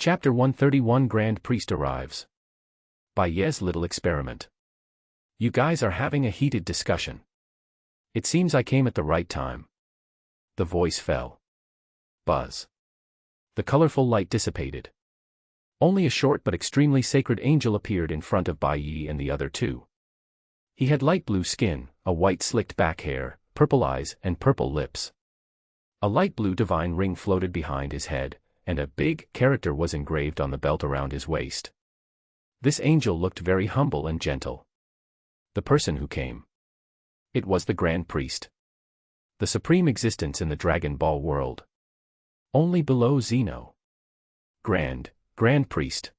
Chapter 131 Grand Priest Arrives. Bai Ye's little experiment. You guys are having a heated discussion. It seems I came at the right time. The voice fell. Buzz. The colorful light dissipated. Only a short but extremely sacred angel appeared in front of Bai Ye and the other two. He had light blue skin, a white slicked back hair, purple eyes and purple lips. A light blue divine ring floated behind his head, and a big character was engraved on the belt around his waist. This angel looked very humble and gentle. The person who came. It was the Grand Priest. The supreme existence in the Dragon Ball world. Only below Zeno. Grand Priest.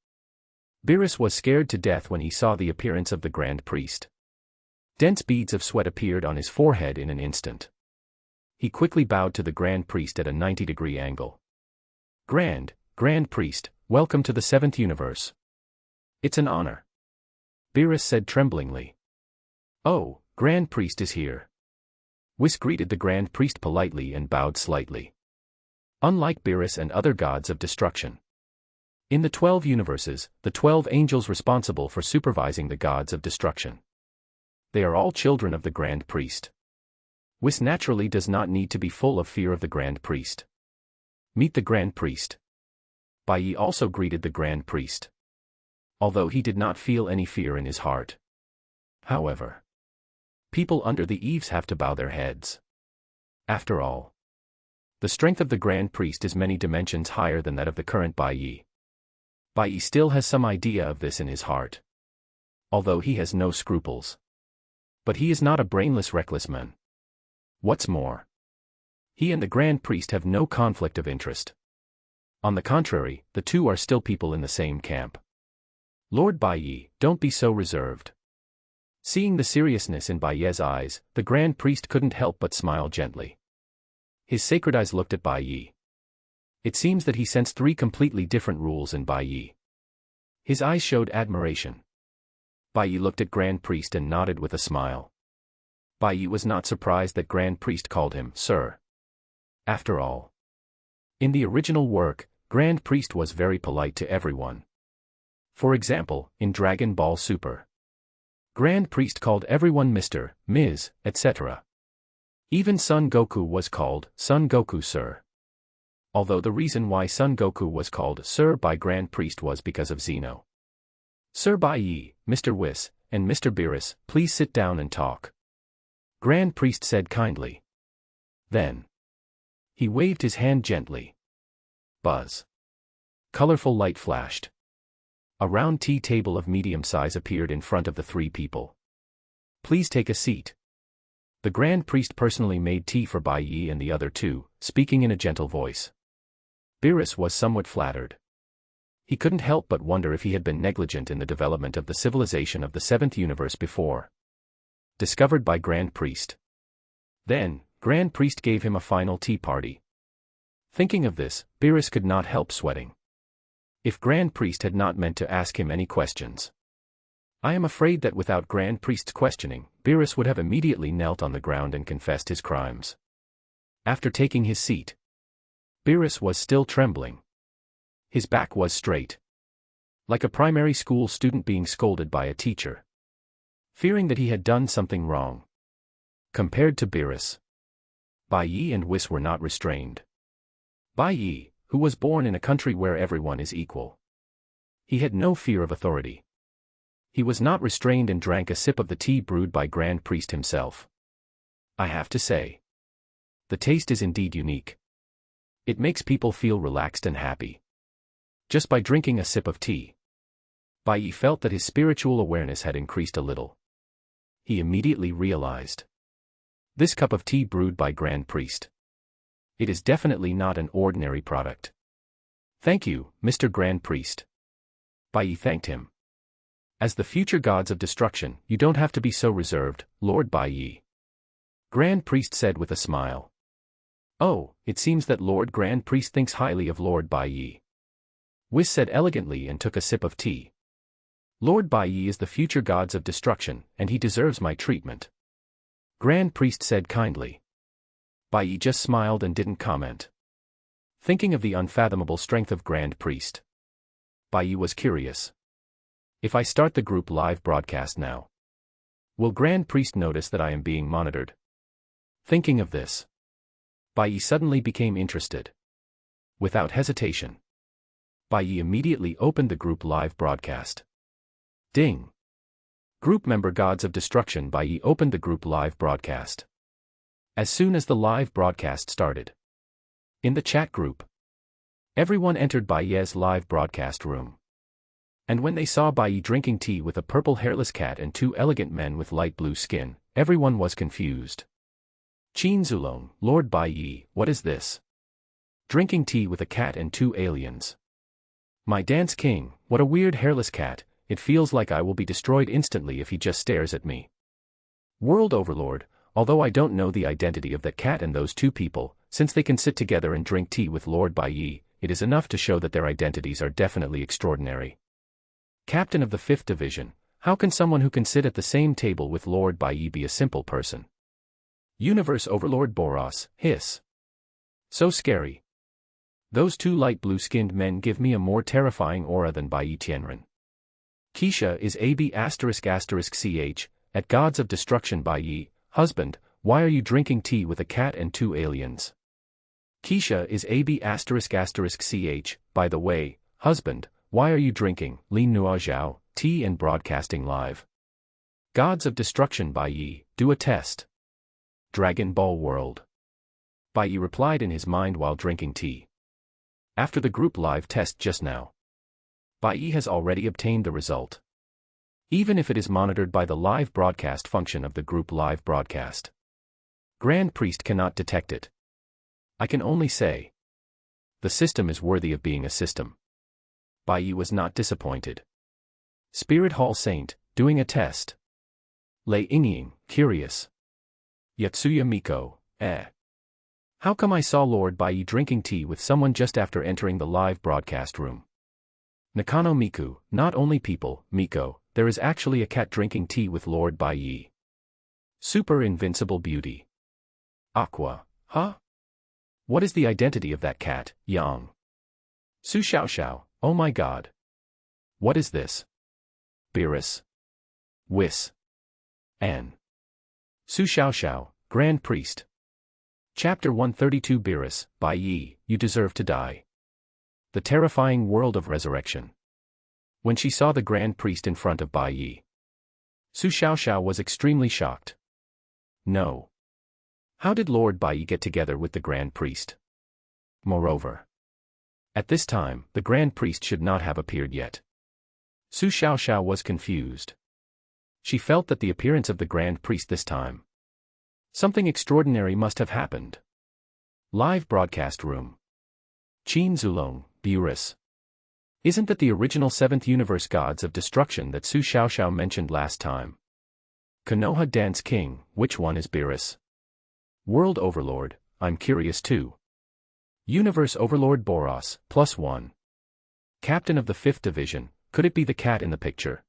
Beerus was scared to death when he saw the appearance of the Grand Priest. Dense beads of sweat appeared on his forehead in an instant. He quickly bowed to the Grand Priest at a 90-degree angle. Grand Priest, welcome to the 7th universe. It's an honor. Beerus said tremblingly. Oh, Grand Priest is here. Whis greeted the Grand Priest politely and bowed slightly. Unlike Beerus and other gods of destruction. In the 12 universes, the 12 angels responsible for supervising the gods of destruction. They are all children of the Grand Priest. Whis naturally does not need to be full of fear of the Grand Priest. Meet the Grand Priest. Bai Ye also greeted the Grand Priest. Although he did not feel any fear in his heart. However, people under the eaves have to bow their heads. After all, the strength of the Grand Priest is many dimensions higher than that of the current Bai Ye. Bai Ye still has some idea of this in his heart. Although he has no scruples. But he is not a brainless, reckless man. What's more, he and the Grand Priest have no conflict of interest. On the contrary, the two are still people in the same camp. Lord Bai Ye, don't be so reserved. Seeing the seriousness in Bai Ye's eyes, the Grand Priest couldn't help but smile gently. His sacred eyes looked at Bai Ye. It seems that he sensed three completely different rules in Bai Ye. His eyes showed admiration. Bai Ye looked at Grand Priest and nodded with a smile. Bai Ye was not surprised that Grand Priest called him Sir. After all, in the original work, Grand Priest was very polite to everyone. For example, in Dragon Ball Super, Grand Priest called everyone Mr., Ms., etc. Even Son Goku was called Son Goku Sir. Although the reason why Son Goku was called Sir by Grand Priest was because of Zeno. Sir Bai Ye, Mr. Whis, and Mr. Beerus, please sit down and talk. Grand Priest said kindly. Then he waved his hand gently. Buzz. Colorful light flashed. A round tea table of medium size appeared in front of the three people. Please take a seat. The Grand Priest personally made tea for Bai Ye and the other two, speaking in a gentle voice. Beerus was somewhat flattered. He couldn't help but wonder if he had been negligent in the development of the civilization of the 7th universe before. Discovered by Grand Priest. Then, Grand Priest gave him a final tea party. Thinking of this, Beerus could not help sweating. If Grand Priest had not meant to ask him any questions. I am afraid that without Grand Priest's questioning, Beerus would have immediately knelt on the ground and confessed his crimes. After taking his seat, Beerus was still trembling. His back was straight. Like a primary school student being scolded by a teacher. Fearing that he had done something wrong. Compared to Beerus, Bai Ye and Whis were not restrained. Bai Ye, who was born in a country where everyone is equal. He had no fear of authority. He was not restrained and drank a sip of the tea brewed by Grand Priest himself. I have to say, the taste is indeed unique. It makes people feel relaxed and happy. Just by drinking a sip of tea. Bai Ye felt that his spiritual awareness had increased a little. He immediately realized. This cup of tea brewed by Grand Priest. It is definitely not an ordinary product. Thank you, Mr. Grand Priest. Bai Ye thanked him. As the future gods of destruction, you don't have to be so reserved, Lord Bai Ye. Grand Priest said with a smile. Oh, it seems that Lord Grand Priest thinks highly of Lord Bai Ye. Whis said elegantly and took a sip of tea. Lord Bai Ye is the future gods of destruction, and he deserves my treatment. Grand Priest said kindly. Bai Ye just smiled and didn't comment. Thinking of the unfathomable strength of Grand Priest. Bai Ye was curious. If I start the group live broadcast now, will Grand Priest notice that I am being monitored? Thinking of this, Bai Ye suddenly became interested. Without hesitation, Bai Ye immediately opened the group live broadcast. Ding! Group member Gods of Destruction Bai Ye opened the group live broadcast. As soon as the live broadcast started, in the chat group, everyone entered Bai Ye's live broadcast room. And when they saw Bai Ye drinking tea with a purple hairless cat and two elegant men with light blue skin, everyone was confused. Daqin Zulong, Lord Bai Ye, what is this? Drinking tea with a cat and two aliens. My Dance King, what a weird hairless cat, it feels like I will be destroyed instantly if he just stares at me. World Overlord, although I don't know the identity of that cat and those two people, since they can sit together and drink tea with Lord Bai Ye, it is enough to show that their identities are definitely extraordinary. Captain of the 5th Division, how can someone who can sit at the same table with Lord Bai Ye be a simple person? Universe Overlord Boros, hiss. So scary. Those two light blue-skinned men give me a more terrifying aura than Bai Ye Tianren. Keisha is AB***ch, at Gods of Destruction Bai Ye, husband, why are you drinking tea with a cat and two aliens? Keisha is AB***ch, by the way, husband, why are you drinking, Lin Nua Zhao, tea and broadcasting live? Gods of Destruction Bai Ye, do a test. Dragon Ball World. Bai Ye replied in his mind while drinking tea. After the group live test just now, Bai Ye has already obtained the result. Even if it is monitored by the live broadcast function of the group live broadcast, Grand Priest cannot detect it. I can only say, the system is worthy of being a system. Bai Ye was not disappointed. Spirit Hall Saint, doing a test. Lei Yingying, curious. Yotani Miko, how come I saw Lord Bai Ye drinking tea with someone just after entering the live broadcast room? Nakano Miku, not only people, Miko, there is actually a cat drinking tea with Lord Bai Ye. Super Invincible Beauty. Aqua, huh? What is the identity of that cat, Yang? Su Xiaoxiao, oh my god. What is this? Beerus. Whis. An. Su Xiaoxiao, Grand Priest. Chapter 132 Beerus, Bai Ye, you deserve to die. The terrifying world of resurrection. When she saw the Grand Priest in front of Bai Ye, Su Xiaoxiao was extremely shocked. No. How did Lord Bai Ye get together with the Grand Priest? Moreover, at this time, the Grand Priest should not have appeared yet. Su Xiaoxiao was confused. She felt that the appearance of the Grand Priest this time, something extraordinary must have happened. Live broadcast room. Daqin Zulong, Beerus. Isn't that the original 7th Universe Gods of Destruction that Su Xiaoxiao mentioned last time? Konoha Dance King, which one is Beerus? World Overlord, I'm curious too. Universe Overlord Boros, +1. Captain of the 5th Division, could it be the cat in the picture?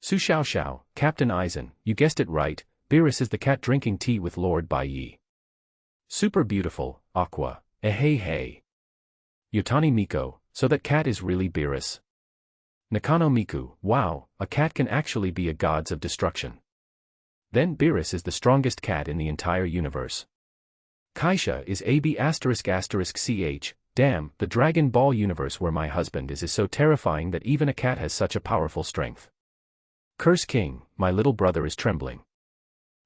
Su Xiaoxiao, Captain Eisen, you guessed it right, Beerus is the cat drinking tea with Lord Bai Ye. Super beautiful, Aqua, hey hey. Yotani Miko, so that cat is really Beerus. Nakano Miku, wow, a cat can actually be a Gods of Destruction. Then Beerus is the strongest cat in the entire universe. Keisha is AB***ch, damn, the Dragon Ball universe where my husband is so terrifying that even a cat has such a powerful strength. Curse King, my little brother is trembling.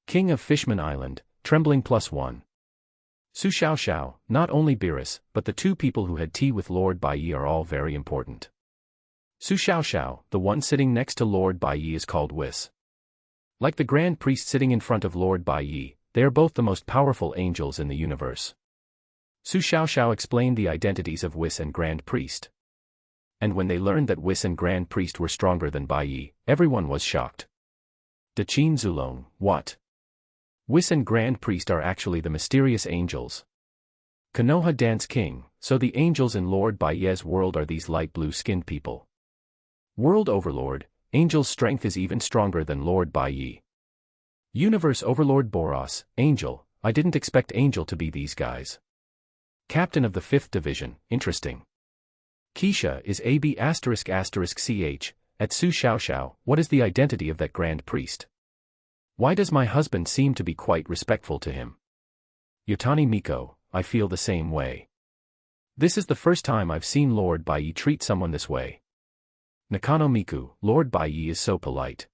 King of Fishman Island, trembling +1. Su Xiaoxiao, not only Beerus, but the two people who had tea with Lord Bai Ye are all very important. Su Xiaoxiao, the one sitting next to Lord Bai Ye is called Whis. Like the Grand Priest sitting in front of Lord Bai Ye, they are both the most powerful angels in the universe. Su Xiaoxiao explained the identities of Whis and Grand Priest. And when they learned that Whis and Grand Priest were stronger than Bai Ye, everyone was shocked. Daqin Zulong, what? Whis and Grand Priest are actually the mysterious angels. Konoha Dance King, so the angels in Lord Bai Ye's world are these light blue-skinned people. World Overlord, Angel's strength is even stronger than Lord Bai Ye. Universe Overlord Boros, Angel, I didn't expect Angel to be these guys. Captain of the 5th Division, interesting. Keisha is AB ***ch, at Su Xiaoxiao, what is the identity of that grand priest? Why does my husband seem to be quite respectful to him? Yotani Miko, I feel the same way. This is the first time I've seen Lord Bai Ye treat someone this way. Nakano Miku, Lord Bai Ye is so polite.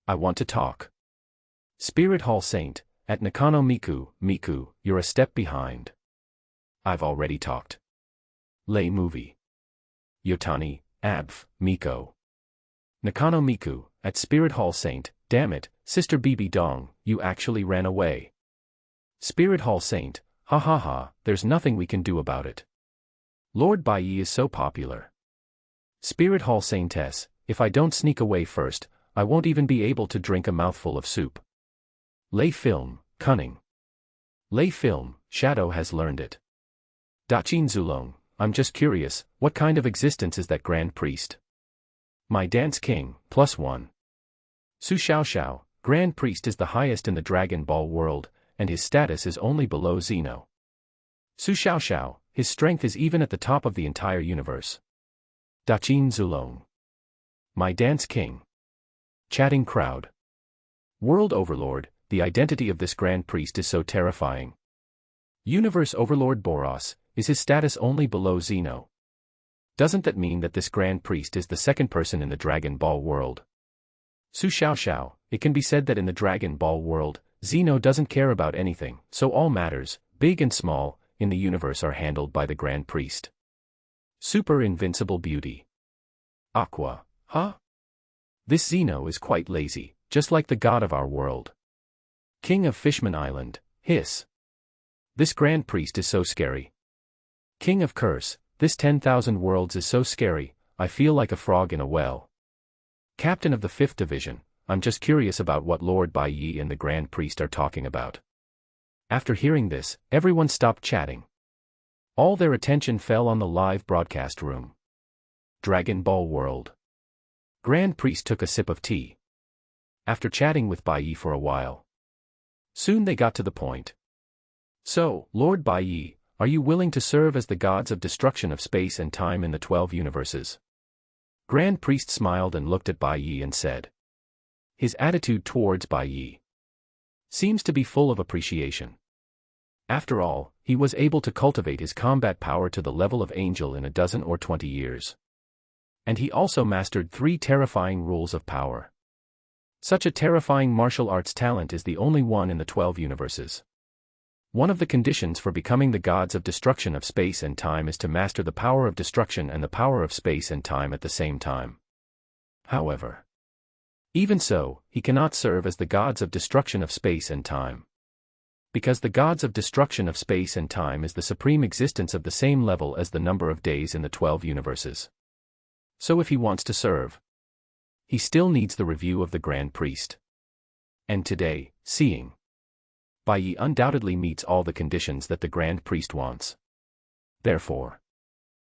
I want to talk. Spirit Hall Saint, at Nakano Miku, Miku, you're a step behind. I've already talked. Lay movie. Yotani, Abv, Miko. Nakano Miku, at Spirit Hall Saint, damn it, Sister Bibi Dong, you actually ran away. Spirit Hall Saint, ha ha ha, there's nothing we can do about it. Lord Bai Ye is so popular. Spirit Hall Saintess, if I don't sneak away first, I won't even be able to drink a mouthful of soup. Lay Film, cunning. Lay Film, Shadow has learned it. Daqin Zulong, I'm just curious, what kind of existence is that grand priest? My Dance King, +1. Su Xiaoxiao, Grand Priest is the highest in the Dragon Ball world, and his status is only below Xeno. Su Xiaoxiao, his strength is even at the top of the entire universe. Daqin Zulong. My Dance King. Chatting crowd. World Overlord, the identity of this Grand Priest is so terrifying. Universe Overlord Boros, is his status only below Xeno? Doesn't that mean that this Grand Priest is the second person in the Dragon Ball world? Su Xiaoxiao, it can be said that in the Dragon Ball world, Xeno doesn't care about anything, so all matters, big and small, in the universe are handled by the Grand Priest. Super Invincible Beauty. Aqua, huh? This Xeno is quite lazy, just like the god of our world. King of Fishman Island, hiss. This Grand Priest is so scary. King of Curse, this 10,000 worlds is so scary, I feel like a frog in a well. Captain of the 5th Division, I'm just curious about what Lord Bai Ye and the Grand Priest are talking about. After hearing this, everyone stopped chatting. All their attention fell on the live broadcast room. Dragon Ball World. Grand Priest took a sip of tea. After chatting with Bai Ye for a while. Soon they got to the point. So, Lord Bai Ye, are you willing to serve as the gods of destruction of space and time in the 12 universes? Grand Priest smiled and looked at Bai Ye and said. His attitude towards Bai Ye seems to be full of appreciation. After all, he was able to cultivate his combat power to the level of angel in a dozen or 20 years. And he also mastered 3 terrifying rules of power. Such a terrifying martial arts talent is the only one in the 12 universes. One of the conditions for becoming the gods of destruction of space and time is to master the power of destruction and the power of space and time at the same time. However, even so, he cannot serve as the gods of destruction of space and time. Because the gods of destruction of space and time is the supreme existence of the same level as the number of days in the 12 universes. So if he wants to serve, he still needs the review of the Grand Priest. And today, seeing Bai Ye undoubtedly meets all the conditions that the Grand Priest wants. Therefore,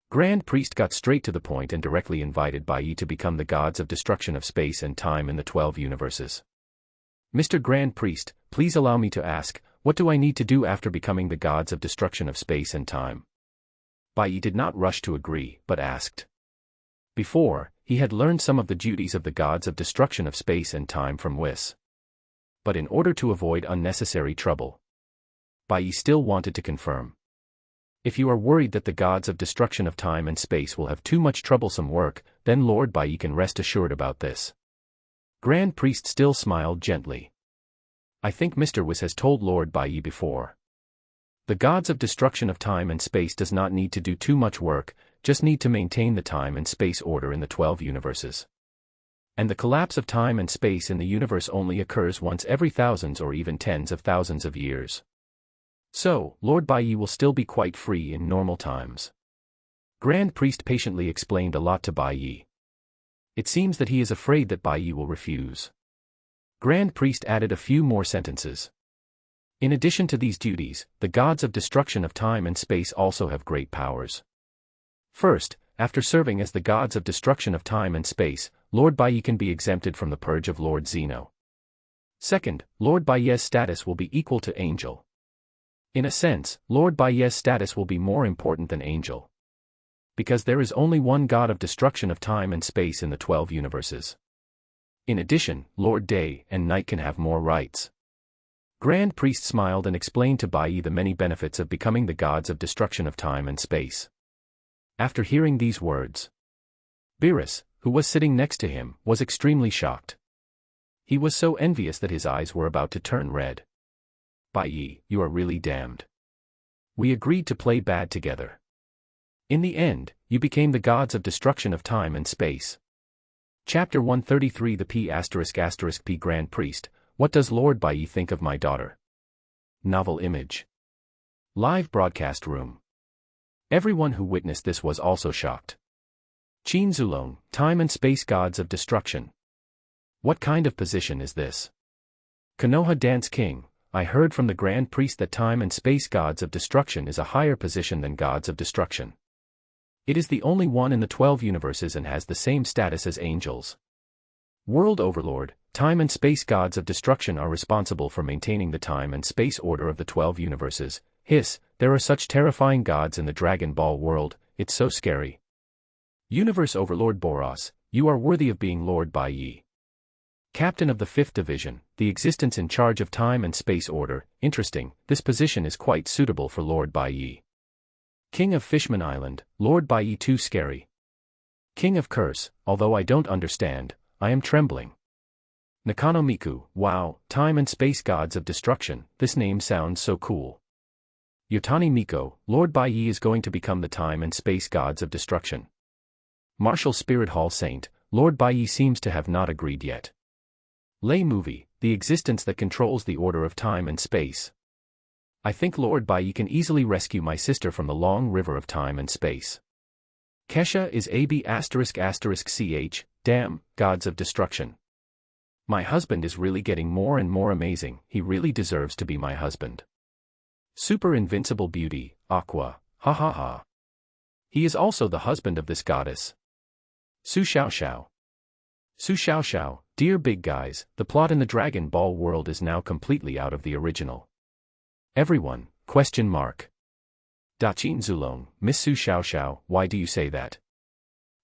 Grand Priest got straight to the point and directly invited Bai Ye to become the gods of destruction of space and time in the 12 universes. Mr. Grand Priest, please allow me to ask, what do I need to do after becoming the gods of destruction of space and time? Bai Ye did not rush to agree, but asked. Before, he had learned some of the duties of the gods of destruction of space and time from Whis. But in order to avoid unnecessary trouble, Bai Ye still wanted to confirm. If you are worried that the gods of destruction of time and space will have too much troublesome work, then Lord Bai Ye can rest assured about this. Grand Priest still smiled gently. I think Mr. Whis has told Lord Bai Ye before. The gods of destruction of time and space does not need to do too much work, just need to maintain the time and space order in the 12 universes. And the collapse of time and space in the universe only occurs once every thousands or even tens of thousands of years. So, Lord Bai Ye will still be quite free in normal times. Grand Priest patiently explained a lot to Bai Ye. It seems that he is afraid that Bai Ye will refuse. Grand Priest added a few more sentences. In addition to these duties, the gods of destruction of time and space also have great powers. First, after serving as the gods of destruction of time and space, Lord Bai Ye can be exempted from the purge of Lord Xeno. Second, Lord Bai Ye's status will be equal to angel. In a sense, Lord Bai Ye's status will be more important than angel. Because there is only one god of destruction of time and space in the 12 universes. In addition, Lord Day and Night can have more rights. Grand Priest smiled and explained to Bai Ye the many benefits of becoming the gods of destruction of time and space. After hearing these words, Beerus, who was sitting next to him, was extremely shocked. He was so envious that his eyes were about to turn red. Bai Ye, you are really damned. We agreed to play bad together. In the end, you became the gods of destruction of time and space. Chapter 133 The P***P Grand Priest, what does Lord Bai Ye think of my daughter? Novel image. Live broadcast room. Everyone who witnessed this was also shocked. Daqin Zulong, time and space gods of destruction. What kind of position is this? Konoha Dance King, I heard from the Grand Priest that time and space gods of destruction is a higher position than gods of destruction. It is the only one in the 12 universes and has the same status as angels. World Overlord, time and space gods of destruction are responsible for maintaining the time and space order of the 12 universes. Hiss, there are such terrifying gods in the Dragon Ball world, it's so scary. Universe Overlord Boros, you are worthy of being Lord Bai Ye. Captain of the 5th Division, the existence in charge of time and space order, interesting, this position is quite suitable for Lord Bai Ye. King of Fishman Island, Lord Bai Ye too scary. King of Curse, although I don't understand, I am trembling. Yotani Miko, wow, time and space gods of destruction, this name sounds so cool. Yotani Miko, Lord Bai Ye is going to become the time and space gods of destruction. Martial Spirit Hall Saint, Lord Bai Ye seems to have not agreed yet. Lay Movie, the existence that controls the order of time and space. I think Lord Bai Ye can easily rescue my sister from the long river of time and space. Keisha is AB***ch, damn, gods of destruction. My husband is really getting more and more amazing, he really deserves to be my husband. Super Invincible Beauty, Aqua, ha ha ha. He is also the husband of this goddess. Su Xiao Xiao. Su Xiao Xiao, dear big guys, the plot in the Dragon Ball world is now completely out of the original. Everyone, ? Daqin Zulong, Miss Su Xiao Xiao, why do you say that?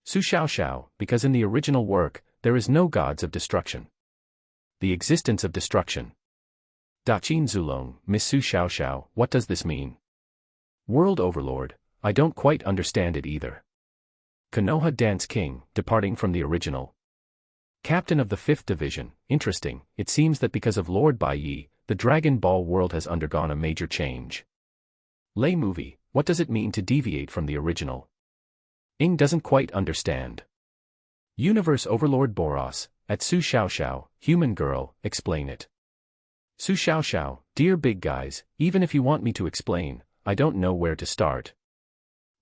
Su Xiao Xiao, because in the original work, there is no gods of destruction. The existence of destruction. Daqin Zulong, Miss Su Xiao Xiao, what does this mean? World Overlord, I don't quite understand it either. Konoha Dance King, departing from the original. Captain of the 5th Division, interesting, it seems that because of Lord Bai Ye, the Dragon Ball world has undergone a major change. Lay Movie, what does it mean to deviate from the original? Ing doesn't quite understand. Universe Overlord Boros, at Su Xiao Xiao, human girl, explain it. Su Xiao Xiao, dear big guys, even if you want me to explain, I don't know where to start.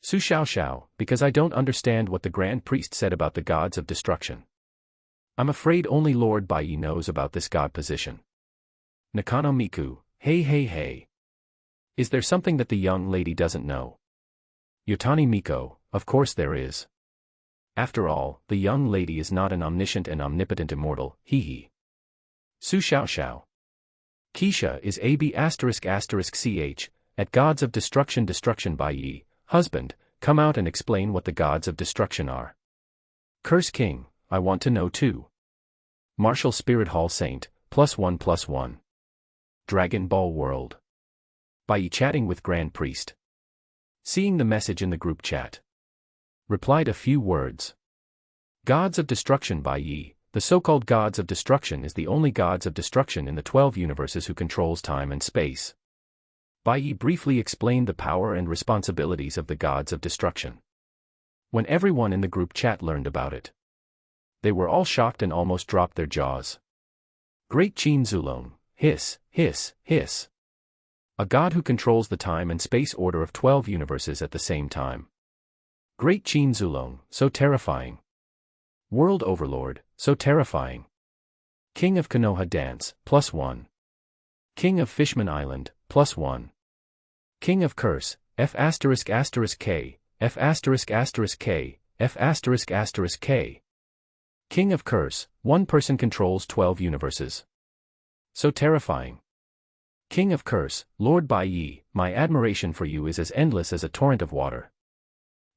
Su Xiao Xiao, because I don't understand what the Grand Priest said about the gods of destruction. I'm afraid only Lord Bai Ye knows about this god position. Yotani Miko, hey. Is there something that the young lady doesn't know? Yotani Miko, of course there is. After all, the young lady is not an omniscient and omnipotent immortal, hee. Su Xiao Xiao. Keisha is AB***ch, at gods of destruction Bai Ye, husband, come out and explain what the gods of destruction are. Curse King, I want to know too. Martial Spirit Hall Saint, +1+1. Dragon Ball World. Bai Ye chatting with Grand Priest. Seeing the message in the group chat. Replied a few words. Gods of destruction Bai Ye, the so-called gods of destruction is the only gods of destruction in the 12 universes who controls time and space. Bai Ye briefly explained the power and responsibilities of the gods of destruction. When everyone in the group chat learned about it, they were all shocked and almost dropped their jaws. Great Daqin Zulong, hiss. A god who controls the time and space order of 12 universes at the same time. Great Daqin Zulong, so terrifying. World Overlord, so terrifying. King of Konoha Dance, +1. King of Fishman Island, +1. King of Curse, F***K, F***K, F***K. King of Curse, one person controls 12 universes. So terrifying. King of Curse, Lord Bai Ye, my admiration for you is as endless as a torrent of water.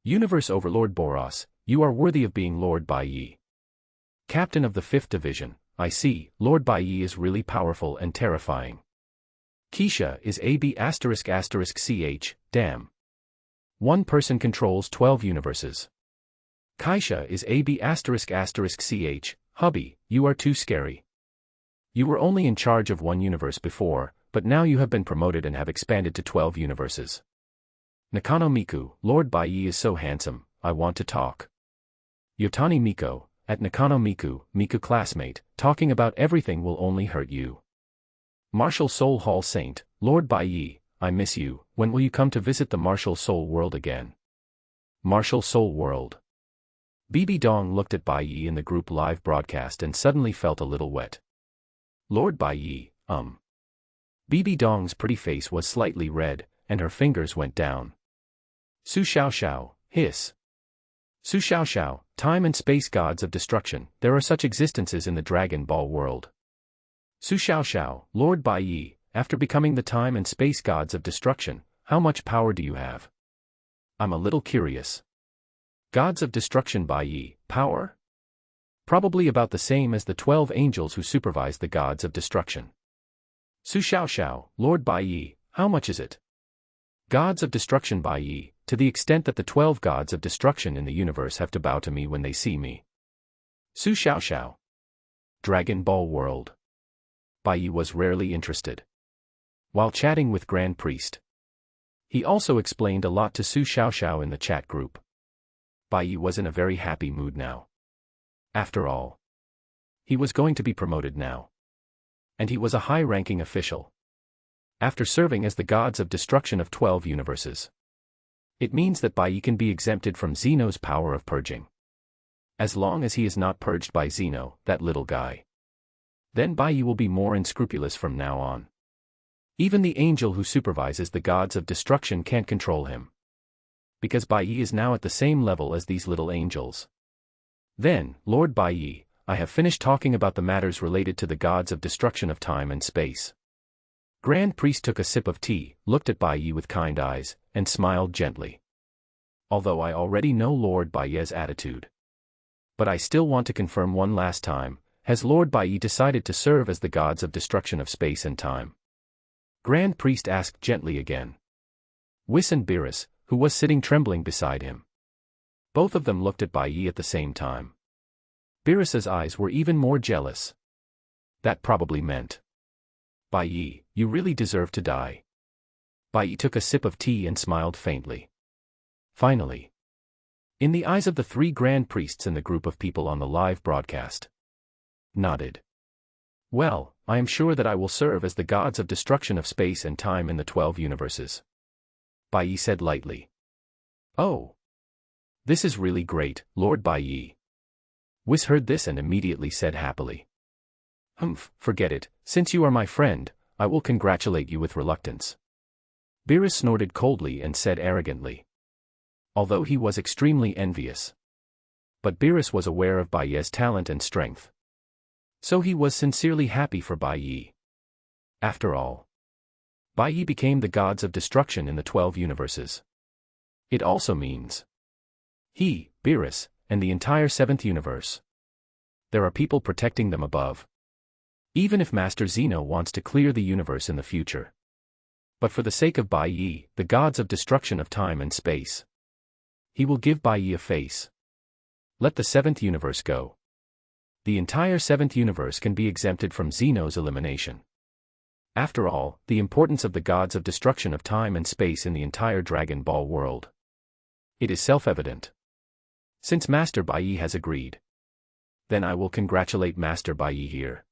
Universe Overlord Boros, you are worthy of being Lord Bai Ye. Captain of the 5th Division, I see, Lord Bai Ye is really powerful and terrifying. Keisha is AB****ch, damn. One person controls 12 universes. Keisha is AB****ch, hubby, you are too scary. You were only in charge of one universe before, but now you have been promoted and have expanded to 12 universes. Nakano Miku, Lord Bai Ye is so handsome, I want to talk. Yotani Miko, at Nakano Miku classmate, talking about everything will only hurt you. Martial Soul Hall Saint, Lord Bai Ye, I miss you, when will you come to visit the Martial Soul World again? Martial Soul World. BB Dong looked at Bai Ye in the group live broadcast and suddenly felt a little wet. Lord Bai Ye, BB Dong's pretty face was slightly red, and her fingers went down. Su Xiao Xiao, hiss. Su Xiao Xiao, time and space gods of destruction, there are such existences in the Dragon Ball world. Su Xiao Xiao, Lord Bai Ye, after becoming the time and space gods of destruction, how much power do you have? I'm a little curious. Gods of destruction Bai Ye, power? Probably about the same as the 12 angels who supervise the gods of destruction. Su Xiao Xiao, Lord Bai Ye, how much is it? Gods of destruction Bai Ye, to the extent that the 12 gods of destruction in the universe have to bow to me when they see me. Su Xiao Xiao. Dragon Ball World. Bai Ye was rarely interested. While chatting with Grand Priest, he also explained a lot to Su Xiao Xiao in the chat group. Bai Ye was in a very happy mood now. After all, he was going to be promoted now. And he was a high-ranking official. After serving as the gods of destruction of 12 universes. It means that Bai Ye can be exempted from Zeno's power of purging. As long as he is not purged by Zeno, that little guy. Then Bai Ye will be more unscrupulous from now on. Even the angel who supervises the gods of destruction can't control him. Because Bai Ye is now at the same level as these little angels. Then, Lord Bai Ye, I have finished talking about the matters related to the gods of destruction of time and space. Grand Priest took a sip of tea, looked at Bai Ye with kind eyes, and smiled gently. Although I already know Lord Bai Ye's attitude. But I still want to confirm one last time, has Lord Bai Ye decided to serve as the gods of destruction of space and time? Grand Priest asked gently again. Whis and Beerus, who was sitting trembling beside him. Both of them looked at Bai Ye at the same time. Beerus's eyes were even more jealous. That probably meant, Bai Ye, you really deserve to die. Bai Ye took a sip of tea and smiled faintly. Finally. In the eyes of the 3 Grand Priests in the group of people on the live broadcast. Nodded. Well, I am sure that I will serve as the gods of destruction of space and time in the 12 universes. Bai Ye said lightly. Oh. This is really great, Lord Bai Ye. Whis heard this and immediately said happily. Forget it, since you are my friend, I will congratulate you with reluctance. Beerus snorted coldly and said arrogantly. Although he was extremely envious. But Beerus was aware of Bai Ye's talent and strength. So he was sincerely happy for Bai Ye. After all, Bai Ye became the gods of destruction in the 12 universes. It also means he, Beerus, and the entire 7th universe. There are people protecting them above. Even if Master Zeno wants to clear the universe in the future. But for the sake of Bai Ye, the gods of destruction of time and space, he will give Bai Ye a face. Let the 7th universe go. The entire 7th universe can be exempted from Zeno's elimination. After all, the importance of the gods of destruction of time and space in the entire Dragon Ball world. It is self-evident. Since Master Bai Ye has agreed, then I will congratulate Master Bai Ye here.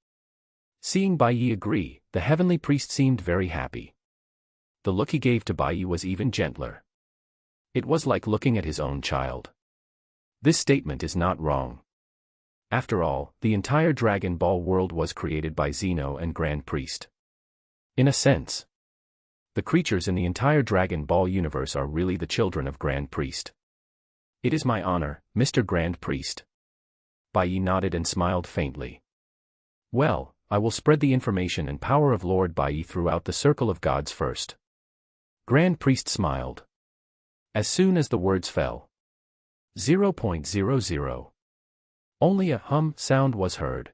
Seeing Bai Ye agree, the heavenly priest seemed very happy. The look he gave to Bai Ye was even gentler. It was like looking at his own child. This statement is not wrong. After all, the entire Dragon Ball world was created by Zeno and Grand Priest. In a sense, the creatures in the entire Dragon Ball universe are really the children of Grand Priest. It is my honor, Mr. Grand Priest. Bai Ye nodded and smiled faintly. Well, I will spread the information and power of Lord Bai Ye throughout the circle of gods first. Grand Priest smiled. As soon as the words fell, 0.00. Only a hum sound was heard.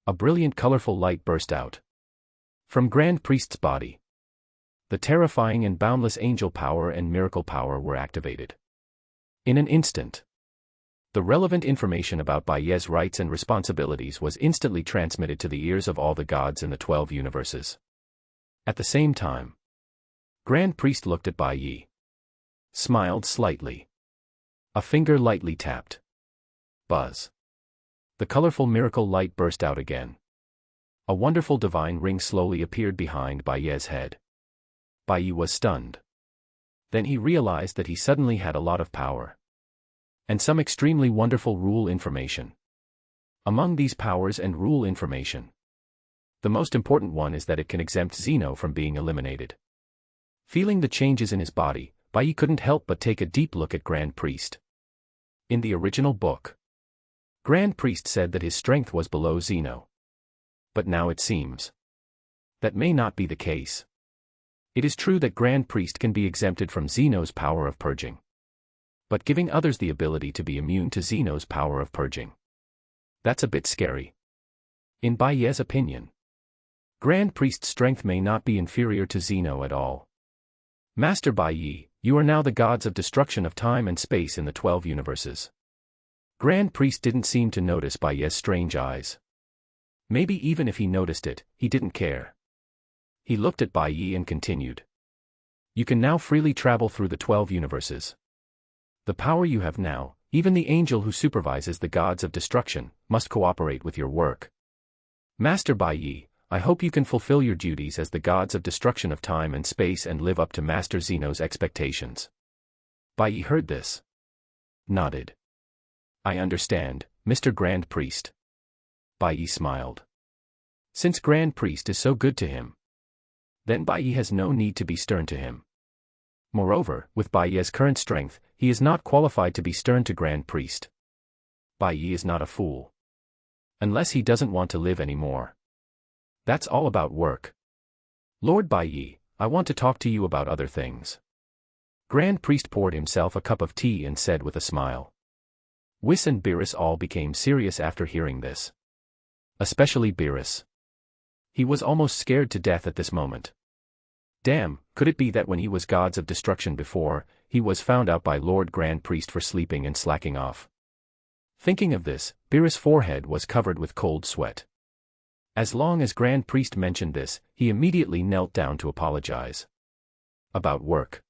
A brilliant colorful light burst out from Grand Priest's body. The terrifying and boundless angel power and miracle power were activated. In an instant, the relevant information about Bai Ye's rights and responsibilities was instantly transmitted to the ears of all the gods in the 12 universes. At the same time, Grand Priest looked at Bai Ye, smiled slightly. A finger lightly tapped. Buzz. The colorful miracle light burst out again. A wonderful divine ring slowly appeared behind Bai Ye's head. Bai Ye was stunned. Then he realized that he suddenly had a lot of power. And some extremely wonderful rule information. Among these powers and rule information, the most important one is that it can exempt Zeno from being eliminated. Feeling the changes in his body, Bai Ye couldn't help but take a deep look at Grand Priest. In the original book, Grand Priest said that his strength was below Zeno. But now it seems that may not be the case. It is true that Grand Priest can be exempted from Zeno's power of purging. But giving others the ability to be immune to Zeno's power of purging, that's a bit scary. In Bai Ye's opinion, Grand Priest's strength may not be inferior to Zeno at all. Master Bai Ye, you are now the gods of destruction of time and space in the 12 universes. Grand Priest didn't seem to notice Bai Ye's strange eyes. Maybe even if he noticed it, he didn't care. He looked at Bai Ye and continued. You can now freely travel through the 12 universes. The power you have now, even the angel who supervises the gods of destruction, must cooperate with your work. Master Bai Ye, I hope you can fulfill your duties as the gods of destruction of time and space and live up to Master Zeno's expectations. Bai Ye heard this. Nodded. I understand, Mr. Grand Priest. Bai Ye smiled. Since Grand Priest is so good to him, then Bai Ye has no need to be stern to him. Moreover, with Bai Ye's current strength, he is not qualified to be stern to Grand Priest. Bai Ye is not a fool. Unless he doesn't want to live anymore. That's all about work. Lord Bai Ye, I want to talk to you about other things. Grand Priest poured himself a cup of tea and said with a smile. Whis and Beerus all became serious after hearing this. Especially Beerus. He was almost scared to death at this moment. Damn, could it be that when he was gods of destruction before, he was found out by Lord Grand Priest for sleeping and slacking off? Thinking of this, Beerus' forehead was covered with cold sweat. As long as Grand Priest mentioned this, he immediately knelt down to apologize. About work.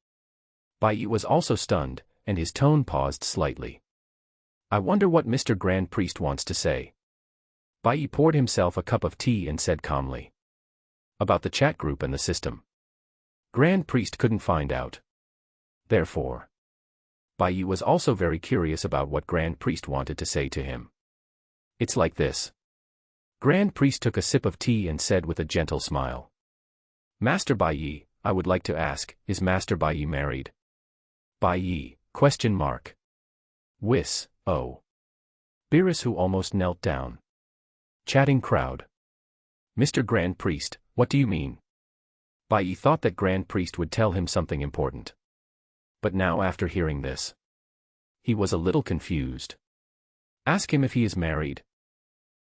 Bai Ye was also stunned, and his tone paused slightly. I wonder what Mr. Grand Priest wants to say. Bai Ye poured himself a cup of tea and said calmly. About the chat group and the system. Grand Priest couldn't find out. Therefore, Bai Ye was also very curious about what Grand Priest wanted to say to him. It's like this. Grand Priest took a sip of tea and said with a gentle smile. Master Bai Ye, I would like to ask, is Master Bai Ye married? Bai Ye, ? Whis, oh. Beerus who almost knelt down. Chatting crowd. Mr. Grand Priest, what do you mean? Bai Ye thought that Grand Priest would tell him something important. But now after hearing this, he was a little confused. Ask him if he is married.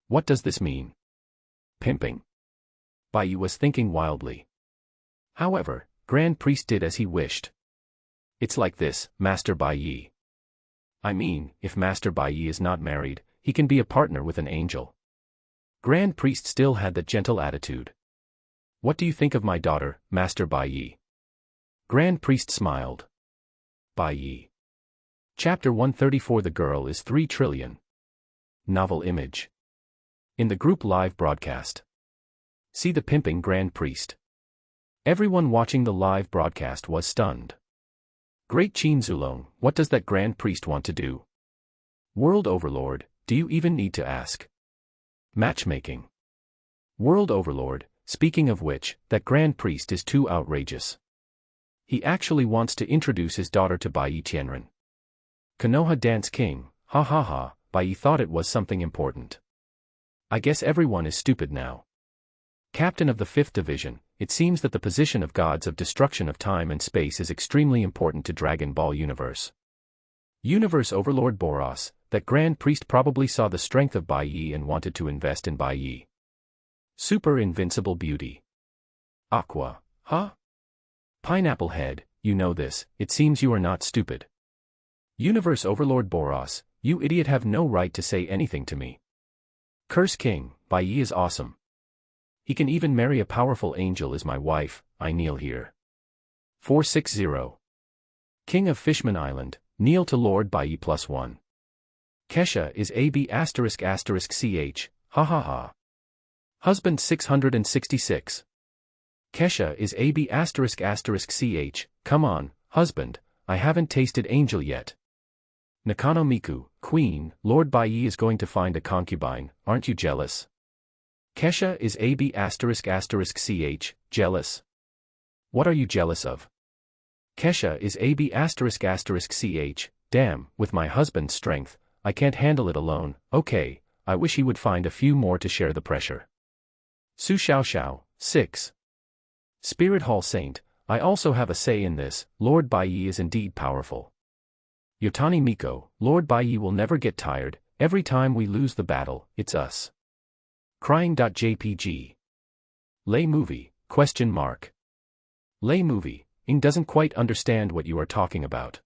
What does this mean? Pimping. Bai Ye was thinking wildly. However, Grand Priest did as he wished. It's like this, Master Bai Ye. I mean, if Master Bai Ye is not married, he can be a partner with an angel. Grand Priest still had that gentle attitude. What do you think of my daughter, Master Bai Ye? Grand Priest smiled. Bai Ye. Chapter 134 The girl is 3 trillion. Novel image. In the group live broadcast. See the pimping Grand Priest. Everyone watching the live broadcast was stunned. Great Daqin Zulong, what does that Grand Priest want to do? World Overlord, do you even need to ask? Matchmaking. World Overlord, speaking of which, that Grand Priest is too outrageous. He actually wants to introduce his daughter to Bai Ye Tianren. Konoha Dance King, ha ha ha, Bai Ye thought it was something important. I guess everyone is stupid now. Captain of the 5th Division, it seems that the position of gods of destruction of time and space is extremely important to Dragon Ball Universe. Universe Overlord Boros, that Grand Priest probably saw the strength of Bai Ye and wanted to invest in Bai Ye. Super invincible beauty. Aqua, huh? Pineapple head, you know this, it seems you are not stupid. Universe Overlord Boros, you idiot have no right to say anything to me. Curse King, Bai Ye is awesome. He can even marry a powerful angel as my wife, I kneel here. 460. King of Fishman Island, kneel to Lord Bai Ye +1. Keisha is AB****ch, ha ha ha. Husband 666. Keisha is AB****ch, come on, husband, I haven't tasted angel yet. Nakano Miku, Queen, Lord Bai Ye is going to find a concubine, aren't you jealous? Keisha is AB****ch, jealous. What are you jealous of? Keisha is AB****ch, damn, with my husband's strength, I can't handle it alone, okay, I wish he would find a few more to share the pressure. Su Xiao Xiao, 6. Spirit Hall Saint, I also have a say in this, Lord Bai Ye is indeed powerful. Yotani Miko, Lord Bai Ye will never get tired, every time we lose the battle, it's us. Crying.jpg. Lay movie, ? Lay movie, Ing doesn't quite understand what you are talking about.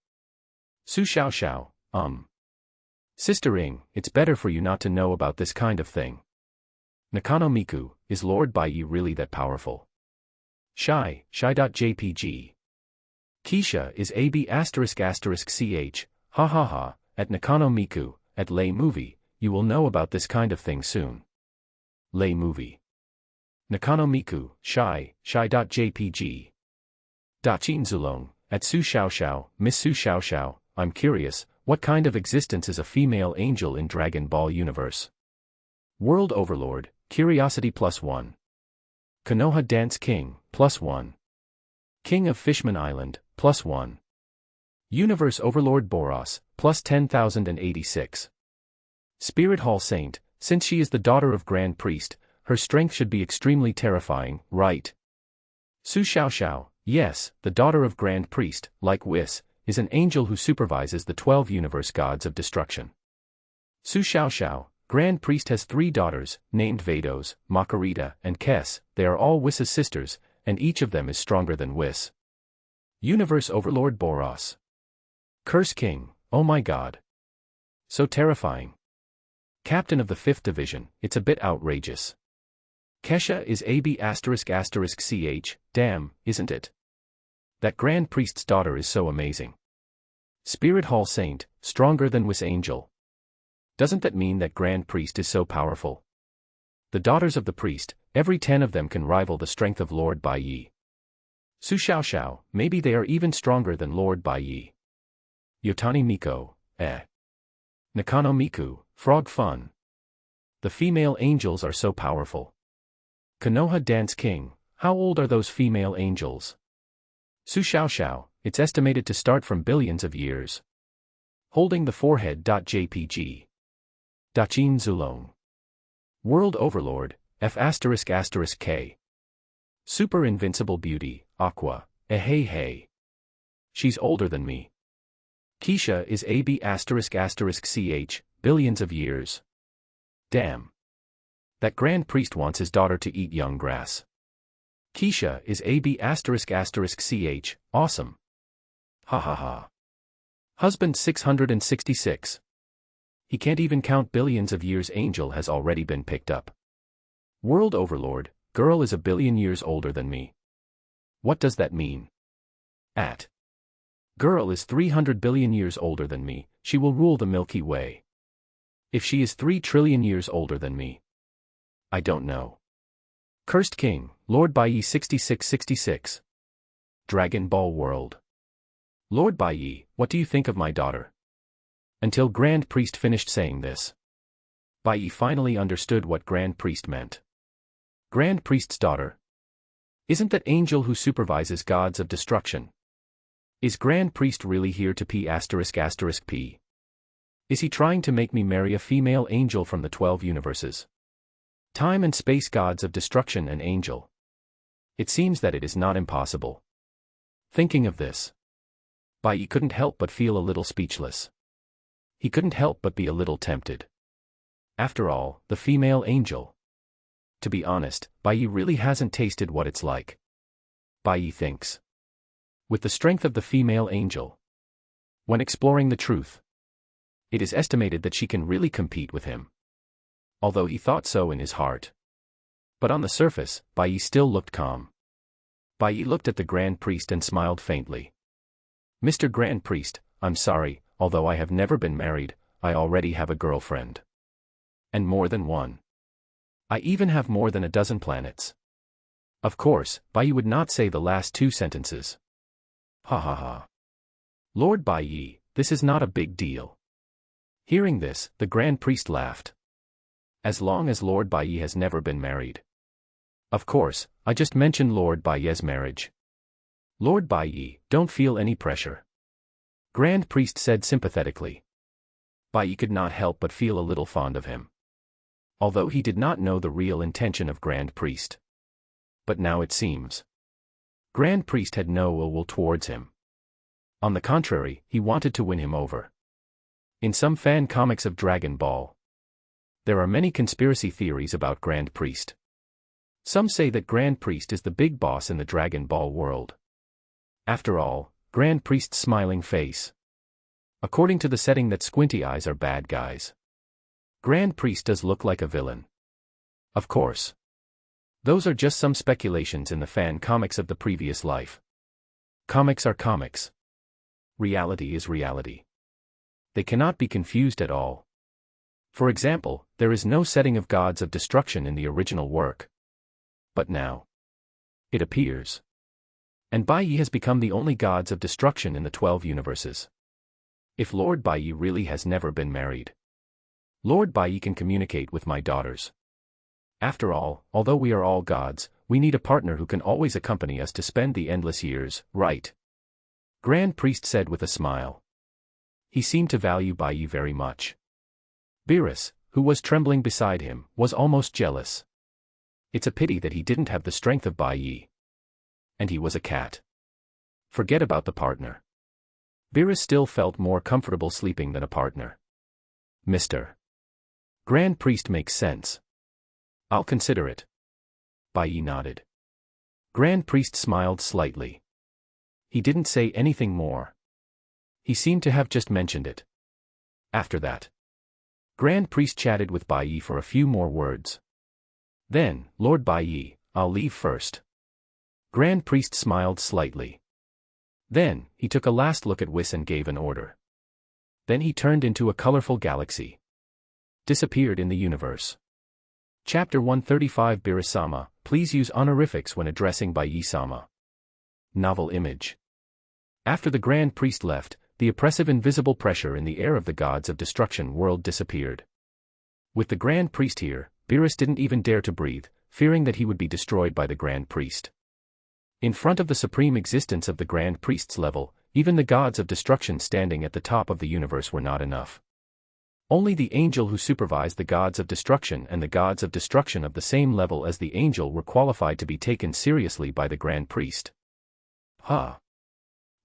Su Xiao Xiao, Sister Ing, it's better for you not to know about this kind of thing. Nakano Miku, is Lord Bai Ye really that powerful? Shy.jpg. Keisha is AB****ch, ha ha ha, at Nakano Miku, at Lay movie, you will know about this kind of thing soon. Lay movie. Nakano Miku, shy.jpg. Daqin Zulong, at Su Xiao Xiao, Miss Su Xiao Xiao, I'm curious, what kind of existence is a female angel in Dragon Ball universe? World Overlord, Curiosity +1. Konoha Dance King, +1. King of Fishman Island, +1. Universe Overlord Boros, +10,086. Spirit Hall Saint, since she is the daughter of Grand Priest, her strength should be extremely terrifying, right? Su Xiao Xiao, yes, the daughter of Grand Priest, like Whis, is an angel who supervises the 12 universe gods of destruction. Su Xiao Xiao, Grand Priest has 3 daughters, named Vados, Makarita, and Kes, they are all Whis' sisters, and each of them is stronger than Whis. Universe Overlord Boros. Curse King, oh my god. So terrifying. Captain of the 5th Division, it's a bit outrageous. Keisha is AB****ch, damn, isn't it? That Grand Priest's daughter is so amazing. Spirit Hall Saint, stronger than Whis Angel. Doesn't that mean that Grand Priest is so powerful? The daughters of the priest, every 10 of them can rival the strength of Lord Bai Ye. Su Xiao Xiao, maybe they are even stronger than Lord Bai Ye. Yotani Miko, Nakano Miku, frog fun. The female angels are so powerful. Konoha Dance King, how old are those female angels? Su Xiao Xiao, it's estimated to start from billions of years. Holding the forehead.jpg. Daqin Zulong. World Overlord, F***k. Super invincible beauty, Aqua, hey hey. She's older than me. Keisha is AB****ch, billions of years. Damn. That Grand Priest wants his daughter to eat young grass. Keisha is AB****ch, awesome. Ha ha ha. Husband 666. He can't even count billions of years. Angel has already been picked up. World Overlord, girl is a billion years older than me. What does that mean? Girl is 300 billion years older than me, she will rule the Milky Way. If she is 3 trillion years older than me. I don't know. Cursed King, Lord Bai Ye 6666. Dragon Ball World. Lord Bai Ye, what do you think of my daughter? Until Grand Priest finished saying this. Bai Ye finally understood what Grand Priest meant. Grand Priest's daughter. Isn't that angel who supervises gods of destruction? Is Grand Priest really here to P***? Is he trying to make me marry a female angel from the 12 universes? Time and space gods of destruction and angel. It seems that it is not impossible. Thinking of this, Bai Ye couldn't help but feel a little speechless. He couldn't help but be a little tempted. After all, the female angel. To be honest, Bai Ye really hasn't tasted what it's like. Bai Ye thinks. With the strength of the female angel. When exploring the truth, it is estimated that she can really compete with him. Although he thought so in his heart. But on the surface, Bai Ye still looked calm. Bai Ye looked at the Grand Priest and smiled faintly. Mr. Grand Priest, I'm sorry, although I have never been married, I already have a girlfriend. And more than one. I even have more than a dozen planets. Of course, Bai Ye would not say the last two sentences. Ha ha ha. Lord Bai Ye, this is not a big deal. Hearing this, the Grand Priest laughed. As long as Lord Bai Ye has never been married. Of course, I just mentioned Lord Bai Ye's marriage. Lord Bai Ye, don't feel any pressure. Grand Priest said sympathetically. Bai Ye could not help but feel a little fond of him. Although he did not know the real intention of Grand Priest. But now it seems. Grand Priest had no ill will towards him. On the contrary, he wanted to win him over. In some fan comics of Dragon Ball, there are many conspiracy theories about Grand Priest. Some say that Grand Priest is the big boss in the Dragon Ball world. After all, Grand Priest's smiling face. According to the setting that squinty eyes are bad guys. Grand Priest does look like a villain. Of course. Those are just some speculations in the fan comics of the previous life. Comics are comics. Reality is reality. They cannot be confused at all. For example, there is no setting of gods of destruction in the original work. But now, it appears. And Bai Ye has become the only gods of destruction in the 12 universes. If Lord Bai Ye really has never been married, Lord Bai Ye can communicate with my daughters. After all, although we are all gods, we need a partner who can always accompany us to spend the endless years, right? Grand Priest said with a smile. He seemed to value Bai Ye very much. Beerus, who was trembling beside him, was almost jealous. It's a pity that he didn't have the strength of Bai Ye. And he was a cat. Forget about the partner. Beerus still felt more comfortable sleeping than a partner. Mr. Grand Priest makes sense. I'll consider it. Bai Ye nodded. Grand Priest smiled slightly. He didn't say anything more. He seemed to have just mentioned it. After that, Grand Priest chatted with Bai Ye for a few more words. Then, Lord Bai Ye, I'll leave first. Grand Priest smiled slightly. Then, he took a last look at Whis and gave an order. Then he turned into a colorful galaxy. Disappeared in the universe. Chapter 135 Beerus-sama, please use honorifics when addressing Bai Ye-sama. Novel image. After the Grand Priest left, the oppressive invisible pressure in the air of the gods of destruction world disappeared. With the Grand Priest here, Beerus didn't even dare to breathe, fearing that he would be destroyed by the Grand Priest. In front of the supreme existence of the Grand Priest's level, even the gods of destruction standing at the top of the universe were not enough. Only the angel who supervised the gods of destruction and the gods of destruction of the same level as the angel were qualified to be taken seriously by the Grand Priest.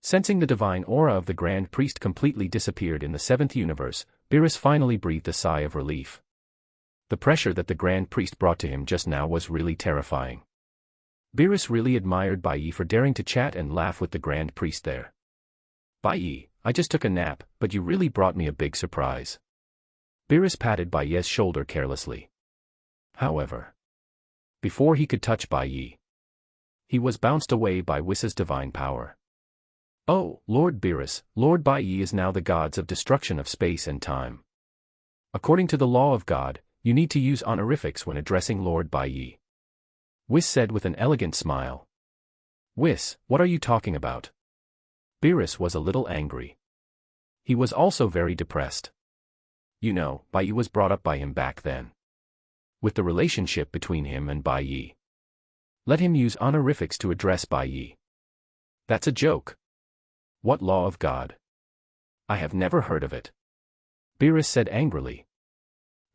Sensing the divine aura of the Grand Priest completely disappeared in the 7th universe, Beerus finally breathed a sigh of relief. The pressure that the Grand Priest brought to him just now was really terrifying. Beerus really admired Bai Ye for daring to chat and laugh with the Grand Priest there. Bai Ye, I just took a nap, but you really brought me a big surprise. Beerus patted Bai Ye's shoulder carelessly. However, before he could touch Bai Ye, he was bounced away by Whis' divine power. Oh, Lord Beerus, Lord Bai Ye is now the gods of destruction of space and time. According to the law of God, you need to use honorifics when addressing Lord Bai Ye. Whis said with an elegant smile. Whis, what are you talking about? Beerus was a little angry. He was also very depressed. You know, Bai Ye was brought up by him back then. With the relationship between him and Bai Ye. Let him use honorifics to address Bai Ye. That's a joke. What law of God? I have never heard of it. Beerus said angrily.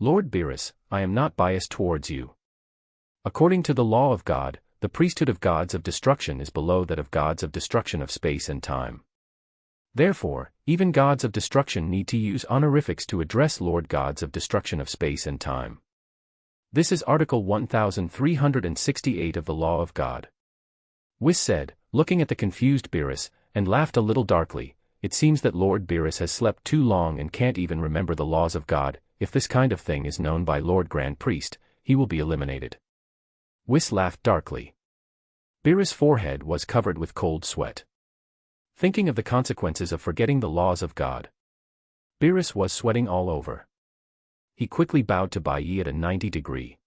Lord Beerus, I am not biased towards you. According to the law of God, the priesthood of gods of destruction is below that of gods of destruction of space and time. Therefore, even gods of destruction need to use honorifics to address Lord Gods of Destruction of Space and Time. This is Article 1368 of the Law of God. Whis said, looking at the confused Beerus, and laughed a little darkly. It seems that Lord Beerus has slept too long and can't even remember the laws of God. If this kind of thing is known by Lord Grand Priest, he will be eliminated. Whis laughed darkly. Beerus' forehead was covered with cold sweat. Thinking of the consequences of forgetting the laws of God, Beerus was sweating all over. He quickly bowed to Bai Ye at a 90-degree.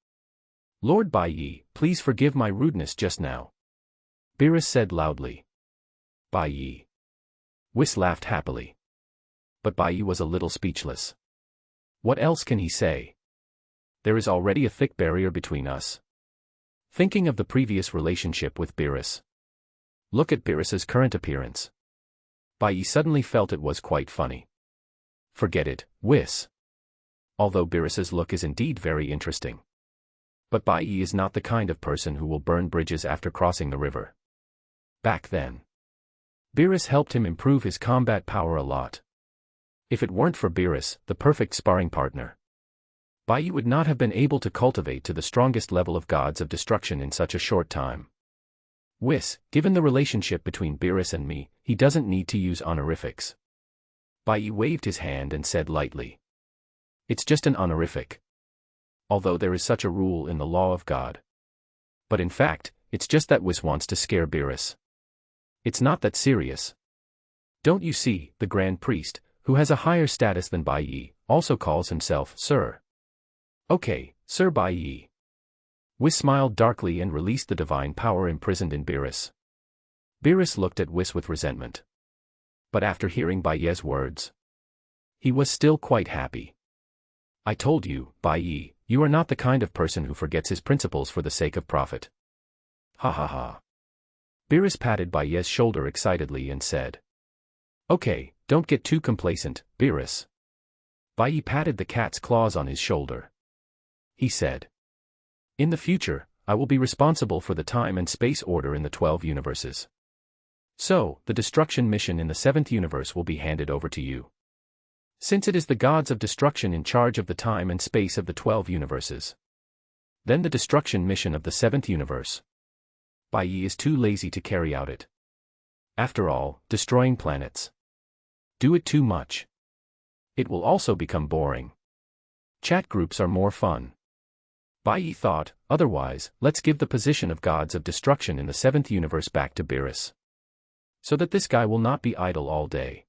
Lord Bai Ye, please forgive my rudeness just now, Beerus said loudly. Bai Ye. Whis laughed happily. But Bai Ye was a little speechless. What else can he say? There is already a thick barrier between us. Thinking of the previous relationship with Beerus. Look at Beerus's current appearance. Bai Ye suddenly felt it was quite funny. Forget it, Whis. Although Beerus's look is indeed very interesting. But Bai Ye is not the kind of person who will burn bridges after crossing the river. Back then, Beerus helped him improve his combat power a lot. If it weren't for Beerus, the perfect sparring partner, Bai Ye would not have been able to cultivate to the strongest level of gods of destruction in such a short time. Whis, given the relationship between Beerus and me, he doesn't need to use honorifics. Bai Ye waved his hand and said lightly. It's just an honorific. Although there is such a rule in the law of God. But in fact, it's just that Whis wants to scare Beerus. It's not that serious. Don't you see, the Grand Priest, who has a higher status than Bai Ye, also calls himself Sir. Okay, Sir Bai Ye. Whis smiled darkly and released the divine power imprisoned in Beerus. Beerus looked at Whis with resentment. But after hearing Bai Ye's words, he was still quite happy. I told you, Bai Ye, you are not the kind of person who forgets his principles for the sake of profit. Ha ha ha. Beerus patted Bai Ye's shoulder excitedly and said. Okay, don't get too complacent, Beerus. Bai Ye patted the cat's claws on his shoulder. He said. In the future, I will be responsible for the time and space order in the 12 universes. So, the destruction mission in the 7th universe will be handed over to you. Since it is the gods of destruction in charge of the time and space of the 12 universes. Then the destruction mission of the 7th universe. Bai Ye is too lazy to carry out it. After all, destroying planets. Do it too much. It will also become boring. Chat groups are more fun. Bai Ye thought, otherwise, let's give the position of gods of destruction in the 7th universe back to Beerus. So that this guy will not be idle all day.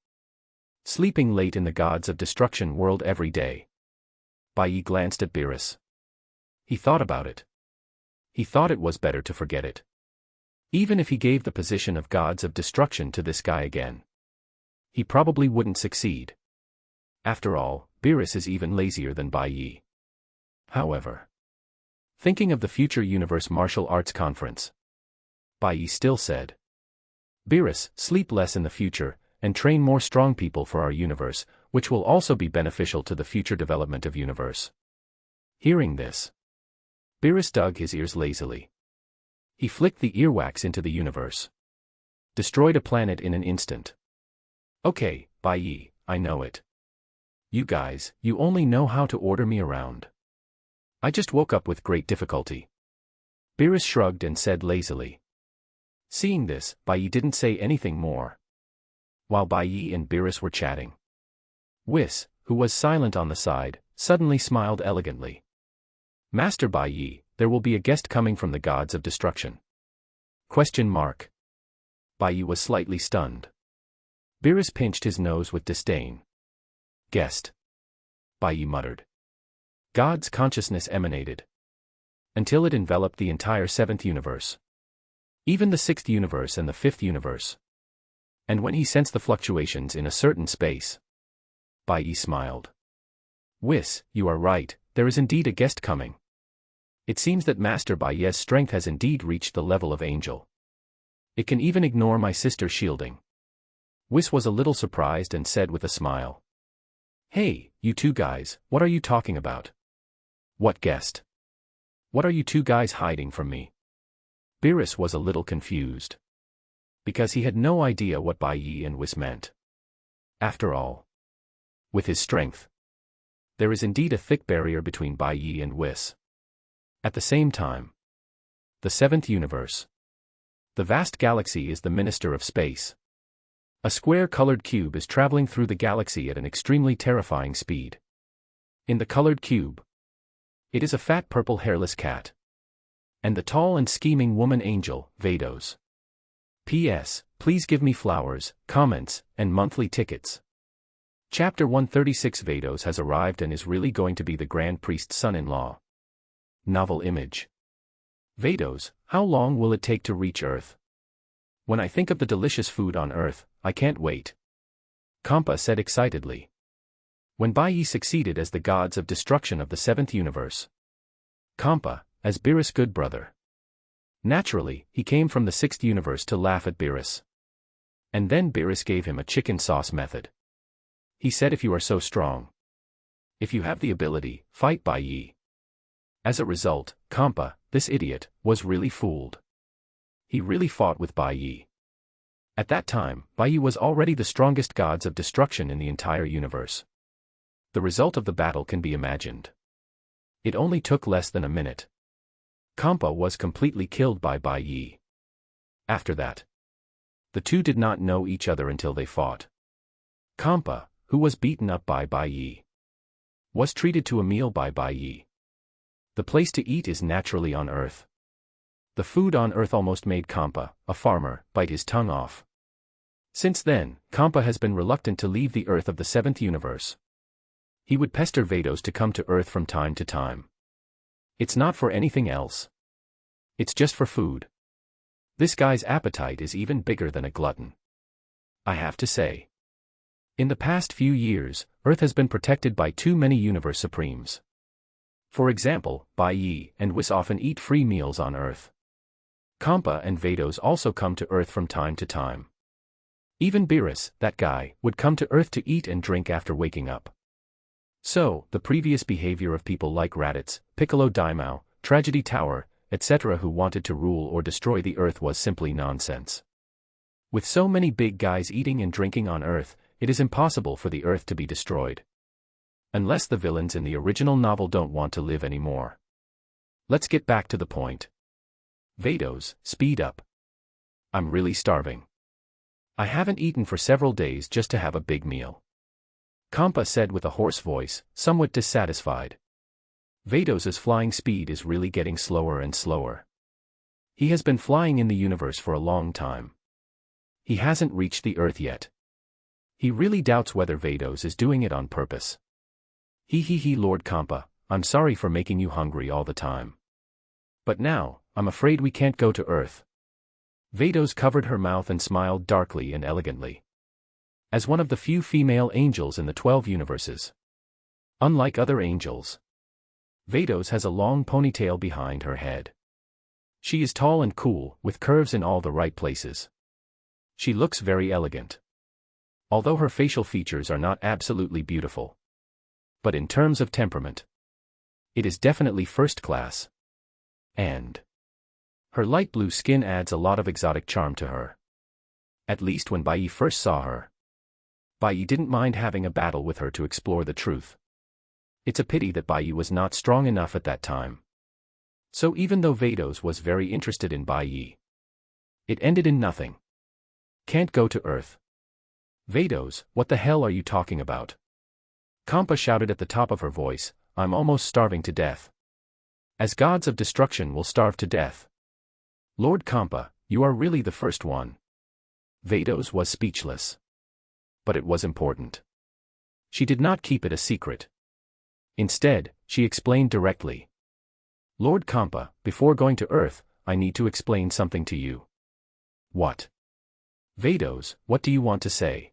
Sleeping late in the gods of destruction world every day. Bai Ye glanced at Beerus. He thought about it. He thought it was better to forget it. Even if he gave the position of gods of destruction to this guy again, he probably wouldn't succeed. After all, Beerus is even lazier than Bai Ye. However, thinking of the future Universe Martial Arts Conference, Bai Ye still said, Beerus, sleep less in the future, and train more strong people for our universe, which will also be beneficial to the future development of universe. Hearing this, Beerus dug his ears lazily. He flicked the earwax into the universe. Destroyed a planet in an instant. Okay, Bai Ye, I know it. You guys, you only know how to order me around. I just woke up with great difficulty. Beerus shrugged and said lazily. Seeing this, Bai Ye didn't say anything more. While Bai Ye and Beerus were chatting, Whis, who was silent on the side, suddenly smiled elegantly. Master Bai Ye, there will be a guest coming from the gods of destruction. Question mark. Bai Ye was slightly stunned. Beerus pinched his nose with disdain. Guest. Bai Ye muttered. God's consciousness emanated. Until it enveloped the entire 7th universe. Even the 6th universe and the 5th universe. And when he sensed the fluctuations in a certain space, Bai Ye smiled. Whis, you are right, there is indeed a guest coming. It seems that Master Bai Ye's strength has indeed reached the level of angel. It can even ignore my sister's shielding. Whis was a little surprised and said with a smile. Hey, you two guys, what are you talking about? What guest? What are you two guys hiding from me? Beerus was a little confused. Because he had no idea what Bai Ye and Whis meant. after all. With his strength, there is indeed a thick barrier between Bai Ye and Whis. At the same time, the seventh universe. The vast galaxy is the minister of space. A square-colored cube is traveling through the galaxy at an extremely terrifying speed. In the colored cube, it is a fat purple hairless cat. And the tall and scheming woman angel, Vados. P.S. Please give me flowers, comments, and monthly tickets. Chapter 136 Vados has arrived and is really going to be the Grand Priest's son-in-law. Novel image. Vados, how long will it take to reach Earth? When I think of the delicious food on Earth, I can't wait. Champa said excitedly. When Bai Ye succeeded as the gods of destruction of the seventh universe. Champa, as Beerus' good brother. Naturally, he came from the sixth universe to laugh at Beerus. And then Beerus gave him a chicken sauce method. He said, if you are so strong, if you have the ability, fight Bai Ye. As a result, Champa, this idiot, was really fooled. He really fought with Bai Ye. At that time, Bai Ye was already the strongest gods of destruction in the entire universe. The result of the battle can be imagined. It only took less than a minute. Champa was completely killed by Bai Ye. After that, the two did not know each other until they fought. Champa, who was beaten up by Bai Ye, was treated to a meal by Bai Ye. The place to eat is naturally on Earth. The food on Earth almost made Champa, a farmer, bite his tongue off. Since then, Champa has been reluctant to leave the Earth of the seventh universe. He would pester Vados to come to Earth from time to time. It's not for anything else. It's just for food. This guy's appetite is even bigger than a glutton. I have to say. In the past few years, Earth has been protected by too many universe supremes. For example, Bai Ye and Whis often eat free meals on Earth. Champa and Vados also come to Earth from time to time. Even Beerus, that guy, would come to Earth to eat and drink after waking up. So, the previous behavior of people like Raditz, Piccolo Daimao, Tragedy Tower, etc. who wanted to rule or destroy the Earth was simply nonsense. With so many big guys eating and drinking on Earth, it is impossible for the Earth to be destroyed. Unless the villains in the original novel don't want to live anymore. Let's get back to the point. Vados, speed up. I'm really starving. I haven't eaten for several days just to have a big meal. Champa said with a hoarse voice, somewhat dissatisfied. Vados' flying speed is really getting slower and slower. He has been flying in the universe for a long time. He hasn't reached the Earth yet. He really doubts whether Vados is doing it on purpose. He, Lord Champa, I'm sorry for making you hungry all the time. But now, I'm afraid we can't go to Earth. Vados covered her mouth and smiled darkly and elegantly. As one of the few female angels in the 12 universes. Unlike other angels, Vados has a long ponytail behind her head. She is tall and cool, with curves in all the right places. She looks very elegant. Although her facial features are not absolutely beautiful. But in terms of temperament, it is definitely first class. And her light blue skin adds a lot of exotic charm to her. At least when Bai Ye first saw her. Bai Ye didn't mind having a battle with her to explore the truth. It's a pity that Bai Ye was not strong enough at that time. So even though Vados was very interested in Bai Ye, it ended in nothing. Can't go to Earth. Vados, what the hell are you talking about? Champa shouted at the top of her voice, I'm almost starving to death. As gods of destruction will starve to death. Lord Champa, you are really the first one. Vados was speechless. But it was important. She did not keep it a secret. Instead, she explained directly. Lord Champa, before going to Earth, I need to explain something to you. What? Vados, what do you want to say?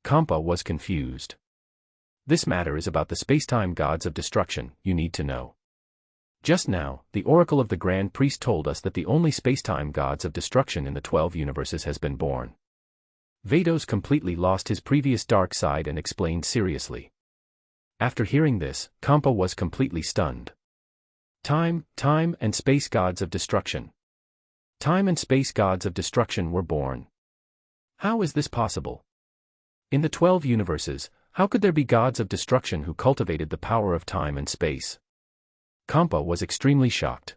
Champa was confused. This matter is about the spacetime gods of destruction, you need to know. Just now, the Oracle of the Grand Priest told us that the only spacetime gods of destruction in the 12 universes has been born. Vados completely lost his previous dark side and explained seriously. After hearing this, Champa was completely stunned. Time and space gods of destruction. Time and space gods of destruction were born. How is this possible? In the 12 universes, how could there be gods of destruction who cultivated the power of time and space? Champa was extremely shocked.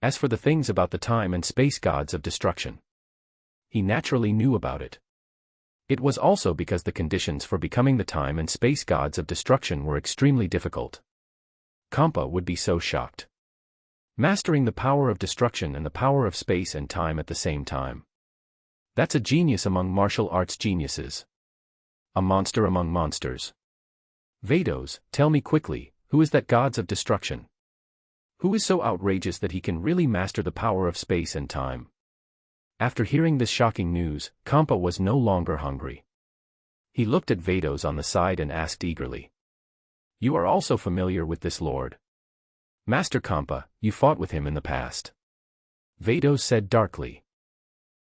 As for the things about the time and space gods of destruction, he naturally knew about it. It was also because the conditions for becoming the time and space gods of destruction were extremely difficult. Champa would be so shocked. Mastering the power of destruction and the power of space and time at the same time. That's a genius among martial arts geniuses. A monster among monsters. Vados, tell me quickly, who is that gods of destruction? Who is so outrageous that he can really master the power of space and time? After hearing this shocking news, Champa was no longer hungry. He looked at Vados on the side and asked eagerly. You are also familiar with this lord? Master Champa, you fought with him in the past. Vados said darkly.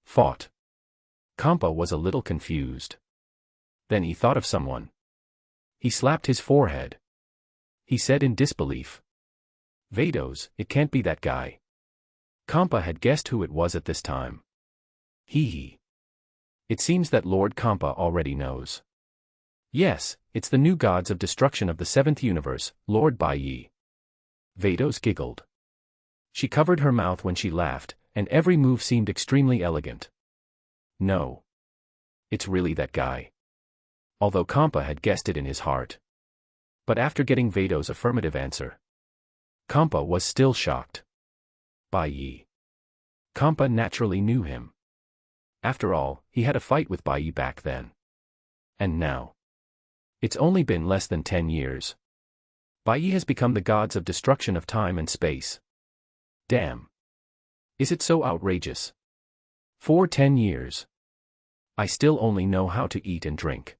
Fought. Champa was a little confused. Then he thought of someone. He slapped his forehead. He said in disbelief. Vados, it can't be that guy. Champa had guessed who it was at this time. Hee. It seems that Lord Champa already knows. Yes, it's the new gods of destruction of the 7th universe, Lord Bai Ye. Vados giggled. She covered her mouth when she laughed, and every move seemed extremely elegant. No. It's really that guy. Although Champa had guessed it in his heart. But after getting Vados' affirmative answer, Champa was still shocked. Bai Ye. Champa naturally knew him. After all, he had a fight with Bai Ye back then. And now. It's only been less than 10 years. Bai Ye has become the gods of destruction of time and space. Damn. Is it so outrageous? For 10 years. I still only know how to eat and drink.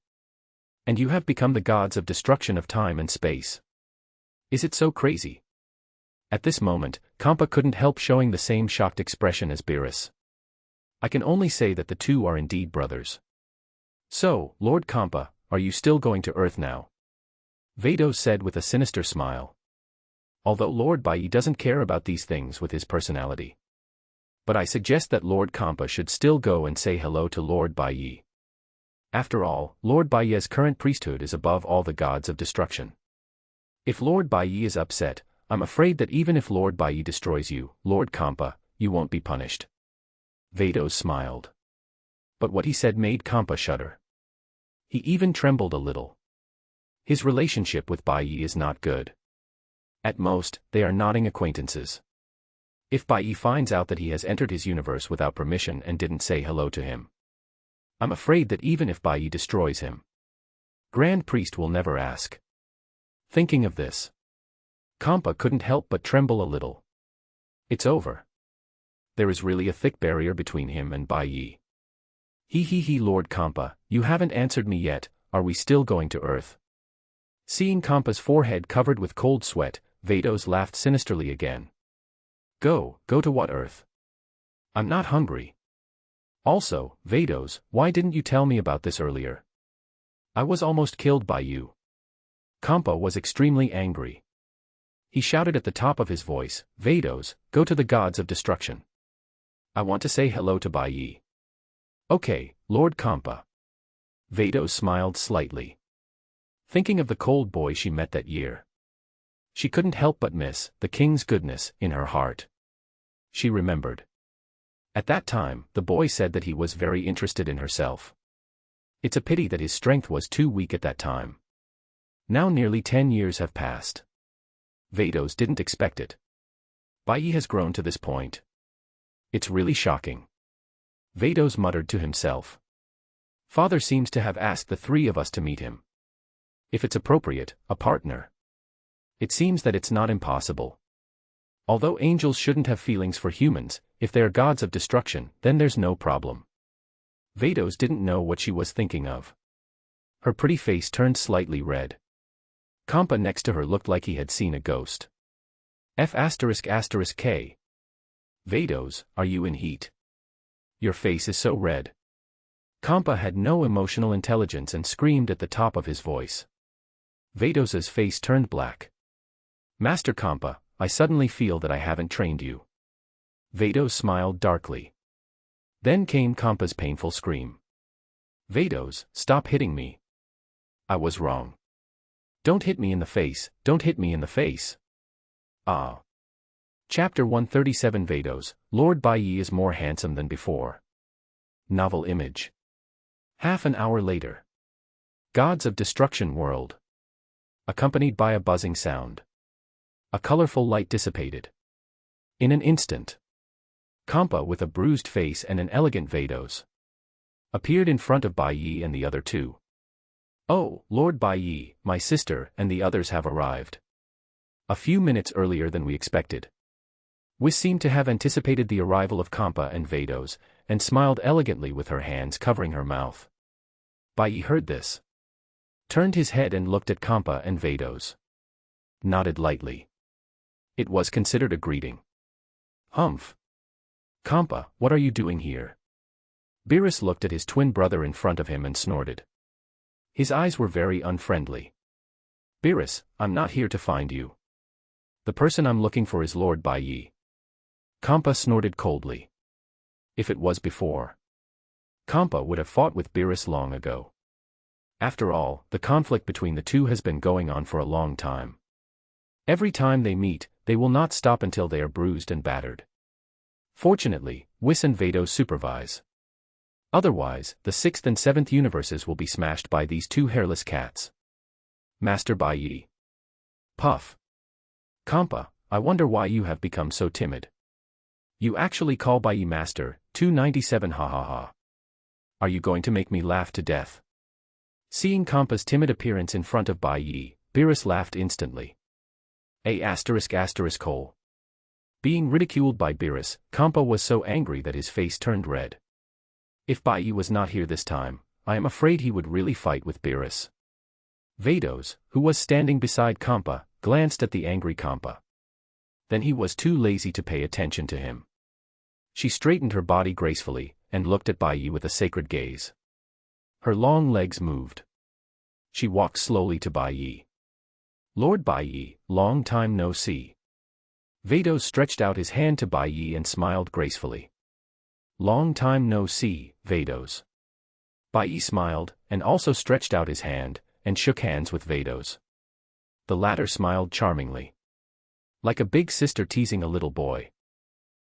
And you have become the gods of destruction of time and space. Is it so crazy? At this moment, Champa couldn't help showing the same shocked expression as Beerus. I can only say that the two are indeed brothers. So, Lord Champa, are you still going to Earth now? Vados said with a sinister smile. Although Lord Bai Ye doesn't care about these things with his personality. But I suggest that Lord Champa should still go and say hello to Lord Bai Ye. After all, Lord Bai Ye's current priesthood is above all the gods of destruction. If Lord Bai Ye is upset, I'm afraid that even if Lord Bai Ye destroys you, Lord Champa, you won't be punished. Vados smiled. But what he said made Champa shudder. He even trembled a little. His relationship with Bai Ye is not good. At most, they are nodding acquaintances. If Bai Ye finds out that he has entered his universe without permission and didn't say hello to him, I'm afraid that even if Bai Ye destroys him, Grand Priest will never ask. Thinking of this, Champa couldn't help but tremble a little. It's over. There is really a thick barrier between him and Bai Ye. He, Lord Champa, you haven't answered me yet, are we still going to Earth? Seeing Champa's forehead covered with cold sweat, Vados laughed sinisterly again. Go to what Earth? I'm not hungry. Also, Vados, why didn't you tell me about this earlier? I was almost killed by you. Champa was extremely angry. He shouted at the top of his voice, Vados, go to the gods of destruction. I want to say hello to Bai Ye. Okay, Lord Champa. Vados smiled slightly. Thinking of the cold boy she met that year, she couldn't help but miss the king's goodness in her heart. She remembered. At that time, the boy said that he was very interested in herself. It's a pity that his strength was too weak at that time. Now nearly 10 years have passed. Vados didn't expect it. Bai Ye has grown to this point. It's really shocking. Vados muttered to himself. Father seems to have asked the three of us to meet him. If it's appropriate, a partner. It seems that it's not impossible. Although angels shouldn't have feelings for humans, if they are gods of destruction, then there's no problem. Vados didn't know what she was thinking of. Her pretty face turned slightly red. Champa next to her looked like he had seen a ghost. F***K. Vados, are you in heat? Your face is so red. Champa had no emotional intelligence and screamed at the top of his voice. Vados's face turned black. Master Champa, I suddenly feel that I haven't trained you. Vados smiled darkly. Then came Champa's painful scream. Vados, stop hitting me. I was wrong. Don't hit me in the face, don't hit me in the face. Ah. Chapter 137 Vados, Lord Bai Ye is more handsome than before. Novel image. Half an hour later. Gods of Destruction World. Accompanied by a buzzing sound. A colorful light dissipated. In an instant. Champa with a bruised face and an elegant Vados appeared in front of Bai Ye and the other two. Oh, Lord Bai Ye, my sister and the others have arrived. A few minutes earlier than we expected. Whis seemed to have anticipated the arrival of Champa and Vados, and smiled elegantly with her hands covering her mouth. Bai Ye heard this. Turned his head and looked at Champa and Vados. Nodded lightly. It was considered a greeting. Humph. Champa, what are you doing here? Boros looked at his twin brother in front of him and snorted. His eyes were very unfriendly. Boros, I'm not here to find you. The person I'm looking for is Lord Bai Ye. Champa snorted coldly. If it was before, Champa would have fought with Boros long ago. After all, the conflict between the two has been going on for a long time. Every time they meet, they will not stop until they are bruised and battered. Fortunately, Whis and Vados supervise. Otherwise, the 6th and 7th universes will be smashed by these two hairless cats. Master Bai Ye. Puff. Champa, I wonder why you have become so timid. You actually call Bai Ye Master, 297 ha ha ha. Are you going to make me laugh to death? Seeing Champa's timid appearance in front of Bai Ye, Boros laughed instantly. Cole. Being ridiculed by Boros, Champa was so angry that his face turned red. If Bai Ye was not here this time, I am afraid he would really fight with Boros. Vados, who was standing beside Champa, glanced at the angry Champa. Then he was too lazy to pay attention to him. She straightened her body gracefully, and looked at Bai Ye with a sacred gaze. Her long legs moved. She walked slowly to Bai Ye. Lord Bai Ye, long time no see. Vados stretched out his hand to Bai Ye and smiled gracefully. Long time no see, Vados. Bai Ye smiled, and also stretched out his hand, and shook hands with Vados. The latter smiled charmingly. Like a big sister teasing a little boy.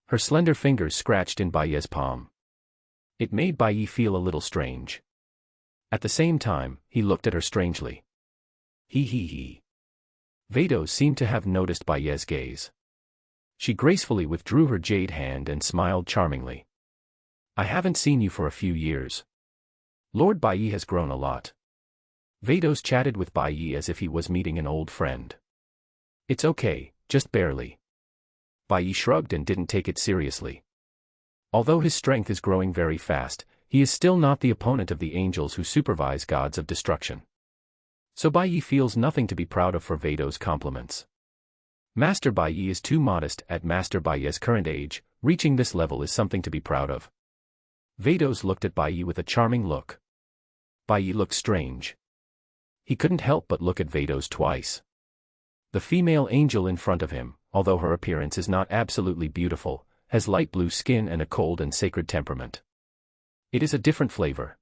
Her slender fingers scratched in Bai Ye's palm. It made Bai Ye feel a little strange. At the same time, he looked at her strangely. He. Vados seemed to have noticed Bai Ye's gaze. She gracefully withdrew her jade hand and smiled charmingly. I haven't seen you for a few years. Lord Bai Ye has grown a lot. Vados chatted with Bai Ye as if he was meeting an old friend. It's okay, just barely. Bai Ye shrugged and didn't take it seriously. Although his strength is growing very fast, he is still not the opponent of the angels who supervise gods of destruction. So Bai Ye feels nothing to be proud of for Vados' compliments. Master Bai Ye is too modest at Master Bai Ye's current age, reaching this level is something to be proud of. Vados looked at Bai Ye with a charming look. Bai Ye looked strange. He couldn't help but look at Vados twice. The female angel in front of him, although her appearance is not absolutely beautiful, has light blue skin and a cold and sacred temperament. It is a different flavor.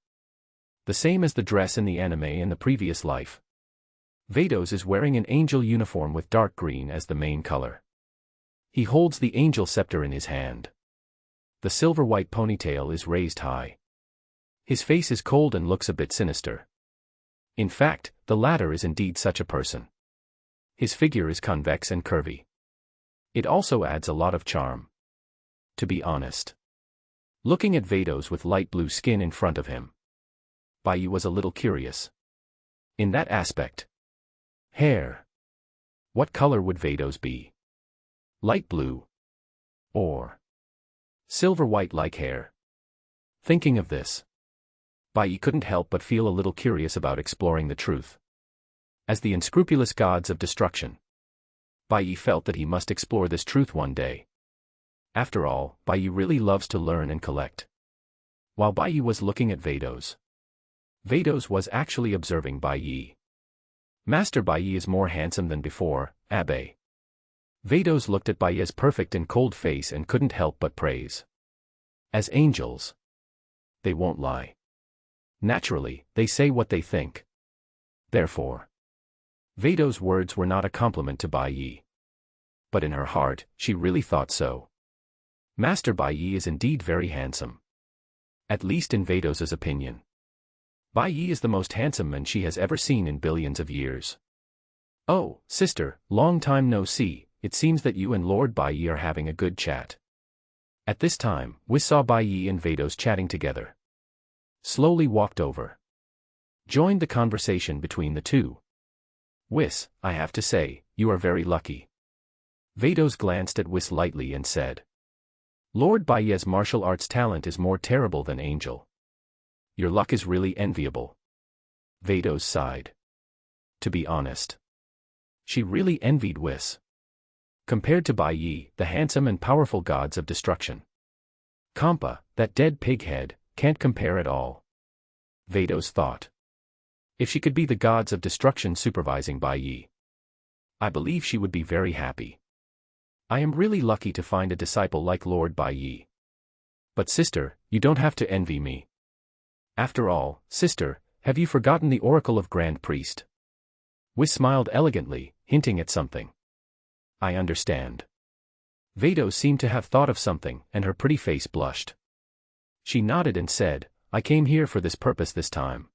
The same as the dress in the anime in the previous life. Vados is wearing an angel uniform with dark green as the main color. He holds the angel scepter in his hand. The silver-white ponytail is raised high. His face is cold and looks a bit sinister. In fact, the latter is indeed such a person. His figure is convex and curvy. It also adds a lot of charm. To be honest. Looking at Vados with light blue skin in front of him, Bai Ye was a little curious. In that aspect. Hair. What color would Vados be? Light blue. Or silver-white like hair. Thinking of this, Bai Ye couldn't help but feel a little curious about exploring the truth. As the unscrupulous gods of destruction, Bai Ye felt that he must explore this truth one day. After all, Bai Ye really loves to learn and collect. While Bai Ye was looking at Vados, Vados was actually observing Bai Ye. Master Bai Ye is more handsome than before, Abe. Vados looked at Bai Ye's perfect and cold face and couldn't help but praise. As angels, they won't lie. Naturally, they say what they think. Therefore, Vados' words were not a compliment to Bai Ye. But in her heart, she really thought so. Master Bai Ye is indeed very handsome. At least in Vados' opinion. Bai Ye is the most handsome man she has ever seen in billions of years. Oh, sister, long time no see, it seems that you and Lord Bai Ye are having a good chat. At this time, we saw Bai Ye and Vados chatting together. Slowly walked over. Joined the conversation between the two. Whis, I have to say, you are very lucky. Vados glanced at Whis lightly and said. Lord Bai Ye's martial arts talent is more terrible than Angel. Your luck is really enviable. Vados sighed. To be honest, she really envied Whis. Compared to Bai Ye, the handsome and powerful gods of destruction. Champa, that dead pig head, can't compare at all. Vados thought. If she could be the gods of destruction supervising Bai Ye, I believe she would be very happy. I am really lucky to find a disciple like Lord Bai Ye. But sister, you don't have to envy me. After all, sister, have you forgotten the Oracle of Grand Priest? Whis smiled elegantly, hinting at something. I understand. Vados seemed to have thought of something, and her pretty face blushed. She nodded and said, I came here for this purpose this time.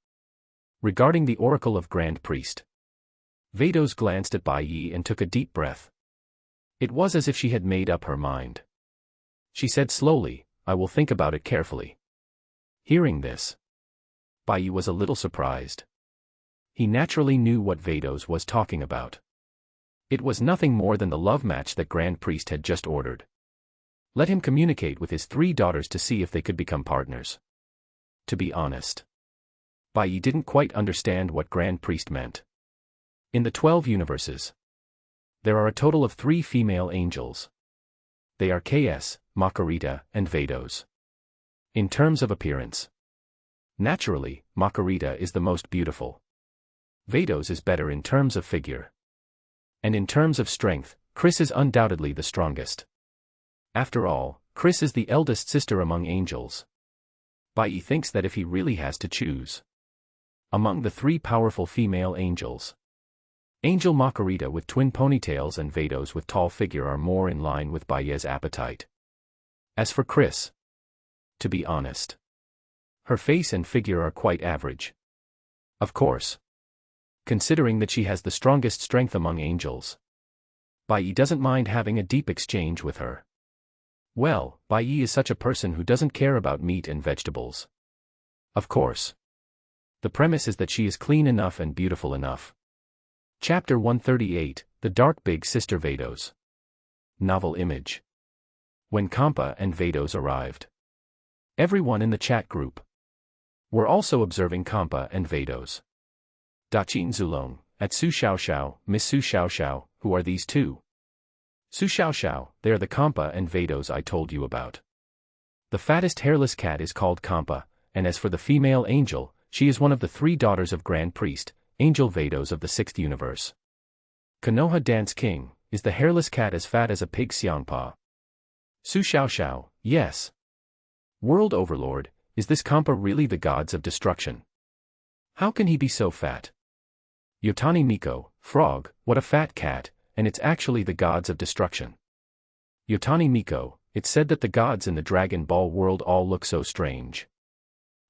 Regarding the Oracle of Grand Priest. Vados glanced at Bai Ye and took a deep breath. It was as if she had made up her mind. She said slowly, I will think about it carefully. Hearing this, Bai Ye was a little surprised. He naturally knew what Vados was talking about. It was nothing more than the love match that Grand Priest had just ordered. Let him communicate with his 3 daughters to see if they could become partners. To be honest, Bai Ye didn't quite understand what Grand Priest meant. In the 12 universes, there are a total of 3 female angels. They are KS, Makarita, and Vados. In terms of appearance, naturally, Makarita is the most beautiful. Vados is better in terms of figure. And in terms of strength, Chris is undoubtedly the strongest. After all, Chris is the eldest sister among angels. Bai Ye thinks that if he really has to choose among the 3 powerful female angels, Angel Makarita with twin ponytails and Vados with tall figure are more in line with Bai Ye's appetite. As for Chris, to be honest, her face and figure are quite average. Of course, considering that she has the strongest strength among angels, Bai Ye doesn't mind having a deep exchange with her. Well, Bai Ye is such a person who doesn't care about meat and vegetables. Of course, the premise is that she is clean enough and beautiful enough. Chapter 138, The Dark Big Sister Vados. Novel image. When Champa and Vados arrived, everyone in the chat group were also observing Champa and Vados. Daqin Zulong, at Su Xiaoxiao, Miss Su Xiaoxiao, who are these 2? Su Xiaoxiao, they are the Champa and Vados I told you about. The fattest hairless cat is called Champa, and as for the female angel, she is one of the 3 daughters of Grand Priest, Angel Vados of the 6th universe. Konoha Dance King, is the hairless cat as fat as a pig Xiangpa? Su Xiaoxiao, yes. World Overlord, is this Champa really the gods of destruction? How can he be so fat? Yotani Miko, frog, what a fat cat, and it's actually the gods of destruction. Yotani Miko, it's said that the gods in the Dragon Ball world all look so strange.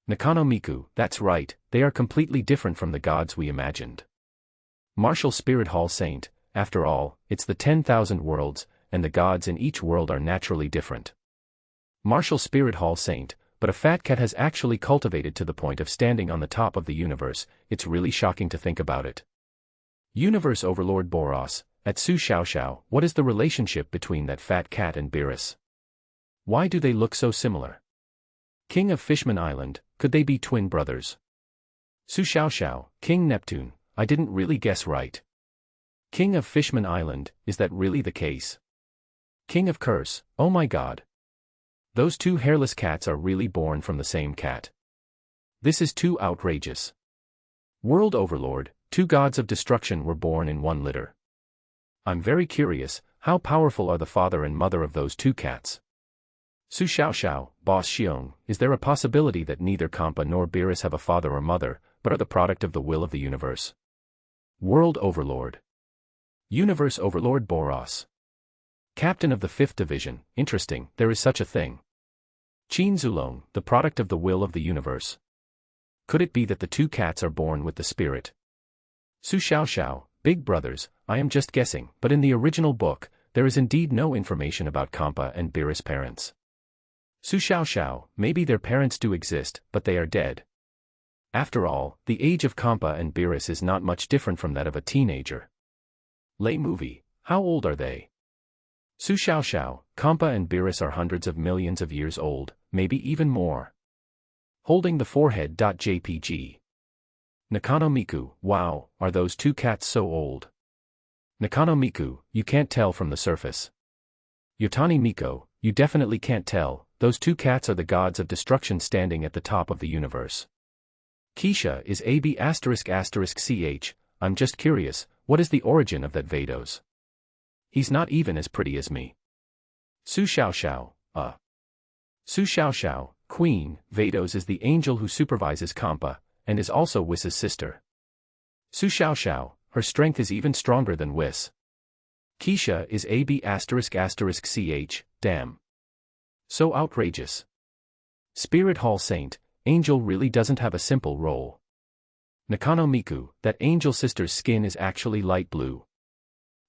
Nakano Miku, that's right, they are completely different from the gods we imagined. Martial Spirit Hall Saint, after all, it's the 10,000 worlds, and the gods in each world are naturally different. Martial Spirit Hall Saint, but a fat cat has actually cultivated to the point of standing on the top of the universe, it's really shocking to think about it. Universe Overlord Boros, at Su Xiaoxiao, what is the relationship between that fat cat and Beerus? Why do they look so similar? King of Fishman Island, could they be twin brothers? Su Xiaoxiao, King Neptune, I didn't really guess right. King of Fishman Island, is that really the case? King of Curse, oh my god. Those 2 hairless cats are really born from the same cat. This is too outrageous. World Overlord, 2 gods of destruction were born in one litter. I'm very curious, how powerful are the father and mother of those 2 cats? Su Xiao Xiao, Boss Xiong, is there a possibility that neither Champa nor Beerus have a father or mother, but are the product of the will of the universe? World Overlord. Universe Overlord Boros. Captain of the 5th Division, interesting, there is such a thing. Daqin Zulong, the product of the will of the universe. Could it be that the two cats are born with the spirit? Su Xiao Xiao, big brothers, I am just guessing, but in the original book, there is indeed no information about Champa and Beerus' parents. Su Xiao Xiao, maybe their parents do exist, but they are dead. After all, the age of Champa and Beerus is not much different from that of a teenager. Lay movie, how old are they? Su Xiao Xiao, Champa and Beerus are hundreds of millions of years old, maybe even more. Holding the forehead. JPG. Nakano Miku, wow, are those two cats so old? Nakano Miku, you can't tell from the surface. Yotani Miko, you definitely can't tell, those two cats are the gods of destruction standing at the top of the universe. Keisha is AB****ch, I'm just curious, what is the origin of that Vados? He's not even as pretty as me. Su Xiao Xiao, Su Xiao Xiao, Queen, Vados is the angel who supervises Champa, and is also Whis' sister. Su Xiao Xiao, her strength is even stronger than Whis. Keisha is AB****ch, damn. So outrageous. Spirit Hall Saint, Angel really doesn't have a simple role. Nakano Miku, that angel sister's skin is actually light blue.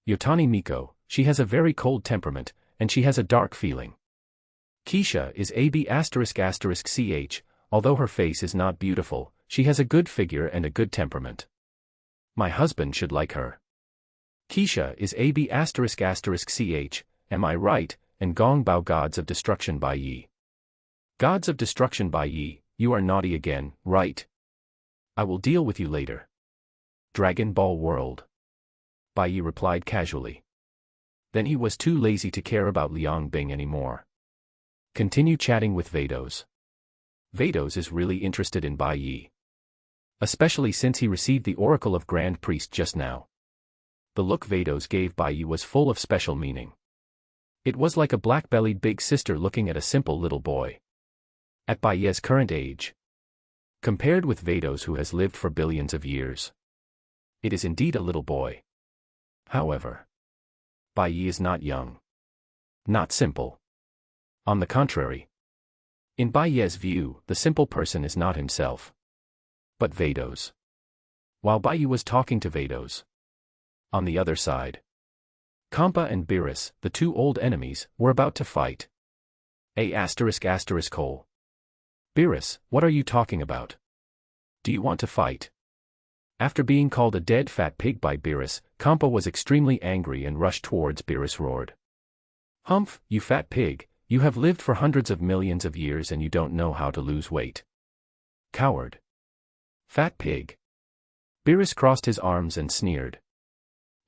Yotani Miko, she has a very cold temperament, and she has a dark feeling. Keisha is AB****ch, although her face is not beautiful, she has a good figure and a good temperament. My husband should like her. Keisha is AB****ch, am I right, and Gong Bao Gods of Destruction Bai Ye. Gods of Destruction Bai Ye, you are naughty again, right? I will deal with you later. Dragon Ball World. Bai Ye replied casually. Then he was too lazy to care about Liang Bing anymore. Continue chatting with Vados. Vados is really interested in Bai Ye. Especially since he received the Oracle of Grand Priest just now. The look Vados gave Bai Ye was full of special meaning. It was like a black-bellied big sister looking at a simple little boy. At Bai Ye's current age, compared with Vados who has lived for billions of years, it is indeed a little boy. However, Bai Ye is not young. Not simple. On the contrary. In Bai Ye's view, the simple person is not himself, but Vados. While Bai Ye was talking to Vados, on the other side, Champa and Beerus, the two old enemies, were about to fight. Hole. Beerus, what are you talking about? Do you want to fight? After being called a dead fat pig by Beerus, Champa was extremely angry and rushed towards Beerus roared. Humph, you fat pig, you have lived for hundreds of millions of years and you don't know how to lose weight. Coward. Fat pig. Beerus crossed his arms and sneered.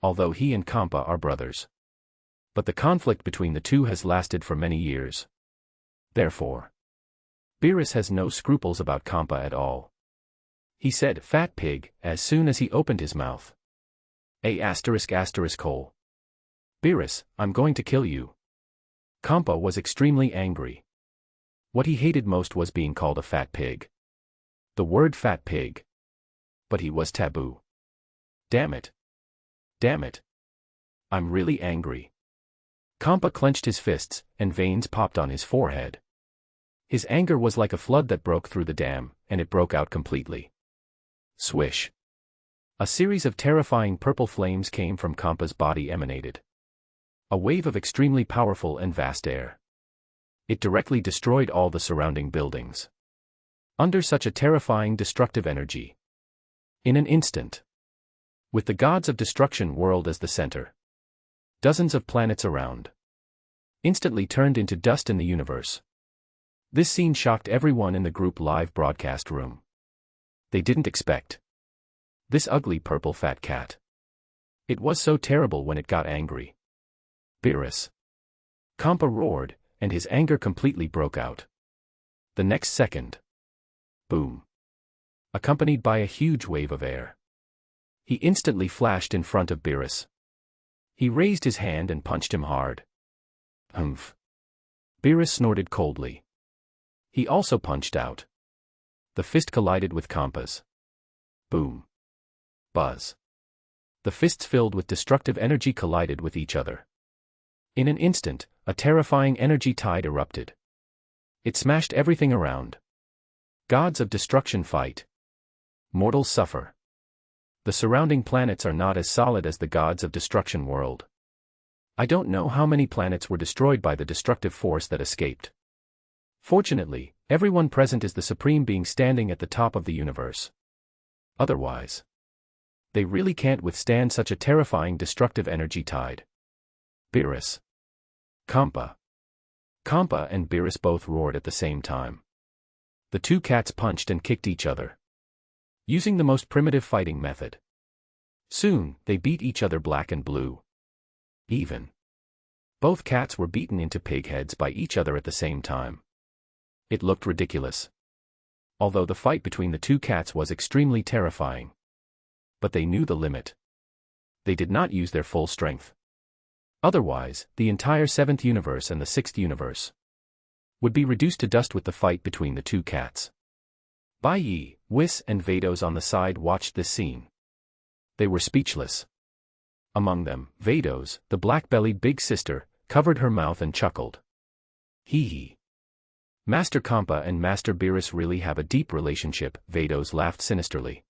Although he and Champa are brothers. But the conflict between the two has lasted for many years. Therefore, Beerus has no scruples about Champa at all. He said, fat pig, as soon as he opened his mouth. Hole. Beerus, I'm going to kill you. Champa was extremely angry. What he hated most was being called a fat pig. The word fat pig. But he was taboo. Damn it. Damn it. I'm really angry. Champa clenched his fists, and veins popped on his forehead. His anger was like a flood that broke through the dam, and it broke out completely. Swish. A series of terrifying purple flames came from Champa's body emanated. A wave of extremely powerful and vast air. It directly destroyed all the surrounding buildings. Under such a terrifying destructive energy. In an instant. With the gods of destruction world as the center. Dozens of planets around. Instantly turned into dust in the universe. This scene shocked everyone in the group live broadcast room. They didn't expect this ugly purple fat cat. It was so terrible when it got angry. Beerus. Champa roared, and his anger completely broke out. The next second. Boom. Accompanied by a huge wave of air. He instantly flashed in front of Beerus. He raised his hand and punched him hard. Humph. Beerus snorted coldly. He also punched out. The fist collided with Champa's. Boom. Buzz. The fists filled with destructive energy collided with each other. In an instant, a terrifying energy tide erupted. It smashed everything around. Gods of destruction fight. Mortals suffer. The surrounding planets are not as solid as the gods of destruction world. I don't know how many planets were destroyed by the destructive force that escaped. Fortunately, everyone present is the supreme being standing at the top of the universe. Otherwise, they really can't withstand such a terrifying destructive energy tide. Beerus. Champa. Champa and Beerus both roared at the same time. The two cats punched and kicked each other, using the most primitive fighting method. Soon, they beat each other black and blue. Even. Both cats were beaten into pig heads by each other at the same time. It looked ridiculous. Although the fight between the two cats was extremely terrifying. But they knew the limit. They did not use their full strength. Otherwise, the entire 7th universe and the 6th universe would be reduced to dust with the fight between the two cats. Bai Ye, Whis and Vados on the side watched this scene. They were speechless. Among them, Vados, the black-bellied big sister, covered her mouth and chuckled. Hee hee. Master Champa and Master Beerus really have a deep relationship, Vados laughed sinisterly.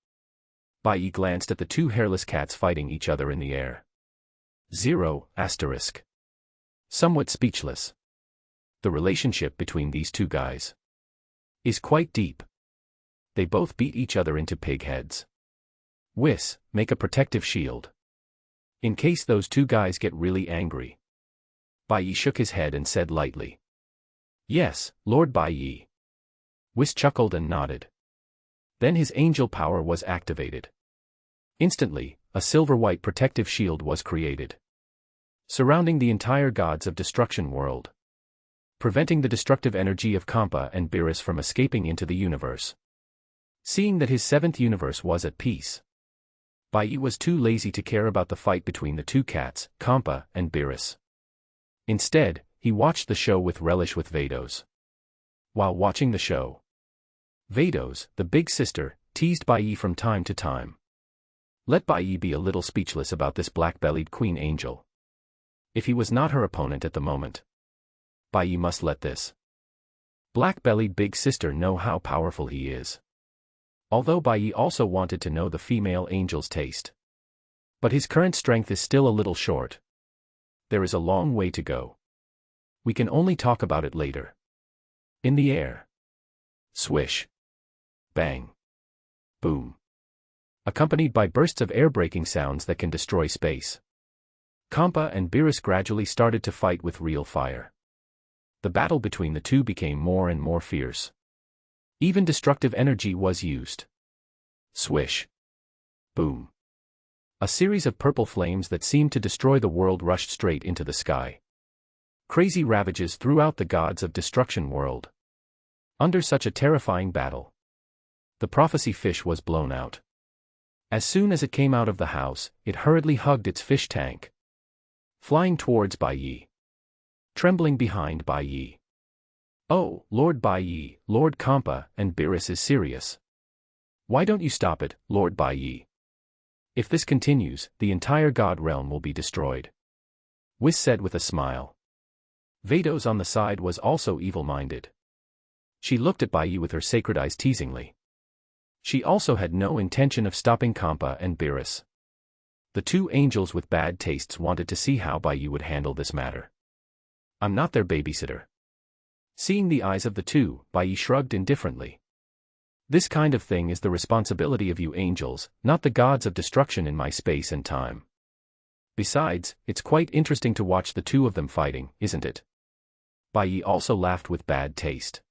Bai Ye glanced at the two hairless cats fighting each other in the air. 0, asterisk. Somewhat speechless. The relationship between these two guys is quite deep. They both beat each other into pig heads. Whis, make a protective shield. In case those two guys get really angry. Bai Ye shook his head and said lightly. Yes, Lord Bai Ye. Whis chuckled and nodded. Then his angel power was activated. Instantly, a silver-white protective shield was created, surrounding the entire gods of destruction world, preventing the destructive energy of Champa and Beerus from escaping into the universe. Seeing that his 7th universe was at peace, Bai Ye was too lazy to care about the fight between the two cats, Champa and Beerus. Instead, he watched the show with relish with Vados. While watching the show, Vados, the big sister, teased Bai Ye from time to time. Let Bai Ye be a little speechless about this black-bellied queen angel. If he was not her opponent at the moment, Bai Ye must let this black-bellied big sister know how powerful he is. Although Bai Ye also wanted to know the female angel's taste. But his current strength is still a little short. There is a long way to go. We can only talk about it later. In the air. Swish. Bang. Boom. Accompanied by bursts of air-breaking sounds that can destroy space. Champa and Beerus gradually started to fight with real fire. The battle between the two became more and more fierce. Even destructive energy was used. Swish. Boom. A series of purple flames that seemed to destroy the world rushed straight into the sky. Crazy ravages throughout the gods of destruction world. Under such a terrifying battle, the prophecy fish was blown out. As soon as it came out of the house, it hurriedly hugged its fish tank, flying towards Bai Ye, trembling behind Bai Ye. Oh, Lord Bai Ye, Lord Champa and Beerus is serious. Why don't you stop it, Lord Bai Ye? If this continues, the entire god realm will be destroyed. Whis said with a smile. Vados on the side was also evil-minded. She looked at Bai Ye with her sacred eyes teasingly. She also had no intention of stopping Champa and Beerus. The two angels with bad tastes wanted to see how Bai Ye would handle this matter. I'm not their babysitter. Seeing the eyes of the two, Bai Ye shrugged indifferently. This kind of thing is the responsibility of you angels, not the gods of destruction in my space and time. Besides, it's quite interesting to watch the two of them fighting, isn't it? Bai Ye also laughed with bad taste.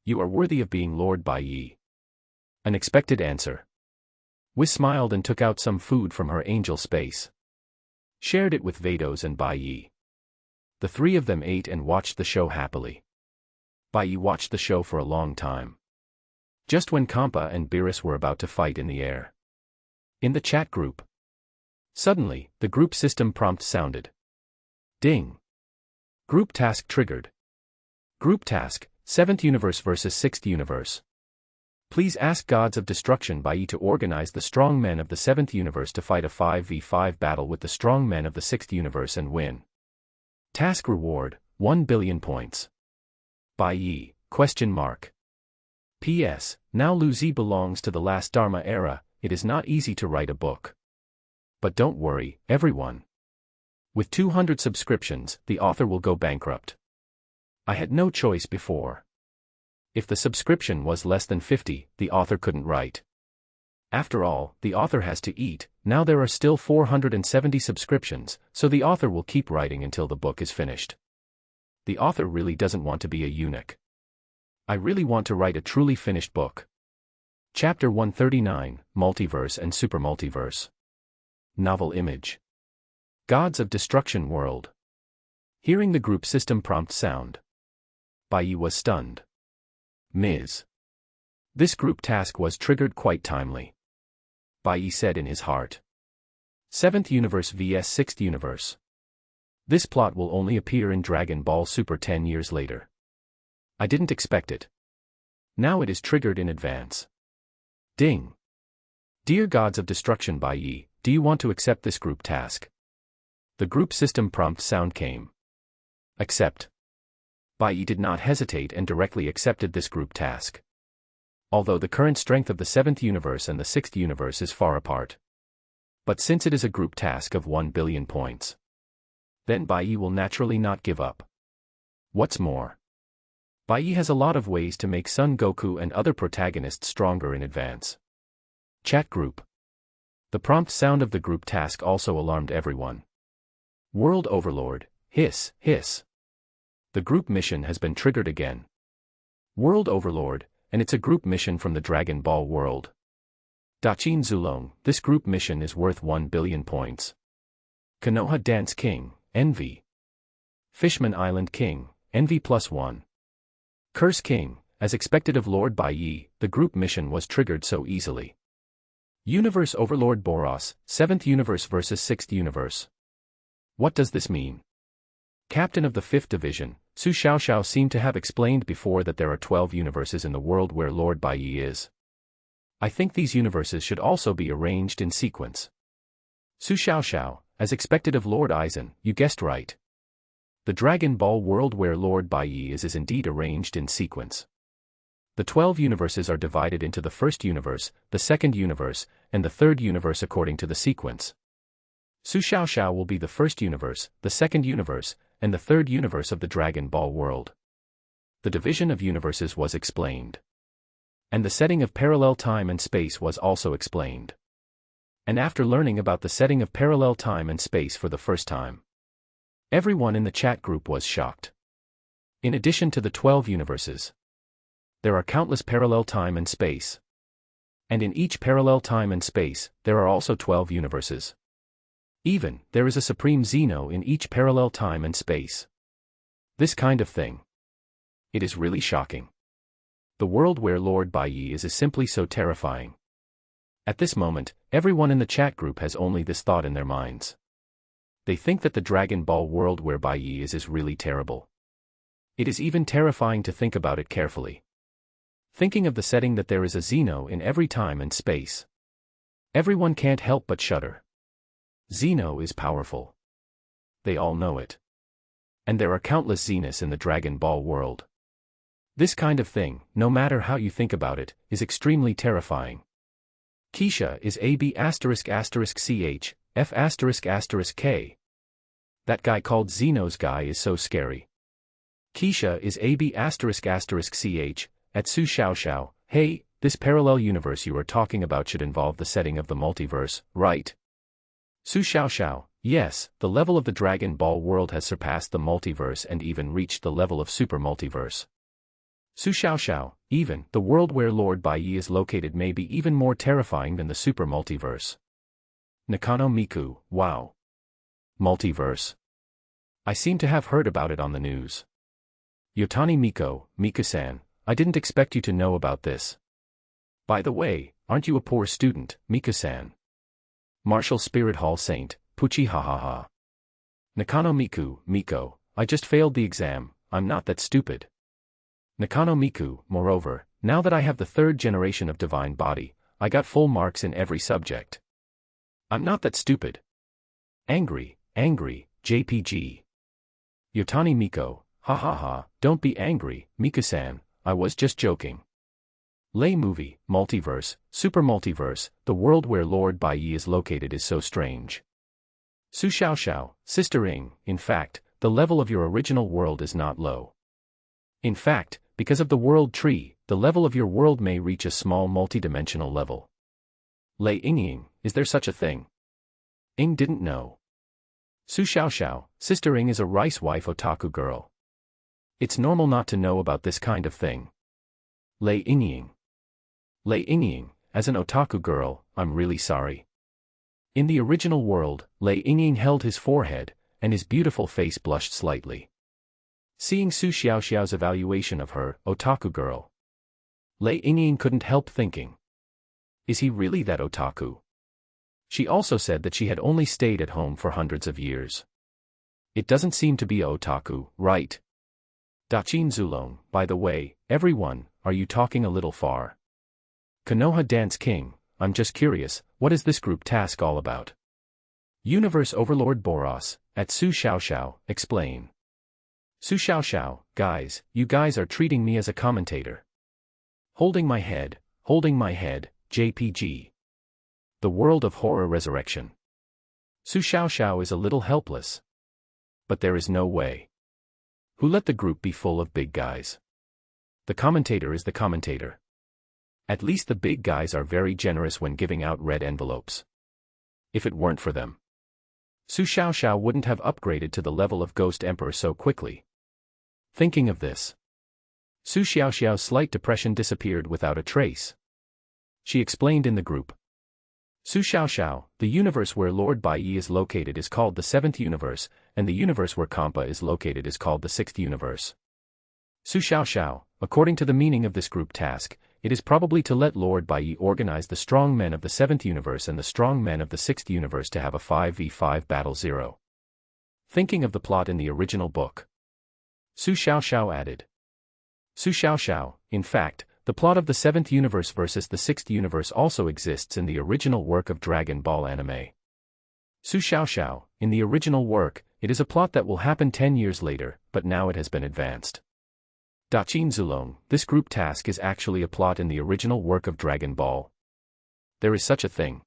You are worthy of being Lord Bai Ye. An expected answer. Whis smiled and took out some food from her angel space. Shared it with Vados and Bai Ye. The three of them ate and watched the show happily. Bai Ye watched the show for a long time. Just when Champa and Beerus were about to fight in the air. In the chat group. Suddenly, the group system prompt sounded. Ding. Group task triggered. Group Task, 7th Universe vs 6th Universe. Please ask Gods of Destruction Bai Ye to organize the strong men of the 7th Universe to fight a 5v5 battle with the strong men of the 6th Universe and win. Task reward, 1 billion points. Bai Ye, ? P.S. Now Lu Zi belongs to the last Dharma era, it is not easy to write a book. But don't worry, everyone. With 200 subscriptions, the author will go bankrupt. I had no choice before. If the subscription was less than 50, the author couldn't write. After all, the author has to eat. Now there are still 470 subscriptions, so the author will keep writing until the book is finished. The author really doesn't want to be a eunuch. I really want to write a truly finished book. Chapter 139, Multiverse and Supermultiverse. Novel image. Gods of Destruction World. Hearing the group system prompt sound, Bai Ye was stunned. Ms. This group task was triggered quite timely. Bai Ye said in his heart. 7th Universe vs 6th Universe. This plot will only appear in Dragon Ball Super 10 years later. I didn't expect it. Now it is triggered in advance. Ding. Dear Gods of Destruction Bai Ye, do you want to accept this group task? The group system prompt sound came. Accept. Bai Ye did not hesitate and directly accepted this group task. Although the current strength of the 7th Universe and the 6th Universe is far apart. But since it is a group task of 1 billion points, then Bai Ye will naturally not give up. What's more, Bai Ye has a lot of ways to make Son Goku and other protagonists stronger in advance. Chat group. The prompt sound of the group task also alarmed everyone. World Overlord, hiss, hiss. The group mission has been triggered again. World Overlord, and it's a group mission from the Dragon Ball world. Daqin Zulong, this group mission is worth 1 billion points. Konoha Dance King, Envy. Fishman Island King, Envy +1. Curse King, as expected of Lord Bai Ye, the group mission was triggered so easily. Universe Overlord Boros, 7th Universe vs 6th Universe. What does this mean? Captain of the 5th Division, Su Xiaoxiao seemed to have explained before that there are 12 universes in the world where Lord Bai Ye is. I think these universes should also be arranged in sequence. Su Xiaoxiao, as expected of Lord Aizen, you guessed right. The Dragon Ball world where Lord Bai Ye is indeed arranged in sequence. The 12 universes are divided into the first universe, the second universe, and the third universe according to the sequence. Su Xiaoxiao will be the first universe, the second universe, and the third universe of the Dragon Ball world. The division of universes was explained. And the setting of parallel time and space was also explained. And after learning about the setting of parallel time and space for the first time, everyone in the chat group was shocked. In addition to the 12 universes, there are countless parallel time and space. And in each parallel time and space, there are also 12 universes. Even, there is a Supreme Zeno in each parallel time and space. This kind of thing. It is really shocking. The world where Lord Bai Ye is simply so terrifying. At this moment, everyone in the chat group has only this thought in their minds. They think that the Dragon Ball world where Bai Ye is really terrible. It is even terrifying to think about it carefully. Thinking of the setting that there is a Zeno in every time and space. Everyone can't help but shudder. Zeno is powerful. They all know it. And there are countless Zenos in the Dragon Ball world. This kind of thing, no matter how you think about it, is extremely terrifying. Keisha is AB****CH, F***K. That guy called Zeno's guy is so scary. Keisha is AB****CH, at Su Xiaoxiao, hey, this parallel universe you are talking about should involve the setting of the multiverse, right? Su Xiaoxiao, yes, the level of the Dragon Ball world has surpassed the multiverse and even reached the level of super multiverse. Su Xiaoxiao, even, the world where Lord Bai Ye is located may be even more terrifying than the super multiverse. Yotani Miko, wow. Multiverse. I seem to have heard about it on the news. Yotani Miko, Miko-san, I didn't expect you to know about this. By the way, aren't you a poor student, Miko-san? Martial Spirit Hall Saint, Puchi ha. Nakano Miko, I just failed the exam, I'm not that stupid. Nakano Miku, moreover, now that I have the third generation of divine body, I got full marks in every subject. I'm not that stupid. Angry, JPG. Yotani Miko, ha ha ha, don't be angry, Miku-san, I was just joking. Lay movie, multiverse, super multiverse, the world where Lord Bai Ye is located is so strange. Su Xiao Xiao, Sister Ing, in fact, the level of your original world is not low. In fact, because of the world tree, the level of your world may reach a small multidimensional level. Lei Ing, is there such a thing? Ing didn't know. Su Xiao Xiao, Sister Ing is a rice wife otaku girl. It's normal not to know about this kind of thing. Lei Ing. Lei Ing, as an otaku girl, I'm really sorry. In the original world, Lei Ing held his forehead, and his beautiful face blushed slightly. Seeing Su Xiao Xiao's evaluation of her, otaku girl, Lei Ing couldn't help thinking. Is he really that otaku? She also said that she had only stayed at home for hundreds of years. It doesn't seem to be a otaku, right? Daqin Zulong, by the way, everyone, are you talking a little far? Konoha Dance King, I'm just curious, what is this group task all about? Universe Overlord Boros, at Su Xiao Xiao, explain. Su Xiao Xiao, guys, you guys are treating me as a commentator. Holding my head, JPG. The world of horror resurrection. Su Xiao Xiao is a little helpless. But there is no way. Who let the group be full of big guys? The commentator is the commentator. At least the big guys are very generous when giving out red envelopes. If it weren't for them, Su Xiao Xiao wouldn't have upgraded to the level of Ghost Emperor so quickly. Thinking of this, Su Xiao Xiao's slight depression disappeared without a trace. She explained in the group. Su Xiao Xiao, the universe where Lord Bai Ye is located is called the 7th universe, and the universe where Champa is located is called the 6th universe. Su Xiao Xiao, according to the meaning of this group task, it is probably to let Lord Bai Ye organize the strong men of the 7th universe and the strong men of the 6th universe to have a 5v5 battle 0. Thinking of the plot in the original book, Su Xiao Xiao added. Su Xiao Xiao, in fact, the plot of the 7th universe versus the 6th universe also exists in the original work of Dragon Ball anime. Su Xiao Xiao, in the original work, it is a plot that will happen 10 years later, but now it has been advanced. Daqin Zulong, this group task is actually a plot in the original work of Dragon Ball. There is such a thing.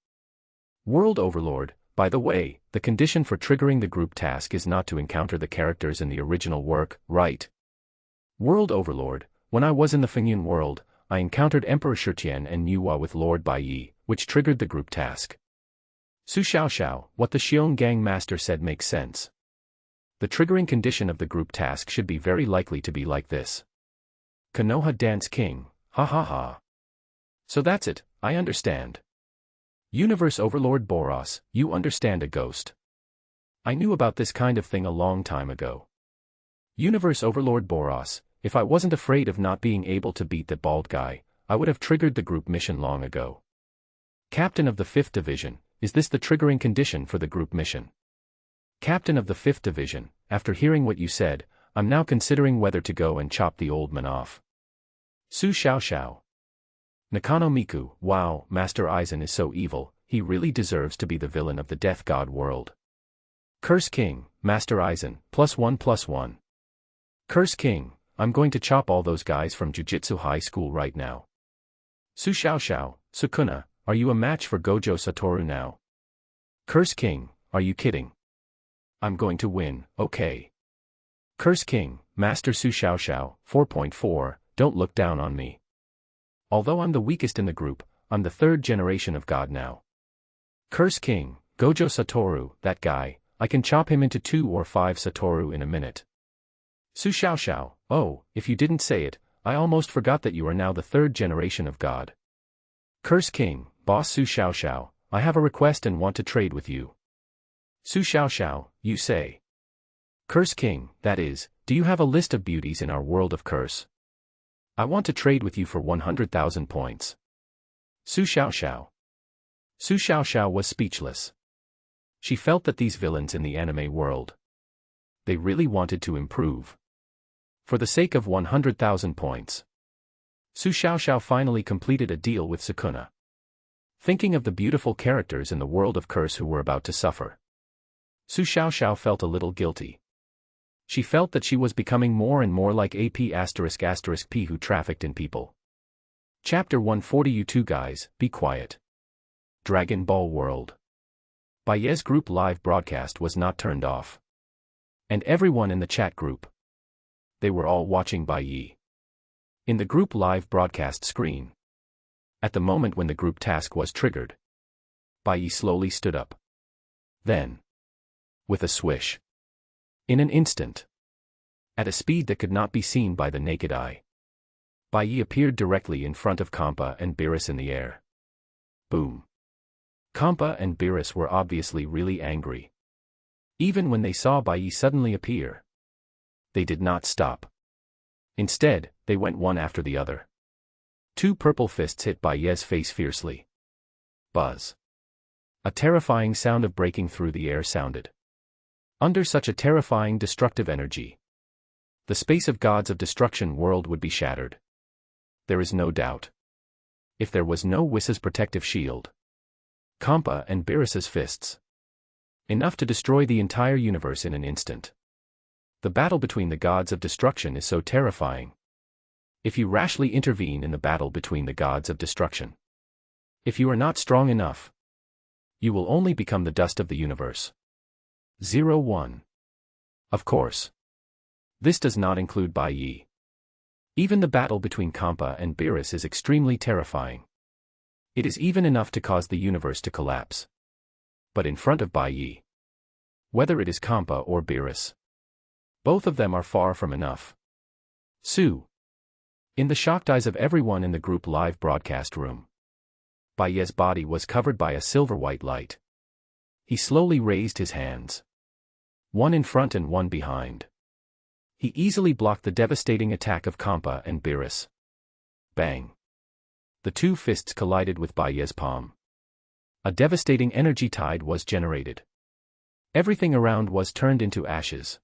World Overlord, by the way, the condition for triggering the group task is not to encounter the characters in the original work, right? World Overlord, when I was in the Fengyun world, I encountered Emperor Shutian and Nuwa with Lord Bai Ye, which triggered the group task. Su Xiao Xiao, what the Xiong Gang Master said makes sense. The triggering condition of the group task should be very likely to be like this. Konoha Dance King, ha ha ha. So that's it, I understand. Universe Overlord Boros, you understand a ghost. I knew about this kind of thing a long time ago. Universe Overlord Boros, if I wasn't afraid of not being able to beat that bald guy, I would have triggered the group mission long ago. Captain of the 5th Division, is this the triggering condition for the group mission? Captain of the 5th Division, after hearing what you said, I'm now considering whether to go and chop the old man off. Su Xiao Xiao. Nakano Miku, wow, Master Aizen is so evil, he really deserves to be the villain of the Death God world. Curse King, Master Aizen, +1/+1. Curse King, I'm going to chop all those guys from Jujutsu High School right now. Su Xiao Xiao, Sukuna, are you a match for Gojo Satoru now? Curse King, are you kidding? I'm going to win, okay. Curse King, Master Su Xiao Xiao, 4.4, don't look down on me. Although I'm the weakest in the group, I'm the 3rd generation of God now. Curse King, Gojo Satoru, that guy, I can chop him into 2 or 5 Satoru in a minute. Su Xiao Xiao, oh, if you didn't say it, I almost forgot that you are now the 3rd generation of God. Curse King, Boss Su Xiao Xiao, I have a request and want to trade with you. Su Xiao Xiao, you say. Curse King, that is, do you have a list of beauties in our world of curse? I want to trade with you for 100,000 points. Su Xiao Xiao. Su Xiao Xiao was speechless. She felt that these villains in the anime world, they really wanted to improve. For the sake of 100,000 points. Su Xiaoxiao finally completed a deal with Sukuna. Thinking of the beautiful characters in the world of curse who were about to suffer, Su Xiaoxiao felt a little guilty. She felt that she was becoming more and more like AP***P who trafficked in people. Chapter 140. You two guys, be quiet. Dragon Ball World. Bai Ye's group live broadcast was not turned off. And everyone in the chat group. They were all watching Bai Ye. In the group live broadcast screen. At the moment when the group task was triggered, Bai Ye slowly stood up. Then, with a swish, in an instant, at a speed that could not be seen by the naked eye, Bai Ye appeared directly in front of Champa and Beerus in the air. Boom. Champa and Beerus were obviously really angry. Even when they saw Bai Ye suddenly appear, they did not stop. Instead, they went one after the other. Two purple fists hit Bai Ye's face fiercely. Buzz. A terrifying sound of breaking through the air sounded. Under such a terrifying destructive energy, the space of gods of destruction world would be shattered. There is no doubt. If there was no Whis' protective shield, Champa and Beerus's fists, enough to destroy the entire universe in an instant. The battle between the gods of destruction is so terrifying. If you rashly intervene in the battle between the gods of destruction, if you are not strong enough, you will only become the dust of the universe. 01. Of course. This does not include Bai Ye. Even the battle between Champa and Beerus is extremely terrifying. It is even enough to cause the universe to collapse. But in front of Bai Ye, whether it is Champa or Beerus, both of them are far from enough. Su. In the shocked eyes of everyone in the group live broadcast room, Bai Ye's body was covered by a silver-white light. He slowly raised his hands, one in front and one behind. He easily blocked the devastating attack of Champa and Beerus. Bang. The two fists collided with Bai Ye's palm. A devastating energy tide was generated. Everything around was turned into ashes.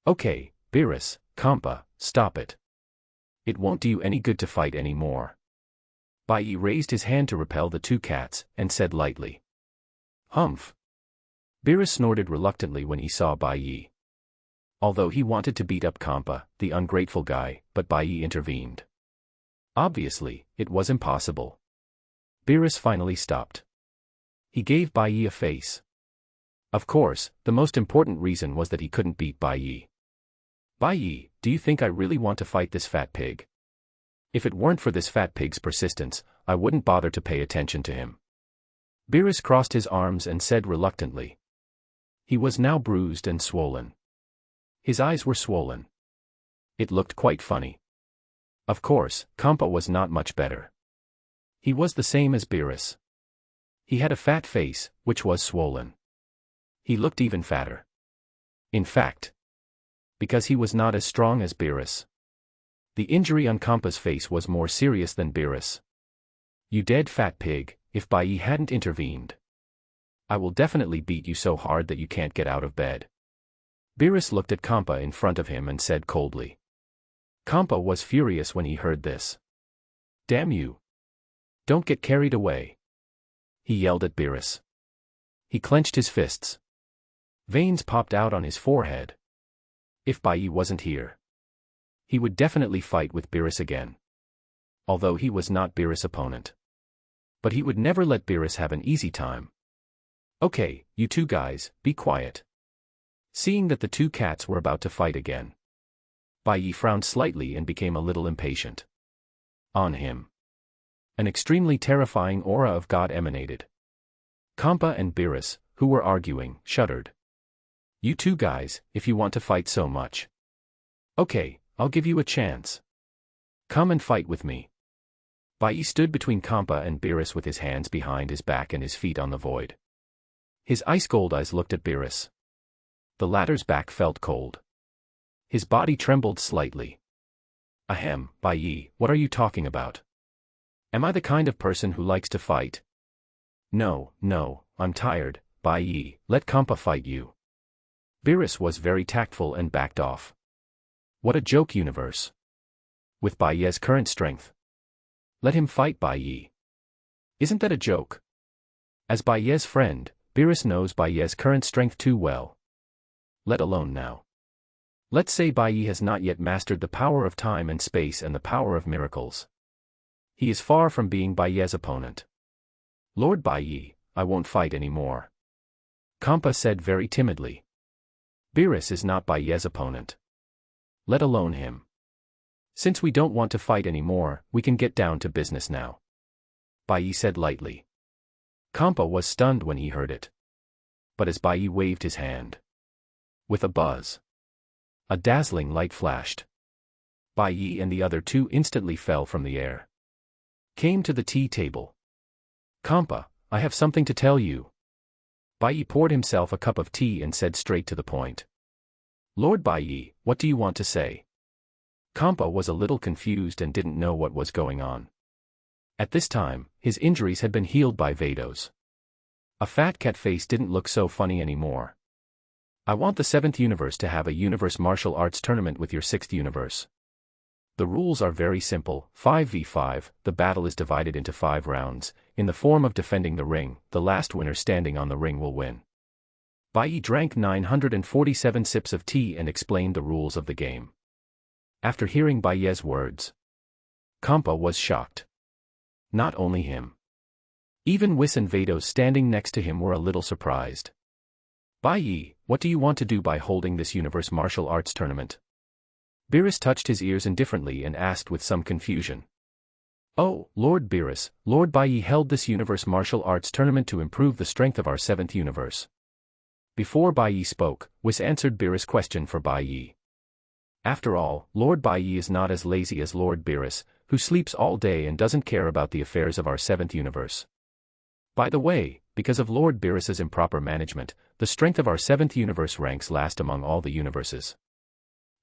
Okay, Beerus, Champa, stop it. It won't do you any good to fight anymore. Bai Ye raised his hand to repel the two cats, and said lightly. Humph. Beerus snorted reluctantly when he saw Bai Ye. Although he wanted to beat up Champa, the ungrateful guy, but Bai Ye intervened. Obviously, it was impossible. Beerus finally stopped. He gave Bai Ye a face. Of course, the most important reason was that he couldn't beat Bai Ye. Bai Ye, do you think I really want to fight this fat pig? If it weren't for this fat pig's persistence, I wouldn't bother to pay attention to him. Beerus crossed his arms and said reluctantly. He was now bruised and swollen. His eyes were swollen. It looked quite funny. Of course, Champa was not much better. He was the same as Beerus. He had a fat face, which was swollen. He looked even fatter. In fact, because he was not as strong as Beerus, the injury on Champa's face was more serious than Beerus. You dead fat pig, if Bai Ye hadn't intervened, I will definitely beat you so hard that you can't get out of bed. Beerus looked at Champa in front of him and said coldly. Champa was furious when he heard this. Damn you. Don't get carried away. He yelled at Beerus. He clenched his fists. Veins popped out on his forehead. If Bai Ye wasn't here, he would definitely fight with Beerus again. Although he was not Beerus' opponent. But he would never let Beerus have an easy time. Okay, you two guys, be quiet. Seeing that the two cats were about to fight again, Bai Ye frowned slightly and became a little impatient. On him, an extremely terrifying aura of God emanated. Champa and Beerus, who were arguing, shuddered. You two guys, if you want to fight so much. Okay, I'll give you a chance. Come and fight with me. Bai Ye stood between Champa and Beerus with his hands behind his back and his feet on the void. His ice-cold eyes looked at Beerus. The latter's back felt cold. His body trembled slightly. Ahem, Bai Ye, what are you talking about? Am I the kind of person who likes to fight? No, I'm tired, Bai Ye, let Champa fight you. Beerus was very tactful and backed off. What a joke universe. With Bai Ye's current strength. Let him fight Bai Ye. Isn't that a joke? As Bai Ye's friend, Beerus knows Bai Ye's current strength too well. Let alone now. Let's say Bai Ye has not yet mastered the power of time and space and the power of miracles. He is far from being Bai Ye's opponent. Lord Bai Ye, I won't fight anymore. Champa said very timidly. Beerus is not Bai Ye's opponent. Let alone him. Since we don't want to fight anymore, we can get down to business now. Bai Ye said lightly. Champa was stunned when he heard it. But as Bai Ye waved his hand. With a buzz. A dazzling light flashed. Bai Ye and the other two instantly fell from the air. Came to the tea table. Champa, I have something to tell you. Bai Ye poured himself a cup of tea and said straight to the point. Lord Bai Ye, what do you want to say? Champa was a little confused and didn't know what was going on. At this time, his injuries had been healed by Vados. A fat cat face didn't look so funny anymore. I want the 7th universe to have a universe martial arts tournament with your 6th universe. The rules are very simple, 5v5, the battle is divided into 5 rounds, in the form of defending the ring, the last winner standing on the ring will win. Bai Ye drank 947 sips of tea and explained the rules of the game. After hearing Bai Ye's words, Champa was shocked. Not only him. Even Whis and Vados standing next to him were a little surprised. Bai Ye, what do you want to do by holding this universe martial arts tournament? Beerus touched his ears indifferently and asked with some confusion. Oh, Lord Beerus, Lord Bai Ye held this universe martial arts tournament to improve the strength of our 7th universe. Before Bai Ye spoke, Whis answered Beerus' question for Bai Ye. After all, Lord Bai Ye is not as lazy as Lord Beerus, who sleeps all day and doesn't care about the affairs of our 7th universe. By the way, because of Lord Beerus's improper management, the strength of our 7th universe ranks last among all the universes.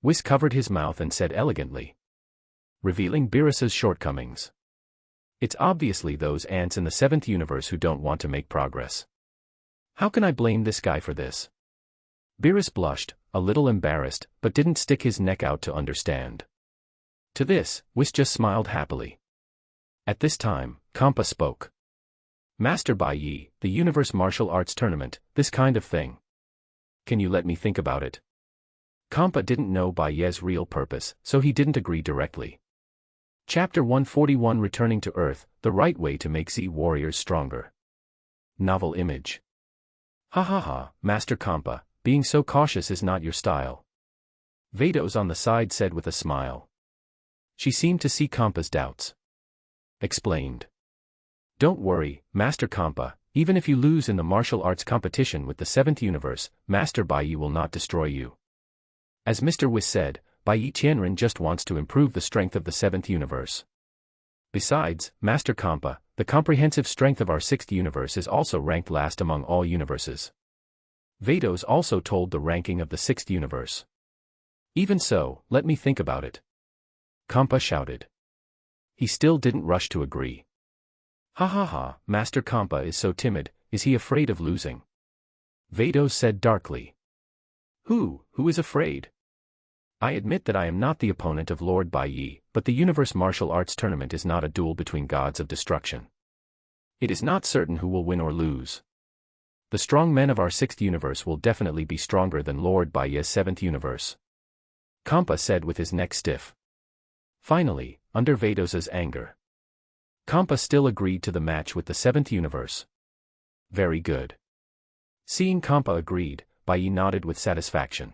Whis covered his mouth and said elegantly, revealing Beerus's shortcomings. It's obviously those ants in the 7th universe who don't want to make progress. How can I blame this guy for this? Beerus blushed, a little embarrassed, but didn't stick his neck out to understand. To this, Whis just smiled happily. At this time, Champa spoke. Master Bai Ye, the universe martial arts tournament, this kind of thing. Can you let me think about it? Champa didn't know Bai Ye's real purpose, so he didn't agree directly. Chapter 141 Returning to Earth, the right way to make Z warriors stronger. Novel image. Ha ha ha, Master Champa, being so cautious is not your style. Vados on the side said with a smile. She seemed to see Champa's doubts. Explained. Don't worry, Master Champa, even if you lose in the martial arts competition with the 7th universe, Master Bai Ye will not destroy you. As Mr. Whis said, Bai Ye Tianren just wants to improve the strength of the 7th universe. Besides, Master Champa, the comprehensive strength of our 6th universe is also ranked last among all universes. Vados also told the ranking of the 6th universe. Even so, let me think about it. Champa shouted. He still didn't rush to agree. Ha ha ha, Master Champa is so timid, is he afraid of losing? Vados said darkly. Who is afraid? I admit that I am not the opponent of Lord Bai Ye, but the Universe Martial Arts Tournament is not a duel between gods of destruction. It is not certain who will win or lose. The strong men of our 6th universe will definitely be stronger than Lord Bai Ye's 7th universe. Champa said with his neck stiff. Finally, under Vados's anger, Champa still agreed to the match with the 7th universe. Very good. Seeing Champa agreed, Bai Ye nodded with satisfaction.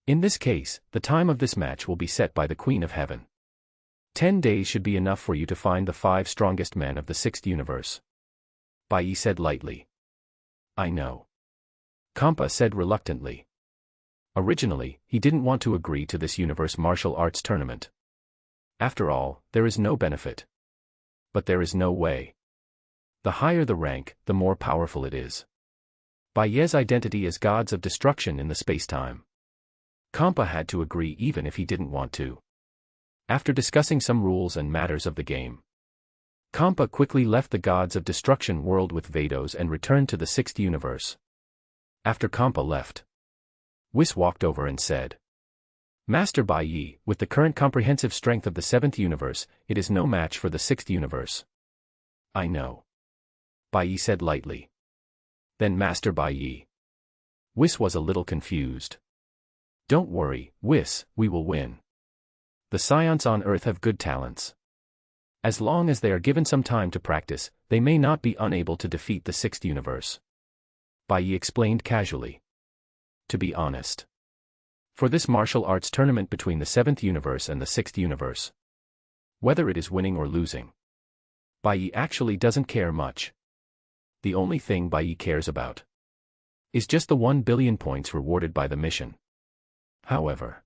In this case, the time of this match will be set by the Queen of Heaven. 10 days should be enough for you to find the 5 strongest men of the 6th universe. Bai Ye said lightly. I know. Champa said reluctantly. Originally, he didn't want to agree to this universe martial arts tournament. After all, there is no benefit. But there is no way. The higher the rank, the more powerful it is. Bai Ye's identity as gods of destruction in the space-time. Champa had to agree even if he didn't want to. After discussing some rules and matters of the game, Champa quickly left the gods of destruction world with Vados and returned to the 6th universe. After Champa left, Whis walked over and said, Master Bai Ye, with the current comprehensive strength of the 7th universe, it is no match for the 6th universe. I know. Bai Ye said lightly. Then Master Bai Ye. Whis was a little confused. Don't worry, Whis, we will win. The Scions on Earth have good talents. As long as they are given some time to practice, they may not be unable to defeat the 6th universe. Bai Ye explained casually. To be honest. For this martial arts tournament between the 7th universe and the 6th universe. Whether it is winning or losing. Bai Ye actually doesn't care much. The only thing Bai Ye cares about is just the 1 billion points rewarded by the mission. However,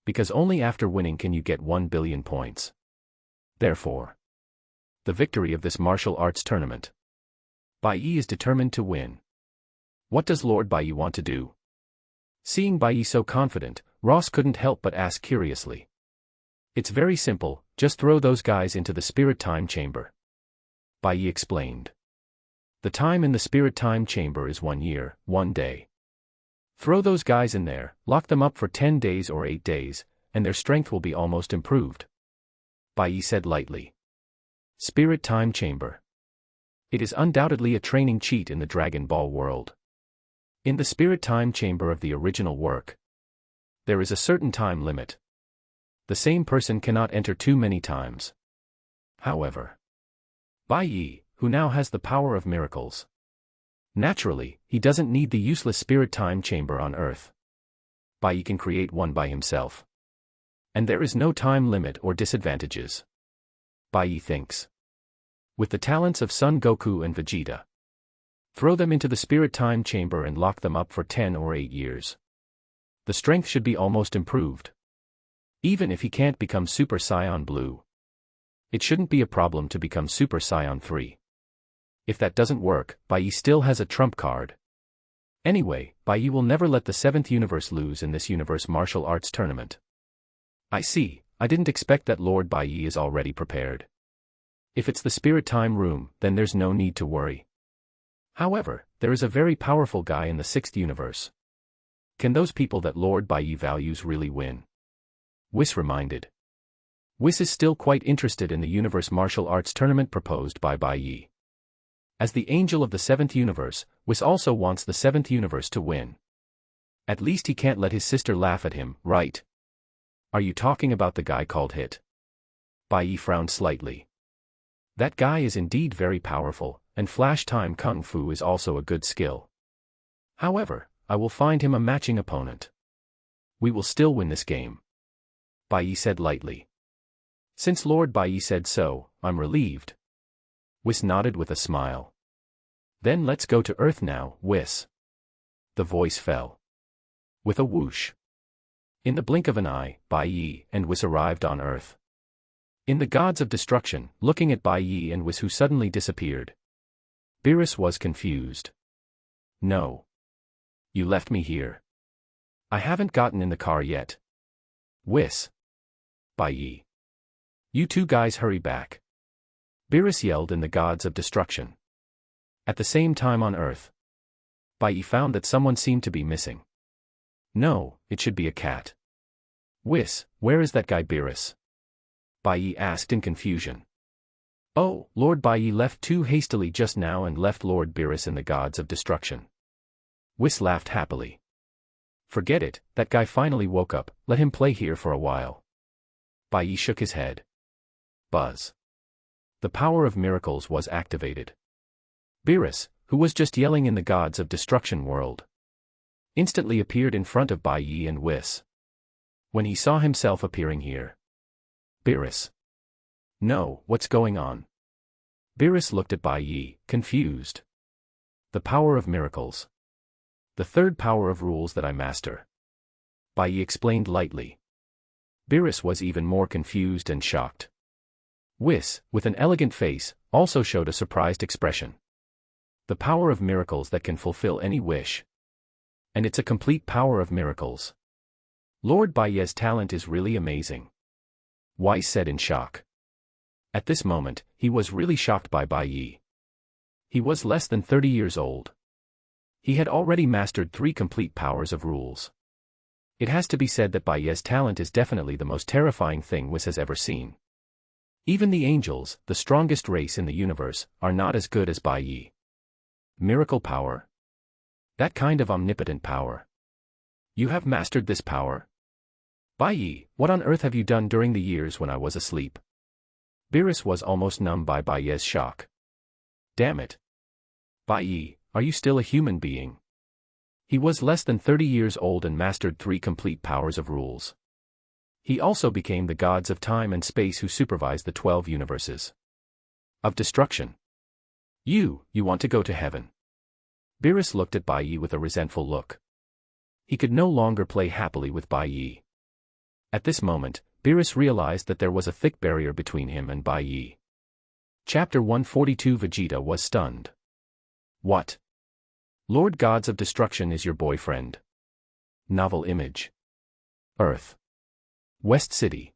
because only after winning can you get 1 billion points. Therefore, the victory of this martial arts tournament. Bai Ye is determined to win. What does Lord Bai Ye want to do? Seeing Bai Ye so confident, Ross couldn't help but ask curiously. It's very simple, just throw those guys into the spirit time chamber. Bai Ye explained. The time in the spirit time chamber is 1 year, 1 day. Throw those guys in there, lock them up for 10 days or 8 days, and their strength will be almost improved. Bai Ye said lightly. Spirit time chamber. It is undoubtedly a training cheat in the Dragon Ball world. In the spirit time chamber of the original work, there is a certain time limit. The same person cannot enter too many times. However, Bai Ye, who now has the power of miracles. Naturally, he doesn't need the useless spirit time chamber on Earth. Bai Ye can create one by himself. And there is no time limit or disadvantages. Bai Ye thinks. With the talents of Son Goku and Vegeta. Throw them into the spirit time chamber and lock them up for 10 or 8 years. The strength should be almost improved. Even if he can't become Super Saiyan Blue. It shouldn't be a problem to become Super Saiyan 3. If that doesn't work, Bai Ye still has a trump card. Anyway, Bai Ye will never let the 7th universe lose in this universe martial arts tournament. I see, I didn't expect that Lord Bai Ye is already prepared. If it's the spirit time room, then there's no need to worry. However, there is a very powerful guy in the 6th universe. Can those people that Lord Bai Ye values really win? Whis reminded. Whis is still quite interested in the universe martial arts tournament proposed by Bai Ye. As the angel of the 7th universe, Whis also wants the 7th universe to win. At least he can't let his sister laugh at him, right? Are you talking about the guy called Hit? Bai Ye frowned slightly. That guy is indeed very powerful, and flash time kung fu is also a good skill. However, I will find him a matching opponent. We will still win this game. Bai Ye said lightly. Since Lord Bai Ye said so, I'm relieved. Whis nodded with a smile. Then let's go to Earth now, Whis. The voice fell. With a whoosh. In the blink of an eye, Bai Ye and Whis arrived on Earth. In the gods of destruction, looking at Bai Ye and Whis who suddenly disappeared. Beerus was confused. No. You left me here. I haven't gotten in the car yet. Whis. Bai Ye. You two guys hurry back. Beerus yelled in the gods of destruction. At the same time on Earth, Bai Ye found that someone seemed to be missing. No, it should be a cat. Whis, where is that guy Beerus? Bai Ye asked in confusion. Oh, Lord Bai Ye left too hastily just now and left Lord Beerus in the gods of destruction. Whis laughed happily. Forget it, that guy finally woke up, let him play here for a while. Bai Ye shook his head. Buzz. The power of miracles was activated. Beerus, who was just yelling in the gods of destruction world, instantly appeared in front of Bai Ye and Whis. When he saw himself appearing here. Beerus. No, what's going on? Beerus looked at Bai Ye, confused. The power of miracles. The third power of rules that I master. Bai Ye explained lightly. Beerus was even more confused and shocked. Whis, with an elegant face, also showed a surprised expression. The power of miracles that can fulfill any wish. And it's a complete power of miracles. Lord Bai Ye's talent is really amazing. Whis said in shock. At this moment, he was really shocked by Bai Ye. He was less than 30 years old. He had already mastered 3 complete powers of rules. It has to be said that Bai Ye's talent is definitely the most terrifying thing Whis has ever seen. Even the angels, the strongest race in the universe, are not as good as Bai Ye. Miracle power. That kind of omnipotent power. You have mastered this power? Bai Ye, what on earth have you done during the years when I was asleep? Boros was almost numb by Bai Ye's shock. Damn it. Bai Ye, are you still a human being? He was less than 30 years old and mastered 3 complete powers of rules. He also became the gods of time and space who supervised the 12 universes of destruction. You want to go to heaven. Boros looked at Bai Ye with a resentful look. He could no longer play happily with Bai Ye. At this moment, Boros realized that there was a thick barrier between him and Bai Ye. Chapter 142. Vegeta was stunned. What? Lord Gods of Destruction is your boyfriend? Novel image. Earth. West City.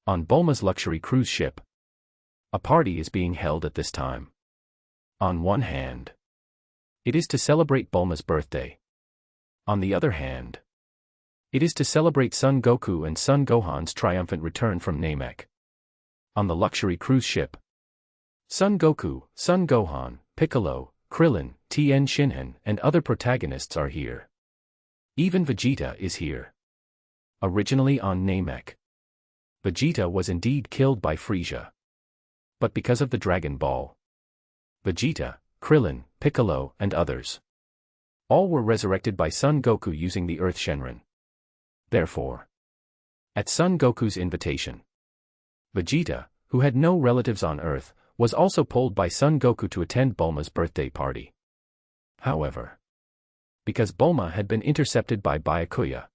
On Bulma's luxury cruise ship. A party is being held at this time. On one hand, it is to celebrate Bulma's birthday. On the other hand, it is to celebrate Son Goku and Son Gohan's triumphant return from Namek. On the luxury cruise ship, Son Goku, Son Gohan, Piccolo, Krillin, Tien Shinhan, and other protagonists are here. Even Vegeta is here. Originally on Namek, Vegeta was indeed killed by Frieza. But because of the Dragon Ball, Vegeta, Krillin, Piccolo, and others, all were resurrected by Son Goku using the Earth Shenron. Therefore, at Son Goku's invitation, Vegeta, who had no relatives on Earth, was also pulled by Son Goku to attend Bulma's birthday party. However, because Bulma had been intercepted by Byakuya,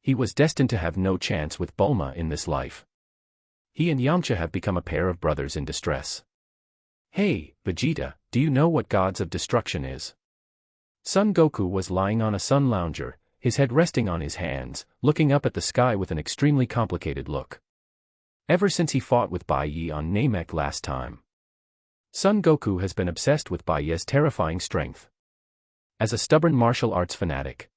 he was destined to have no chance with Bulma in this life. He and Yamcha have become a pair of brothers in distress. Hey, Vegeta, do you know what Gods of Destruction is? Son Goku was lying on a sun lounger, his head resting on his hands, looking up at the sky with an extremely complicated look. Ever since he fought with Bai Ye on Namek last time, Son Goku has been obsessed with Bai Ye's terrifying strength. As a stubborn martial arts fanatic,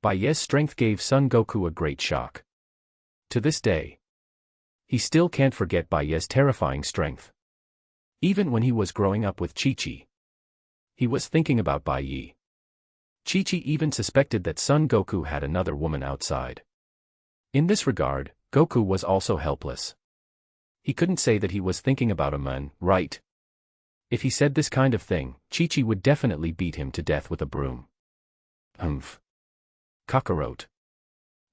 Bai Ye's strength gave Son Goku a great shock. To this day, he still can't forget Bai Ye's terrifying strength. Even when he was growing up with Chi-Chi, he was thinking about Bai Ye. Chi-Chi even suspected that Son Goku had another woman outside. In this regard, Goku was also helpless. He couldn't say that he was thinking about a man, right? If he said this kind of thing, Chi-Chi would definitely beat him to death with a broom. Humph. Kakarot.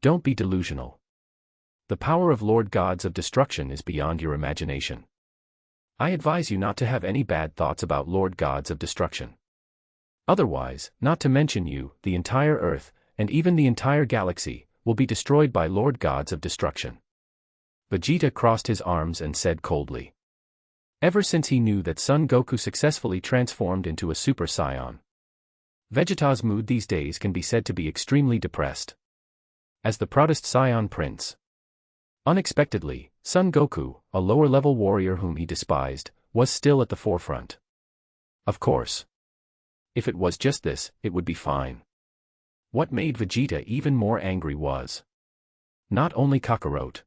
Don't be delusional. The power of Lord Gods of Destruction is beyond your imagination. I advise you not to have any bad thoughts about Lord Gods of Destruction. Otherwise, not to mention you, the entire Earth, and even the entire galaxy, will be destroyed by Lord Gods of Destruction. Vegeta crossed his arms and said coldly. Ever since he knew that Son Goku successfully transformed into a Super Saiyan, Vegeta's mood these days can be said to be extremely depressed. As the proudest Saiyan prince, unexpectedly, Son Goku, a lower-level warrior whom he despised, was still at the forefront. Of course, if it was just this, it would be fine. What made Vegeta even more angry was not only Kakarot,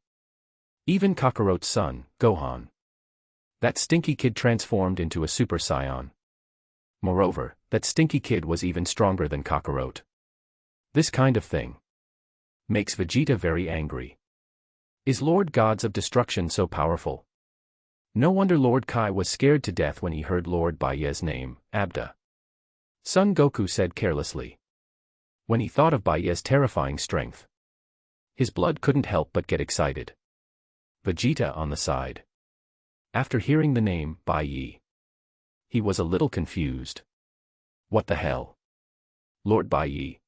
even Kakarot's son, Gohan. That stinky kid transformed into a Super Saiyan. Moreover, that stinky kid was even stronger than Kakarot. This kind of thing makes Vegeta very angry. Is Lord Gods of Destruction so powerful? No wonder Lord Kai was scared to death when he heard Lord Bai Ye's name, Abda. Son Goku said carelessly. When he thought of Bai Ye's terrifying strength, his blood couldn't help but get excited. Vegeta on the side. After hearing the name, Bai Ye, he was a little confused. What the hell? Lord Bai Ye?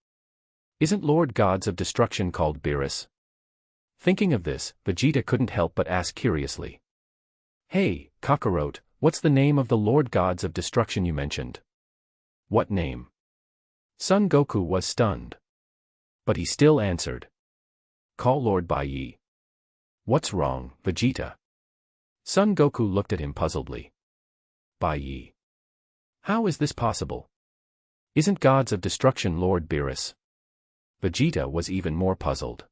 Isn't Lord Gods of Destruction called Boros? Thinking of this, Vegeta couldn't help but ask curiously. Hey, Kakarot, what's the name of the Lord Gods of Destruction you mentioned? What name? Son Goku was stunned. But he still answered. Call Lord Bai Ye. What's wrong, Vegeta? Son Goku looked at him puzzledly. Bai Ye. How is this possible? Isn't Gods of Destruction Lord Boros? Vegeta was even more puzzled.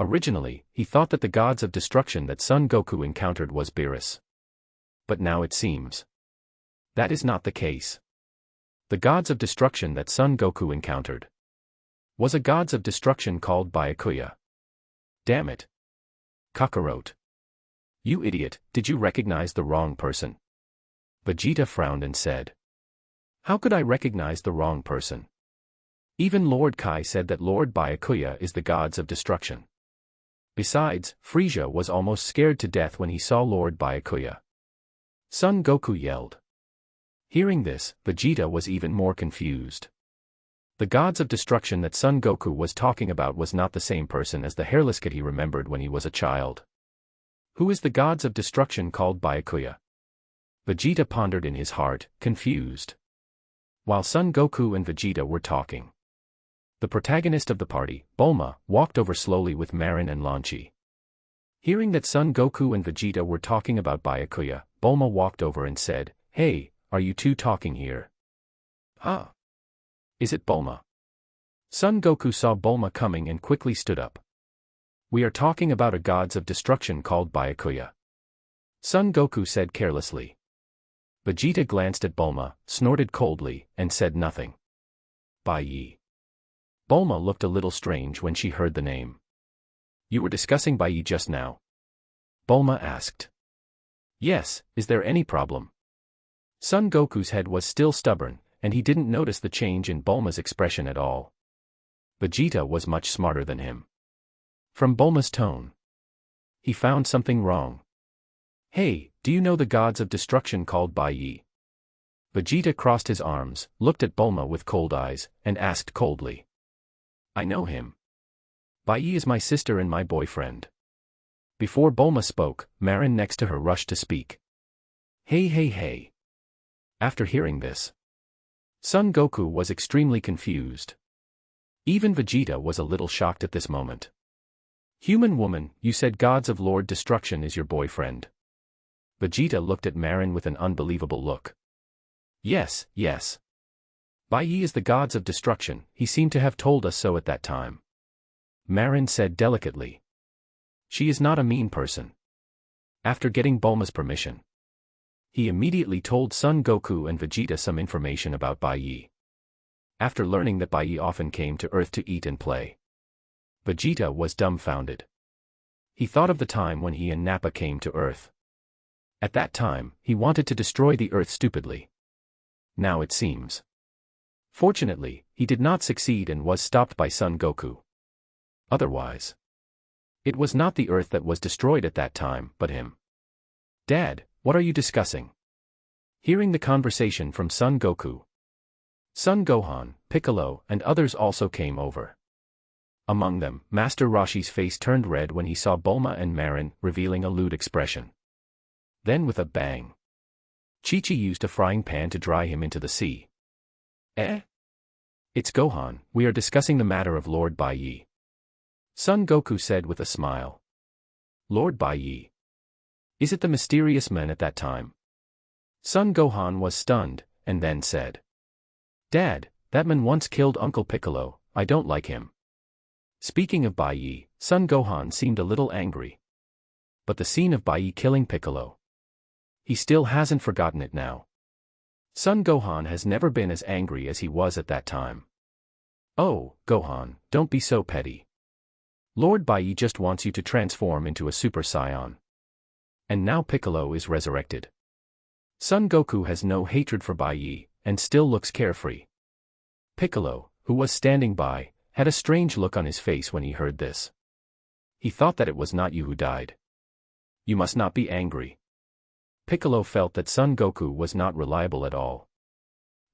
Originally, he thought that the gods of destruction that Son Goku encountered was Beerus. But now it seems that is not the case. The gods of destruction that Son Goku encountered was a gods of destruction called Bai Ye. Damn it. Kakarot. You idiot, did you recognize the wrong person? Vegeta frowned and said. How could I recognize the wrong person? Even Lord Kai said that Lord Bai Ye is the gods of destruction. Besides, Frieza was almost scared to death when he saw Lord Bai Ye. Son Goku yelled. Hearing this, Vegeta was even more confused. The gods of destruction that Son Goku was talking about was not the same person as the hairless kid he remembered when he was a child. Who is the gods of destruction called Bai Ye? Vegeta pondered in his heart, confused. While Son Goku and Vegeta were talking, the protagonist of the party, Bulma, walked over slowly with Marin and Lanchi. Hearing that Son Goku and Vegeta were talking about Bai Ye, Bulma walked over and said, Hey, are you two talking here? Huh? Is it Bulma? Son Goku saw Bulma coming and quickly stood up. We are talking about a gods of destruction called Bai Ye. Son Goku said carelessly. Vegeta glanced at Bulma, snorted coldly, and said nothing. Bai Ye. Bulma looked a little strange when she heard the name. You were discussing Bai Ye just now? Bulma asked. Yes, is there any problem? Son Goku's head was still stubborn, and he didn't notice the change in Bulma's expression at all. Vegeta was much smarter than him. From Bulma's tone, he found something wrong. Hey, do you know the gods of destruction called Bai Ye? Vegeta crossed his arms, looked at Bulma with cold eyes, and asked coldly. I know him. Bai Ye is my sister and my boyfriend. Before Bulma spoke, Marin next to her rushed to speak. Hey. After hearing this, Son Goku was extremely confused. Even Vegeta was a little shocked at this moment. Human woman, you said gods of Lord Destruction is your boyfriend. Vegeta looked at Marin with an unbelievable look. Yes. Bai Ye is the gods of destruction, he seemed to have told us so at that time. Marin said delicately. She is not a mean person. After getting Bulma's permission, he immediately told Son Goku and Vegeta some information about Bai Ye. After learning that Bai Ye often came to Earth to eat and play, Vegeta was dumbfounded. He thought of the time when he and Nappa came to Earth. At that time, he wanted to destroy the Earth stupidly. Now it seems. Fortunately, he did not succeed and was stopped by Son Goku. Otherwise, it was not the Earth that was destroyed at that time, but him. Dad, what are you discussing? Hearing the conversation from Son Goku, Son Gohan, Piccolo, and others also came over. Among them, Master Roshi's face turned red when he saw Bulma and Marin, revealing a lewd expression. Then with a bang, Chi-Chi used a frying pan to dry him into the sea. It's Gohan, we are discussing the matter of Lord Bai Ye. Son Goku said with a smile. Lord Bai Ye. Is it the mysterious man at that time? Son Gohan was stunned, and then said. Dad, that man once killed Uncle Piccolo, I don't like him. Speaking of Bai Ye, Son Gohan seemed a little angry. But the scene of Bai Ye killing Piccolo, he still hasn't forgotten it now. Son Gohan has never been as angry as he was at that time. Oh, Gohan, don't be so petty. Lord Bai Ye just wants you to transform into a Super Saiyan. And now Piccolo is resurrected. Son Goku has no hatred for Bai Ye, and still looks carefree. Piccolo, who was standing by, had a strange look on his face when he heard this. He thought that it was not you who died. You must not be angry. Piccolo felt that Son Goku was not reliable at all.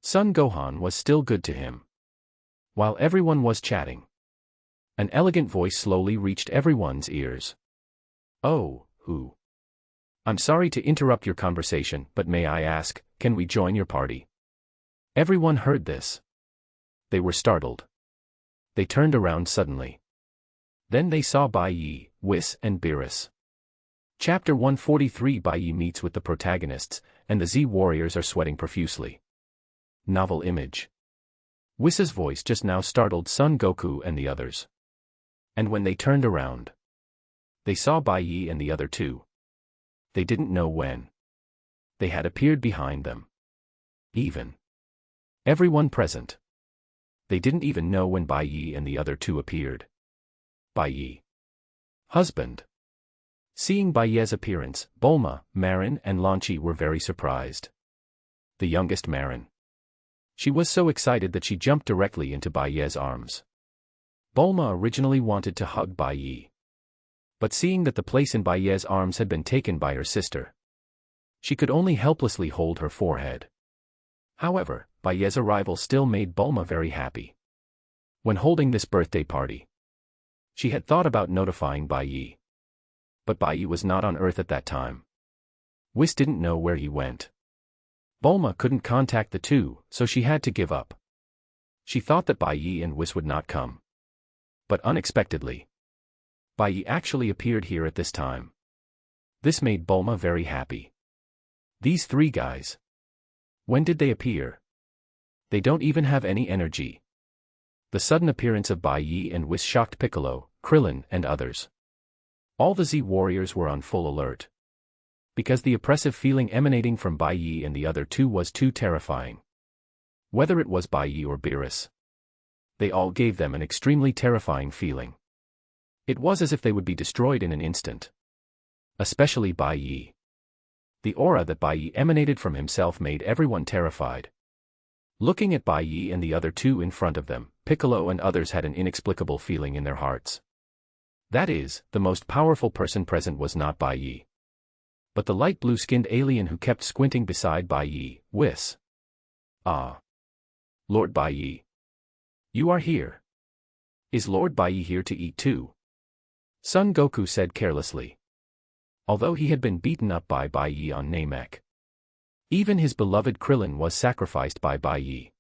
Son Gohan was still good to him. While everyone was chatting, an elegant voice slowly reached everyone's ears. Oh, who? I'm sorry to interrupt your conversation, but may I ask, can we join your party? Everyone heard this. They were startled. They turned around suddenly. Then they saw Bai Ye, Whis, and Beerus. Chapter 143. Bai Ye meets with the protagonists, and the Z warriors are sweating profusely. Novel image. Whis' voice just now startled Son Goku and the others. And when they turned around, they saw Bai Ye and the other two. They didn't know when they had appeared behind them. Even everyone present. They didn't even know when Bai Ye and the other two appeared. Bai Ye. Husband. Seeing Bai Ye's appearance, Bulma, Marin and Lanchi were very surprised. The youngest Marin. She was so excited that she jumped directly into Bai Ye's arms. Bulma originally wanted to hug Bai Ye. But seeing that the place in Bai Ye's arms had been taken by her sister, she could only helplessly hold her forehead. However, Bai Ye's arrival still made Bulma very happy. When holding this birthday party, she had thought about notifying Bai Ye. But Bai Ye was not on Earth at that time. Whis didn't know where he went. Bulma couldn't contact the two, so she had to give up. She thought that Bai Ye and Whis would not come. But unexpectedly, Bai Ye actually appeared here at this time. This made Bulma very happy. These three guys. When did they appear? They don't even have any energy. The sudden appearance of Bai Ye and Whis shocked Piccolo, Krillin and others. All the Z warriors were on full alert. Because the oppressive feeling emanating from Bai Ye and the other two was too terrifying. Whether it was Bai Ye or Beerus, they all gave them an extremely terrifying feeling. It was as if they would be destroyed in an instant. Especially Bai Ye. The aura that Bai Ye emanated from himself made everyone terrified. Looking at Bai Ye and the other two in front of them, Piccolo and others had an inexplicable feeling in their hearts. That is, the most powerful person present was not Bai Ye, but the light blue-skinned alien who kept squinting beside Bai Ye, Whis. Ah. Lord Bai Ye. You are here. Is Lord Bai Ye here to eat too? Son Goku said carelessly. Although he had been beaten up by Bai Ye on Namek, even his beloved Krillin was sacrificed by Bai Ye.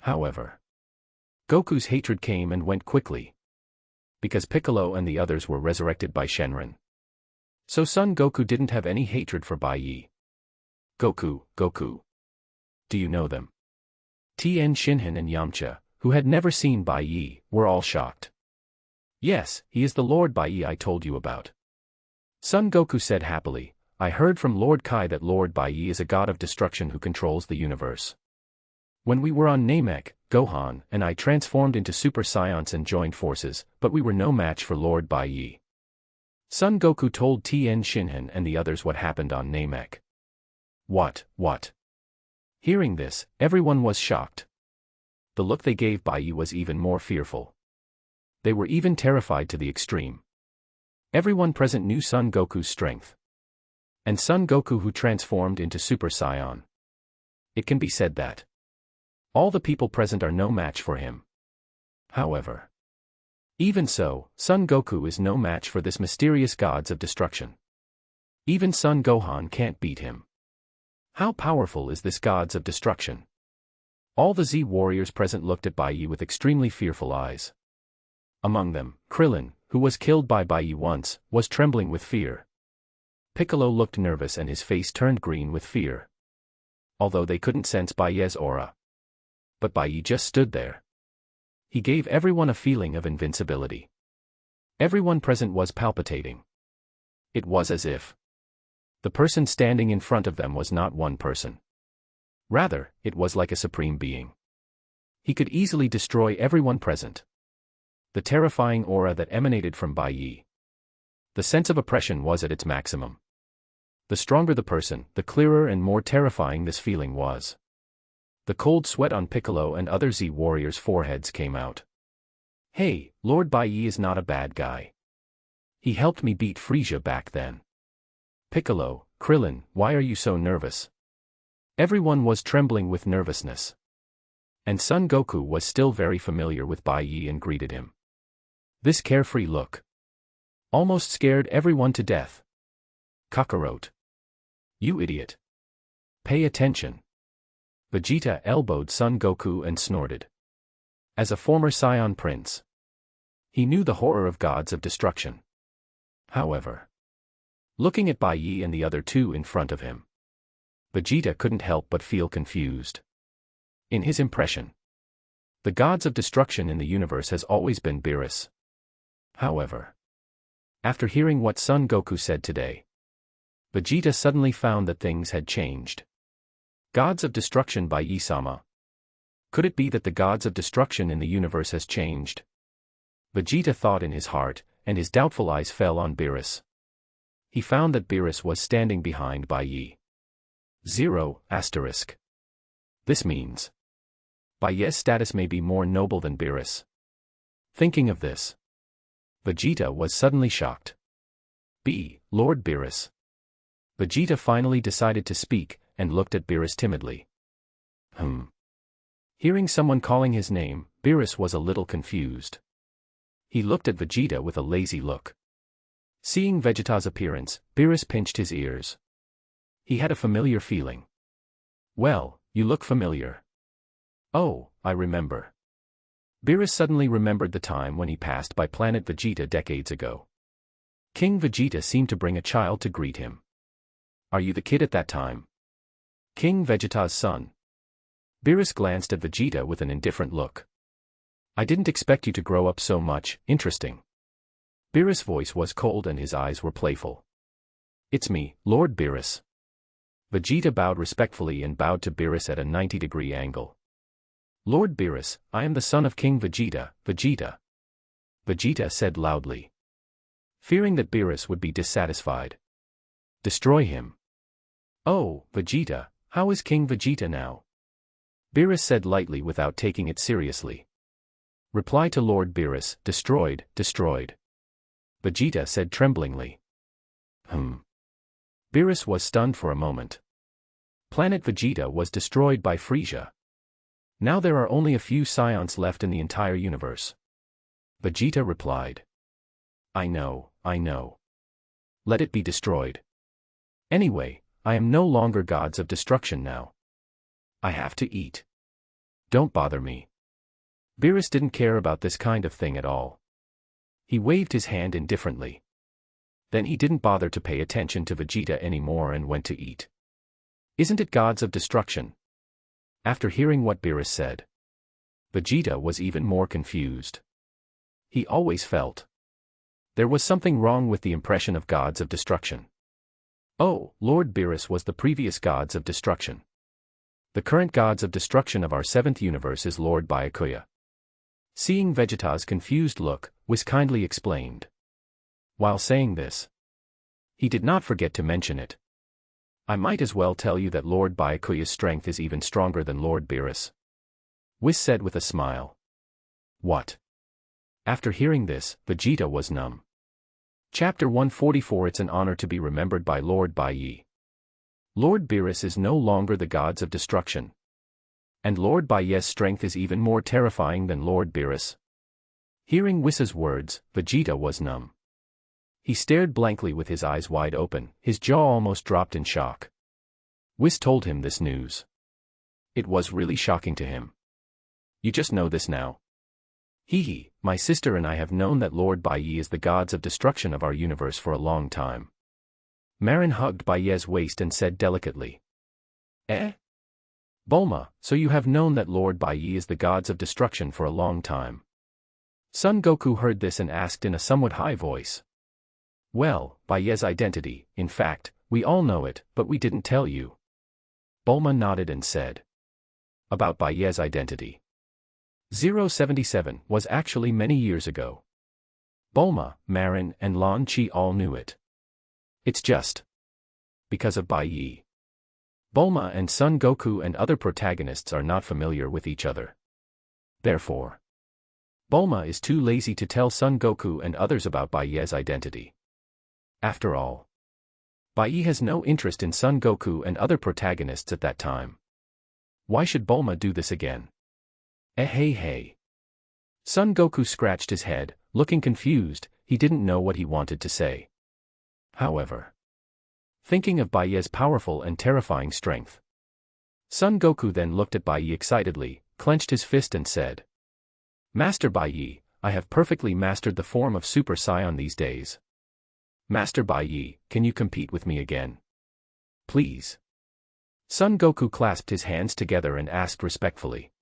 However, Goku's hatred came and went quickly, because Piccolo and the others were resurrected by Shenron. So Son Goku didn't have any hatred for Bai Ye. Goku. Do you know them? Tien Shinhan and Yamcha, who had never seen Bai Ye, were all shocked. Yes, he is the Lord Bai Ye I told you about. Son Goku said happily, I heard from Lord Kai that Lord Bai Ye is a god of destruction who controls the universe. When we were on Namek, Gohan and I transformed into Super Saiyans and joined forces, but we were no match for Lord Bai Ye. Son Goku told Tien Shinhan and the others what happened on Namek. What? Hearing this, everyone was shocked. The look they gave Bai Ye was even more fearful. They were even terrified to the extreme. Everyone present knew Son Goku's strength. And Son Goku who transformed into Super Saiyan. It can be said that all the people present are no match for him. However, even so, Son Goku is no match for this mysterious gods of destruction. Even Son Gohan can't beat him. How powerful is this gods of destruction? All the Z warriors present looked at Bai Ye with extremely fearful eyes. Among them, Krillin, who was killed by Bai Ye once, was trembling with fear. Piccolo looked nervous and his face turned green with fear. Although they couldn't sense Bai Ye's aura. But Bai Ye just stood there. He gave everyone a feeling of invincibility. Everyone present was palpitating. It was as if the person standing in front of them was not one person. Rather, it was like a supreme being. He could easily destroy everyone present. The terrifying aura that emanated from Bai Ye. The sense of oppression was at its maximum. The stronger the person, the clearer and more terrifying this feeling was. The cold sweat on Piccolo and other Z warriors' foreheads came out. Hey, Lord Bai Ye is not a bad guy. He helped me beat Frieza back then. Piccolo, Krillin, why are you so nervous? Everyone was trembling with nervousness. And Son Goku was still very familiar with Bai Ye and greeted him. This carefree look almost scared everyone to death. Kakarot. You idiot. Pay attention. Vegeta elbowed Son Goku and snorted. As a former Saiyan prince, he knew the horror of gods of destruction. However, looking at Bai Ye and the other two in front of him, Vegeta couldn't help but feel confused. In his impression, The gods of destruction in the universe has always been Beerus. However, after hearing what Son Goku said today, Vegeta suddenly found that things had changed. Gods of destruction by Yi-sama. Could it be that the gods of destruction in the universe has changed? Vegeta thought in his heart, and his doubtful eyes fell on Beerus. He found that Beerus was standing behind Bai Ye. 0. This means Bai Ye's status may be more noble than Beerus. Thinking of this, Vegeta was suddenly shocked. Lord Beerus. Vegeta finally decided to speak, and looked at Beerus timidly. Hearing someone calling his name, Beerus was a little confused. He looked at Vegeta with a lazy look. Seeing Vegeta's appearance, Beerus pinched his ears. He had a familiar feeling. Well, you look familiar. Oh, I remember. Beerus suddenly remembered the time when he passed by planet Vegeta decades ago. King Vegeta seemed to bring a child to greet him. Are you the kid at that time? King Vegeta's son. Beerus glanced at Vegeta with an indifferent look. I didn't expect you to grow up so much. Interesting. Beerus' voice was cold and his eyes were playful. It's me, Lord Beerus. Vegeta bowed respectfully and bowed to Beerus at a 90-degree angle. Lord Beerus, I am the son of King Vegeta, Vegeta. Vegeta said loudly. Fearing that Beerus would be dissatisfied. Destroy him. Oh, Vegeta, how is King Vegeta now? Beerus said lightly without taking it seriously. Reply to Lord Beerus, destroyed. Vegeta said tremblingly. Beerus was stunned for a moment. Planet Vegeta was destroyed by Frieza. Now there are only a few scions left in the entire universe. Vegeta replied. I know. Let it be destroyed. Anyway, I am no longer gods of destruction now. I have to eat. Don't bother me. Beerus didn't care about this kind of thing at all. He waved his hand indifferently. Then he didn't bother to pay attention to Vegeta anymore and went to eat. Isn't it gods of destruction? After hearing what Beerus said, Vegeta was even more confused. He always felt there was something wrong with the impression of gods of destruction. Oh, Lord Beerus was the previous gods of destruction. The current gods of destruction of our 7th universe is Lord Bai Ye. Seeing Vegeta's confused look, Whis kindly explained. While saying this, he did not forget to mention it. I might as well tell you that Lord Bai Ye's strength is even stronger than Lord Beerus. Whis said with a smile. What? After hearing this, Vegeta was numb. Chapter 144 It's an honor to be remembered by Lord Bai Ye. Lord Beerus is no longer the gods of destruction. And Lord Bai Ye's strength is even more terrifying than Lord Beerus. Hearing Whis' words, Vegeta was numb. He stared blankly with his eyes wide open, his jaw almost dropped in shock. Whis told him this news. It was really shocking to him. You just know this now. My sister and I have known that Lord Bai Ye is the gods of destruction of our universe for a long time. Marin hugged Bai Ye's waist and said delicately. Bulma, so you have known that Lord Bai Ye is the gods of destruction for a long time. Son Goku heard this and asked in a somewhat high voice. Well, Bai Ye's identity, in fact, we all know it, but we didn't tell you. Bulma nodded and said. About Bai Ye's identity. 077 was actually many years ago. Bulma, Marin, and Lan Chi all knew it. It's just because of Bai Ye. Bulma and Son Goku and other protagonists are not familiar with each other. Therefore, Bulma is too lazy to tell Son Goku and others about Bai Ye's identity. After all, Bai Ye has no interest in Son Goku and other protagonists at that time. Why should Bulma do this again? Hey. Son Goku scratched his head, looking confused. He didn't know what he wanted to say. However, thinking of Bai Ye's powerful and terrifying strength, Son Goku then looked at Bai Ye excitedly, clenched his fist and said, Master Bai Ye, I have perfectly mastered the form of Super Saiyan these days. Master Bai Ye, can you compete with me again? Please. Son Goku clasped his hands together and asked respectfully.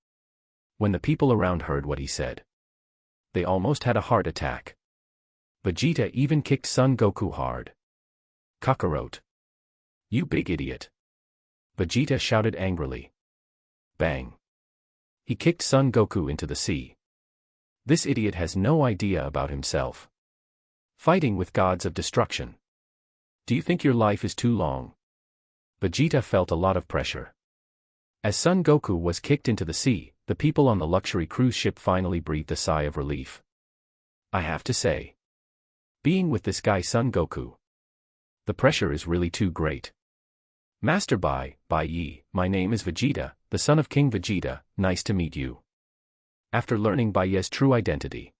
When the people around heard what he said, they almost had a heart attack. Vegeta even kicked Son Goku hard. Kakarot. You big idiot. Vegeta shouted angrily. Bang. He kicked Son Goku into the sea. This idiot has no idea about himself. Fighting with gods of destruction. Do you think your life is too long? Vegeta felt a lot of pressure. As Son Goku was kicked into the sea, the people on the luxury cruise ship finally breathed a sigh of relief. I have to say, being with this guy Son Goku, the pressure is really too great. Master Bai Ye, my name is Vegeta, the son of King Vegeta, nice to meet you. After learning Bai Ye's true identity,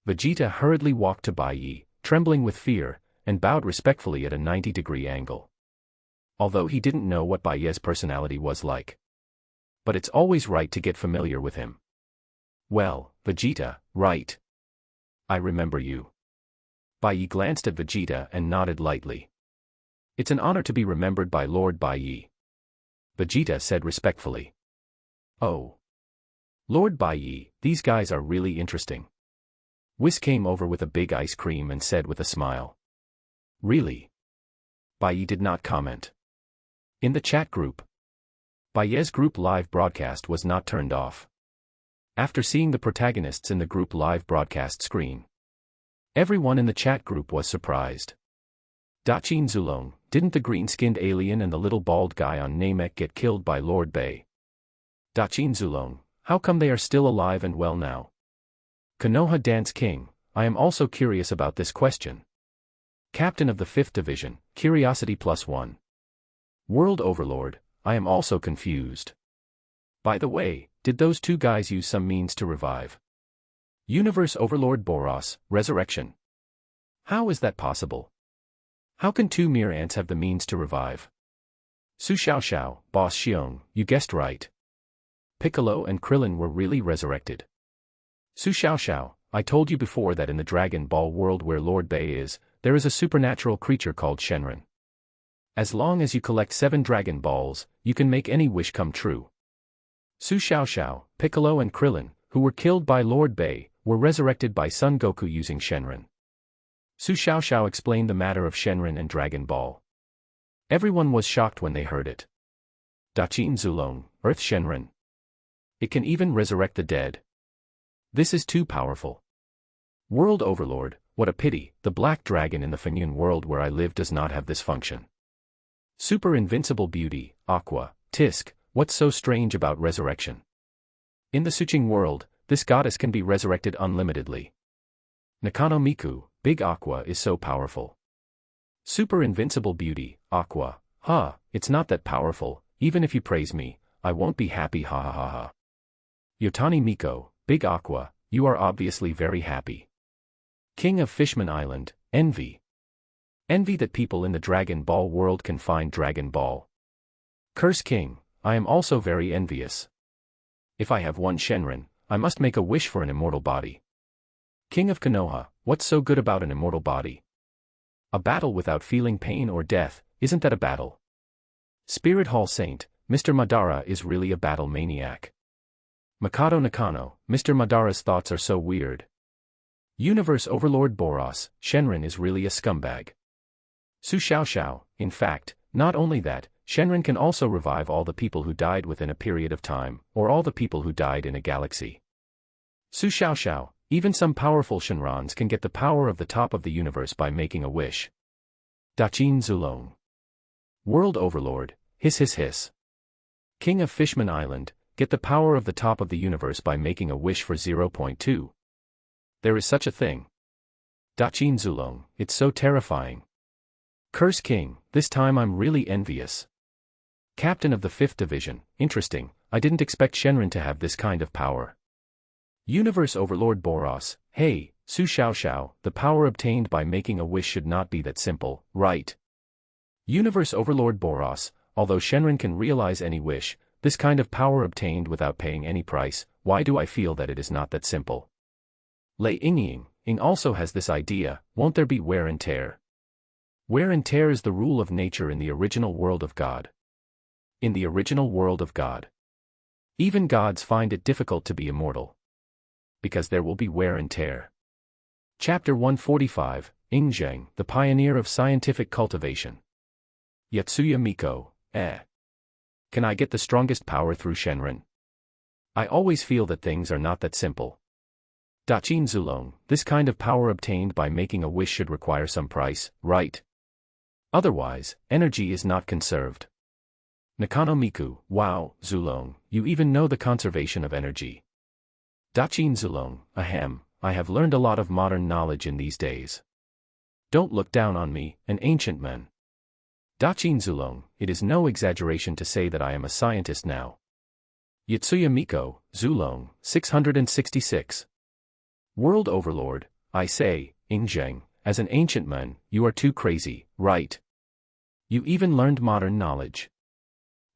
Vegeta hurriedly walked to Bai Ye, trembling with fear, and bowed respectfully at a 90-degree angle. Although he didn't know what Bai Ye's personality was like. But it's always right to get familiar with him. Well, Vegeta, right. I remember you. Bai Ye glanced at Vegeta and nodded lightly. It's an honor to be remembered by Lord Bai Ye. Vegeta said respectfully. Oh. Lord Bai Ye, these guys are really interesting. Whis came over with a big ice cream and said with a smile. Really? Bai Ye did not comment. In the chat group, Bai Ye's group live broadcast was not turned off. After seeing the protagonists in the group live broadcast screen, everyone in the chat group was surprised. Daqin Zulong, didn't the green-skinned alien and the little bald guy on Namek get killed by Lord Bai? Daqin Zulong, how come they are still alive and well now? Konoha Dance King, I am also curious about this question. Captain of the 5th Division, Curiosity +1. World Overlord, I am also confused. By the way, did those two guys use some means to revive? Universe Overlord Boros, Resurrection. How is that possible? How can two mere ants have the means to revive? Su Xiao, Boss Xiong, you guessed right. Piccolo and Krillin were really resurrected. Su Xiao, I told you before that in the Dragon Ball world where Lord Bai is, there is a supernatural creature called Shenron. As long as you collect 7 Dragon Balls, you can make any wish come true. Su Xiao, Piccolo and Krillin, who were killed by Lord Bai, were resurrected by Son Goku using Shenron. Su Xiao explained the matter of Shenron and Dragon Ball. Everyone was shocked when they heard it. Daqin Zulong, Earth Shenron. It can even resurrect the dead. This is too powerful. World Overlord, what a pity, the black dragon in the Funyun world where I live does not have this function. Super Invincible Beauty, Aqua, Tisk, what's so strange about resurrection? In the Suching world, this goddess can be resurrected unlimitedly. Nakano Miku, Big Aqua is so powerful. Super Invincible Beauty, Aqua, it's not that powerful, even if you praise me, I won't be happy ha ha ha ha. Yotani Miko, Big Aqua, you are obviously very happy. King of Fishman Island, Envy. Envy that people in the Dragon Ball world can find Dragon Ball. Curse King, I am also very envious. If I have one Shenron, I must make a wish for an immortal body. King of Konoha, what's so good about an immortal body? A battle without feeling pain or death, isn't that a battle? Spirit Hall Saint, Mr. Madara is really a battle maniac. Mikado Nakano, Mr. Madara's thoughts are so weird. Universe Overlord Boros, Shenron is really a scumbag. Su Xiao, in fact, not only that, Shenron can also revive all the people who died within a period of time, or all the people who died in a galaxy. Su Xiao, even some powerful Shenrons can get the power of the top of the universe by making a wish. Daqin Zulong. World Overlord, hiss. King of Fishman Island, get the power of the top of the universe by making a wish for 0.2. There is such a thing. Daqin Zulong, it's so terrifying. Curse King, this time I'm really envious. Captain of the 5th Division, interesting, I didn't expect Shenron to have this kind of power. Universe Overlord Boros, hey, Su Xiao, the power obtained by making a wish should not be that simple, right? Universe Overlord Boros, although Shenron can realize any wish, this kind of power obtained without paying any price, why do I feel that it is not that simple? Lei Ying also has this idea, won't there be wear and tear? Wear and tear is the rule of nature in the original world of God. In the original world of God, Even gods find it difficult to be immortal. Because there will be wear and tear. Chapter 145, Ingzheng, the pioneer of scientific cultivation. Yotani Miko, Can I get the strongest power through Shenron? I always feel that things are not that simple. Daqin Zulong, this kind of power obtained by making a wish should require some price, right? Otherwise, energy is not conserved. Yotani Miko, wow, Zulong, you even know the conservation of energy. Daqin Zulong, ahem, I have learned a lot of modern knowledge in these days. Don't look down on me, an ancient man. Daqin Zulong, it is no exaggeration to say that I am a scientist now. Yotani Miko, Zulong, 666. World Overlord, I say, Ingzheng, as an ancient man, you are too crazy, right? You even learned modern knowledge.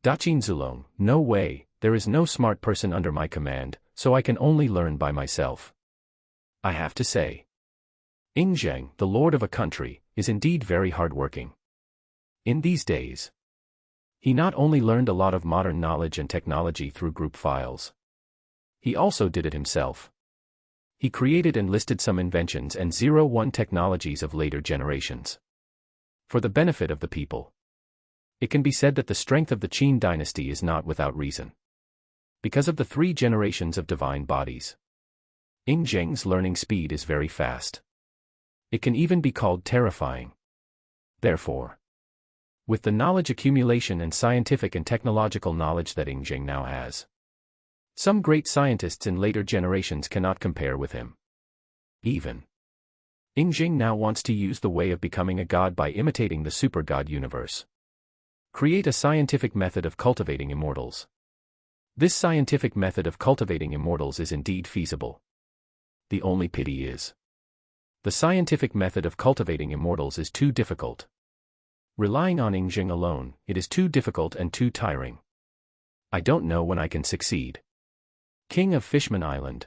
Daqin Zulong, no way, there is no smart person under my command, so I can only learn by myself. I have to say. Ingzheng, the lord of a country, is indeed very hardworking. In these days, he not only learned a lot of modern knowledge and technology through group files. He also did it himself. He created and listed some inventions and 01 technologies of later generations. For the benefit of the people. It can be said that the strength of the Qin dynasty is not without reason. Because of the 3 generations of divine bodies. Ingzheng's learning speed is very fast. It can even be called terrifying. Therefore, with the knowledge accumulation and scientific and technological knowledge that Ingzheng now has, some great scientists in later generations cannot compare with him. Even Ingzheng now wants to use the way of becoming a god by imitating the super god universe. Create a scientific method of cultivating immortals. This scientific method of cultivating immortals is indeed feasible. The only pity is, the scientific method of cultivating immortals is too difficult. Relying on Ingzheng alone, it is too difficult and too tiring. I don't know when I can succeed. King of Fishman Island,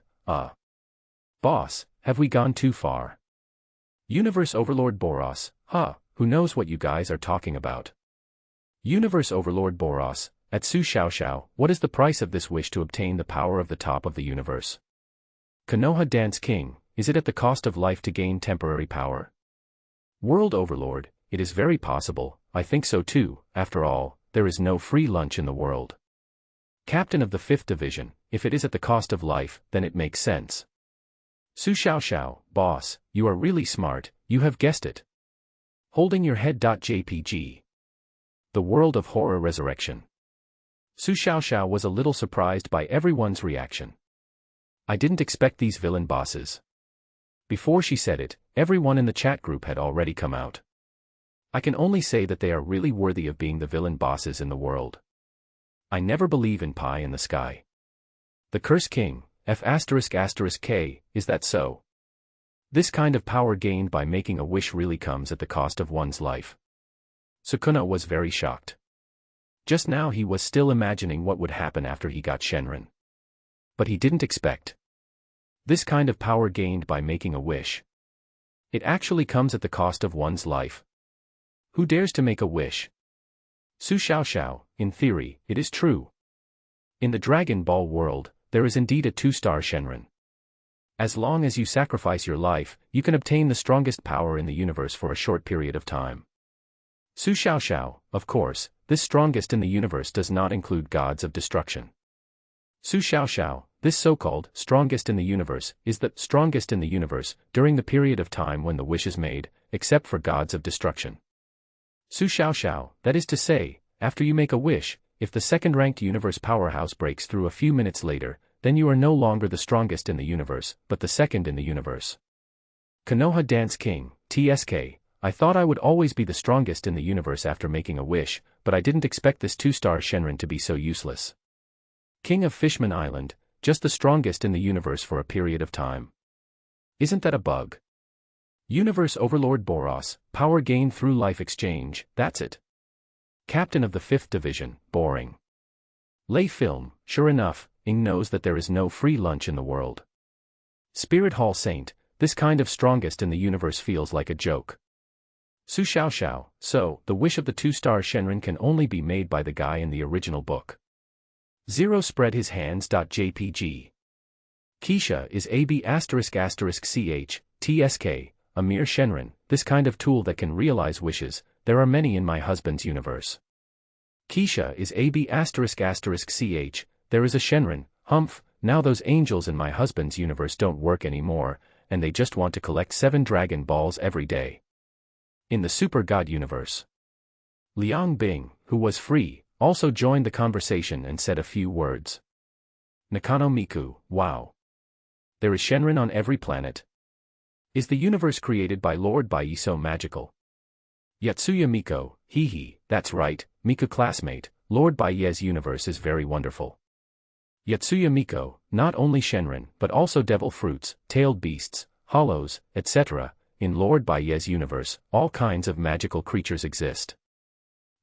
Boss, have we gone too far? Universe Overlord Boros, who knows what you guys are talking about? Universe Overlord Boros, at Su Xiao, what is the price of this wish to obtain the power of the top of the universe? Konoha Dance King, is it at the cost of life to gain temporary power? World Overlord, it is very possible, I think so too, after all, there is no free lunch in the world. Captain of the 5th Division, if it is at the cost of life, then it makes sense. Su Xiao, boss, you are really smart, you have guessed it. Holding your head. JPG. The World of Horror Resurrection. Su Xiao was a little surprised by everyone's reaction. I didn't expect these villain bosses. Before she said it, everyone in the chat group had already come out. I can only say that they are really worthy of being the villain bosses in the world. I never believe in pie in the sky. The Curse King, F***K, is that so? This kind of power gained by making a wish really comes at the cost of one's life. Sukuna was very shocked. Just now he was still imagining what would happen after he got Shenron. But he didn't expect this kind of power gained by making a wish. It actually comes at the cost of one's life. Who dares to make a wish? Su Xiao, in theory, it is true. In the Dragon Ball world, there is indeed a 2-star Shenron. As long as you sacrifice your life, you can obtain the strongest power in the universe for a short period of time. Su Xiao, of course, this strongest in the universe does not include gods of destruction. Su Xiao, this so-called strongest in the universe, is the strongest in the universe during the period of time when the wish is made, except for gods of destruction. Su Xiao, that is to say, after you make a wish, if the second-ranked universe powerhouse breaks through a few minutes later, then you are no longer the strongest in the universe, but the second in the universe. Konoha Dance King, TSK, I thought I would always be the strongest in the universe after making a wish, but I didn't expect this 2-star Shenron to be so useless. King of Fishman Island, just the strongest in the universe for a period of time. Isn't that a bug? Universe Overlord Boros, power gained through life exchange, that's it. Captain of the 5th Division, boring. Lay film, sure enough, Ing knows that there is no free lunch in the world. Spirit Hall Saint, this kind of strongest in the universe feels like a joke. Su Xiao, so, the wish of the 2-star Shenron can only be made by the guy in the original book. Zero spread his hands.jpg. Keisha is AB****ch, TSK, a mere Shenron, this kind of tool that can realize wishes, there are many in my husband's universe. Keisha is AB****ch, there is a Shenron, humph, now those angels in my husband's universe don't work anymore, and they just want to collect 7 Dragon Balls every day. In the Super God universe, Liang Bing, who was free, also joined the conversation and said a few words. Nakano Miku, wow. There is Shenron on every planet. Is the universe created by Lord Bai Ye so magical? Yotsuya Miko, hee hee, that's right, Miko classmate, Lord Bai Ye's universe is very wonderful. Yotsuya Miko, not only Shenron, but also devil fruits, tailed beasts, hollows, etc., in Lord Bai Ye's universe, all kinds of magical creatures exist.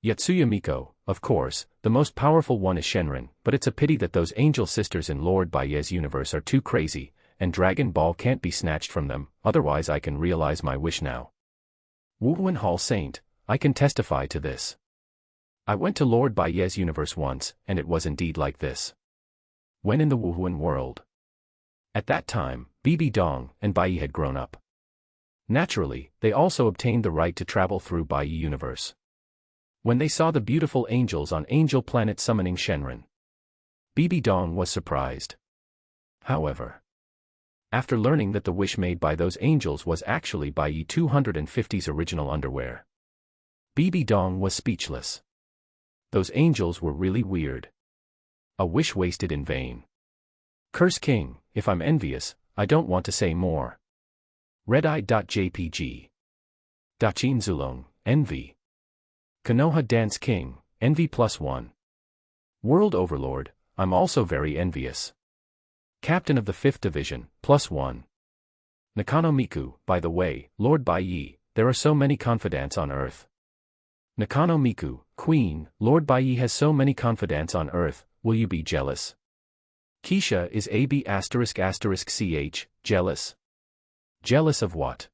Yotsuya Miko, of course, the most powerful one is Shenron, but it's a pity that those angel sisters in Lord Bai Ye's universe are too crazy, and Dragon Ball can't be snatched from them, otherwise I can realize my wish now. Wuhuan Hall Saint, I can testify to this. I went to Lord Bai Ye's universe once, and it was indeed like this. When in the Wuhuan world. At that time, Bibi Dong and Bai Ye had grown up. Naturally, they also obtained the right to travel through Bai Ye universe. When they saw the beautiful angels on Angel Planet summoning Shenron, Bibi Dong was surprised. However, after learning that the wish made by those angels was actually Bai Ye 250's original underwear, Bibi Dong was speechless. Those angels were really weird. A wish wasted in vain. Curse King, if I'm envious, I don't want to say more. Redeye.jpg. Daqin Zulong, envy. Konoha Dance King, envy +1. World Overlord, I'm also very envious. Captain of the 5th Division, +1. Nakano Miku, by the way, Lord Bai Ye, there are so many confidants on Earth. Nakano Miku, Queen, Lord Bai Ye has so many confidants on Earth, will you be jealous? Keisha is AB****ch, jealous. Jealous of what?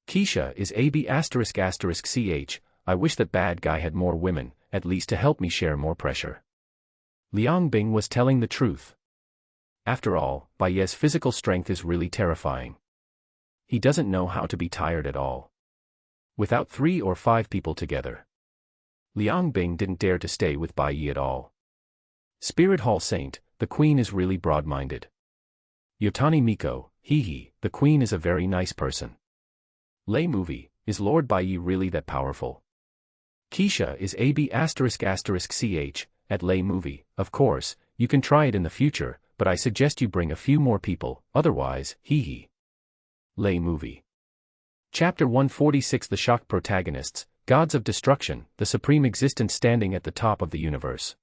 Keisha is AB****ch, I wish that bad guy had more women, at least to help me share more pressure. Liang Bing was telling the truth. After all, Bai Ye's physical strength is really terrifying. He doesn't know how to be tired at all. Without 3 or 5 people together, Liang Bing didn't dare to stay with Bai Ye at all. Spirit Hall Saint, the queen is really broad-minded. Yotani Miko, hee hee, the queen is a very nice person. Lay Movie, is Lord Bai Ye really that powerful? Keisha is AB****ch, at Lay Movie, of course, you can try it in the future, but I suggest you bring a few more people, otherwise, hee hee. Lay Movie. Chapter 146 The Shock Protagonists, Gods of Destruction, the Supreme Existence standing at the top of the universe.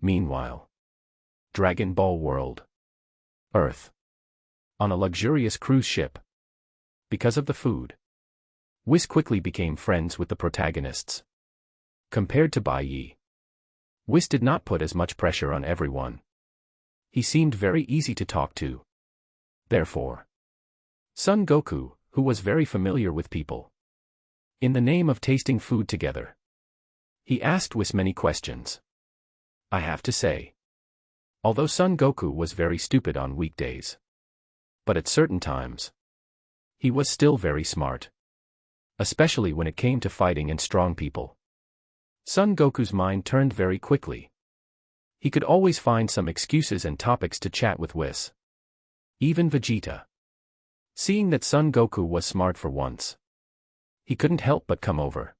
Meanwhile, Dragon Ball World. Earth. On a luxurious cruise ship. Because of the food, Whis quickly became friends with the protagonists. Compared to Bai Ye, Whis did not put as much pressure on everyone. He seemed very easy to talk to. Therefore, Son Goku, who was very familiar with people, in the name of tasting food together, he asked Whis many questions. I have to say, although Son Goku was very stupid on weekdays, but at certain times, he was still very smart. Especially when it came to fighting and strong people. Son Goku's mind turned very quickly. He could always find some excuses and topics to chat with Whis. Even Vegeta. Seeing that Son Goku was smart for once, he couldn't help but come over.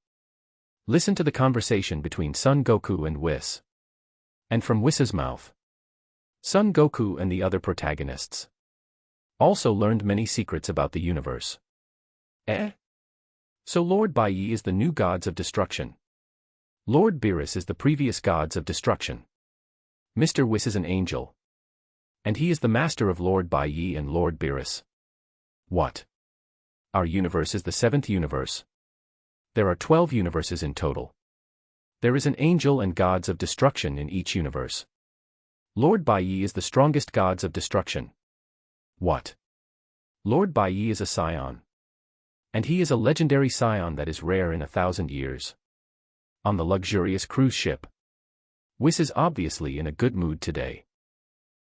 Listen to the conversation between Son Goku and Whis. And from Whis's mouth, Son Goku and the other protagonists also learned many secrets about the universe. So Lord Bai Ye is the new gods of destruction. Lord Beerus is the previous gods of destruction. Mr. Whis is an angel. And he is the master of Lord Bai Ye and Lord Beerus. What? Our universe is the 7th universe. There are 12 universes in total. There is an angel and gods of destruction in each universe. Lord Bai Ye is the strongest gods of destruction. What? Lord Bai Ye is a scion. And he is a legendary scion that is rare in 1,000 years. On the luxurious cruise ship, Whis is obviously in a good mood today.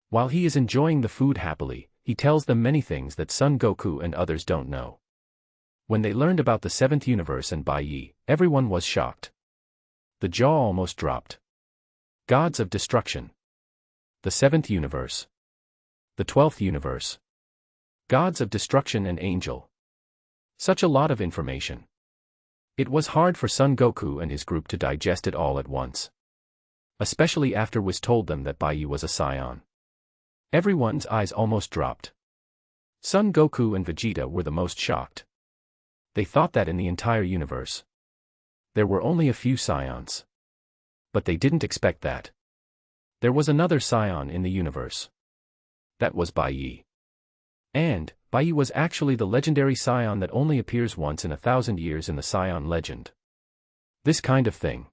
While he is enjoying the food happily, he tells them many things that Son Goku and others don't know. When they learned about the 7th universe and Bai Ye, everyone was shocked. The jaw almost dropped. Gods of destruction. The 7th universe. The 12th universe. Gods of destruction and angel. Such a lot of information. It was hard for Son Goku and his group to digest it all at once. Especially after Whis told them that Bai Ye was a scion. Everyone's eyes almost dropped. Son Goku and Vegeta were the most shocked. They thought that in the entire universe, there were only a few scions. But they didn't expect that. There was another scion in the universe. That was Bai Ye. And Bai Ye was actually the legendary scion that only appears once in 1,000 years in the scion legend. This kind of thing.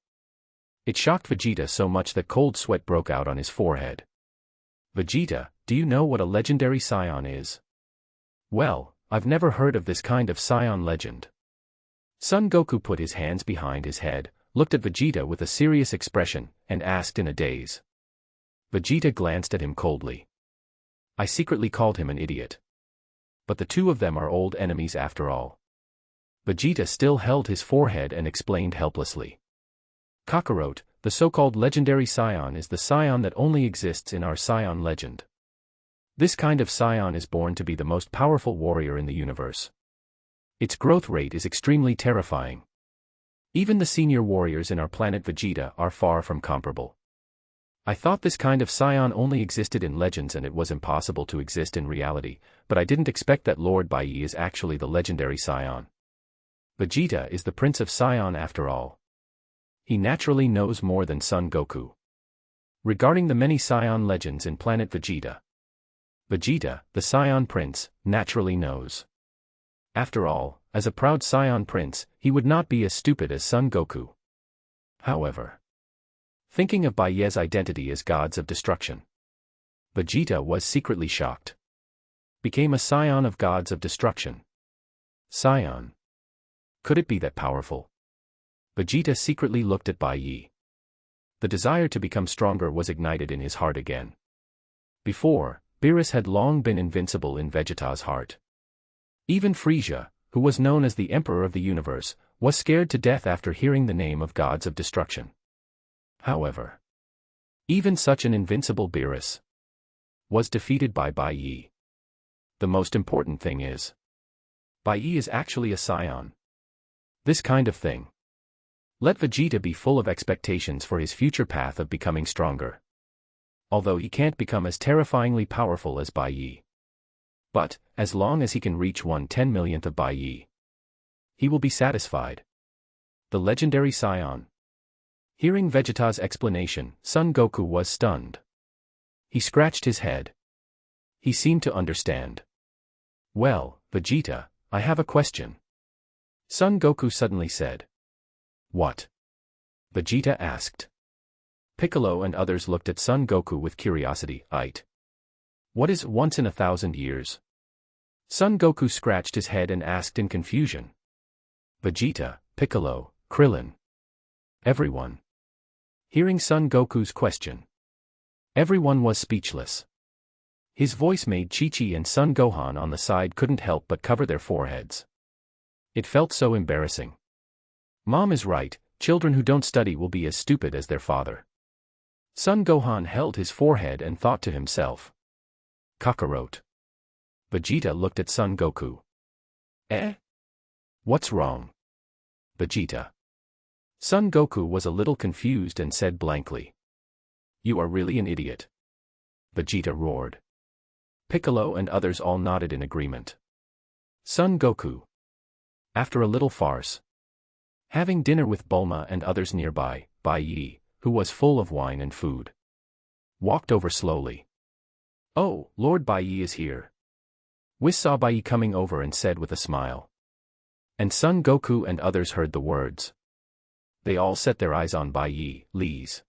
It shocked Vegeta so much that cold sweat broke out on his forehead. Vegeta, do you know what a legendary scion is? Well, I've never heard of this kind of scion legend. Son Goku put his hands behind his head, looked at Vegeta with a serious expression, and asked in a daze. Vegeta glanced at him coldly. I secretly called him an idiot. But the two of them are old enemies after all. Vegeta still held his forehead and explained helplessly. Kakarot, the so-called legendary scion, is the scion that only exists in our scion legend. This kind of scion is born to be the most powerful warrior in the universe. Its growth rate is extremely terrifying. Even the senior warriors in our planet Vegeta are far from comparable. I thought this kind of scion only existed in legends and it was impossible to exist in reality, but I didn't expect that Lord Bai Ye is actually the legendary scion. Vegeta is the Prince of Scion after all. He naturally knows more than Son Goku. Regarding the many scion legends in planet Vegeta, Vegeta, the Scion Prince, naturally knows. After all, as a proud Scion Prince, he would not be as stupid as Son Goku. However, thinking of Bai Ye's identity as gods of destruction, Vegeta was secretly shocked. Became a scion of gods of destruction. Scion. Could it be that powerful? Vegeta secretly looked at Bai Ye. The desire to become stronger was ignited in his heart again. Before, Beerus had long been invincible in Vegeta's heart. Even Frieza, who was known as the Emperor of the Universe, was scared to death after hearing the name of gods of destruction. However, even such an invincible Beerus was defeated by Bai Ye. The most important thing is, Bai Ye is actually a scion. This kind of thing. Let Vegeta be full of expectations for his future path of becoming stronger. Although he can't become as terrifyingly powerful as Bai Ye. But, as long as he can reach 1/10,000,000th of Bai Ye, he will be satisfied. The legendary scion. Hearing Vegeta's explanation, Son Goku was stunned. He scratched his head. He seemed to understand. Well, Vegeta, I have a question. Son Goku suddenly said. What? Vegeta asked. Piccolo and others looked at Son Goku with curiosity. What is once in 1,000 years? Son Goku scratched his head and asked in confusion. Vegeta, Piccolo, Krillin. Everyone. Hearing Son Goku's question, everyone was speechless. His voice made Chi-Chi and Son Gohan on the side couldn't help but cover their foreheads. It felt so embarrassing. Mom is right, children who don't study will be as stupid as their father. Son Gohan held his forehead and thought to himself. Kakarot. Vegeta looked at Son Goku. What's wrong? Vegeta. Son Goku was a little confused and said blankly. You are really an idiot. Vegeta roared. Piccolo and others all nodded in agreement. Son Goku. After a little farce. Having dinner with Bulma and others nearby, Bai Ye, who was full of wine and food, walked over slowly. Oh, Lord Bai Ye is here. Whis saw Bai Ye coming over and said with a smile. And Son Goku and others heard the words. They all set their eyes on Bai Ye, Lee's.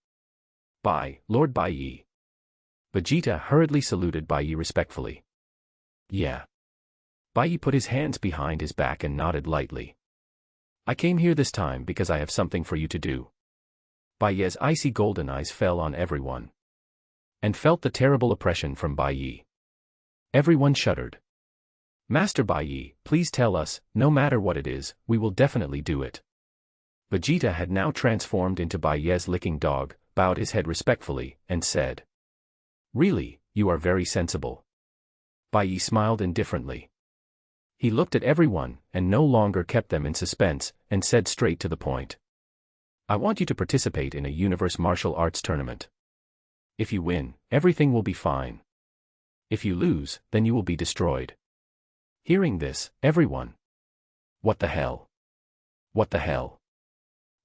Lord Bai Ye. Vegeta hurriedly saluted Bai Ye respectfully. Yeah. Bai Ye put his hands behind his back and nodded lightly. I came here this time because I have something for you to do. Bai Ye's icy golden eyes fell on everyone. And felt the terrible oppression from Bai Ye. Everyone shuddered. Master Bai Ye, please tell us, no matter what it is, we will definitely do it. Vegeta had now transformed into Bai Ye's licking dog, bowed his head respectfully, and said. Really, you are very sensible. Bai Ye smiled indifferently. He looked at everyone, and no longer kept them in suspense, and said straight to the point. I want you to participate in a Universe Martial Arts tournament. If you win, everything will be fine. If you lose, then you will be destroyed. Hearing this, everyone. What the hell? What the hell?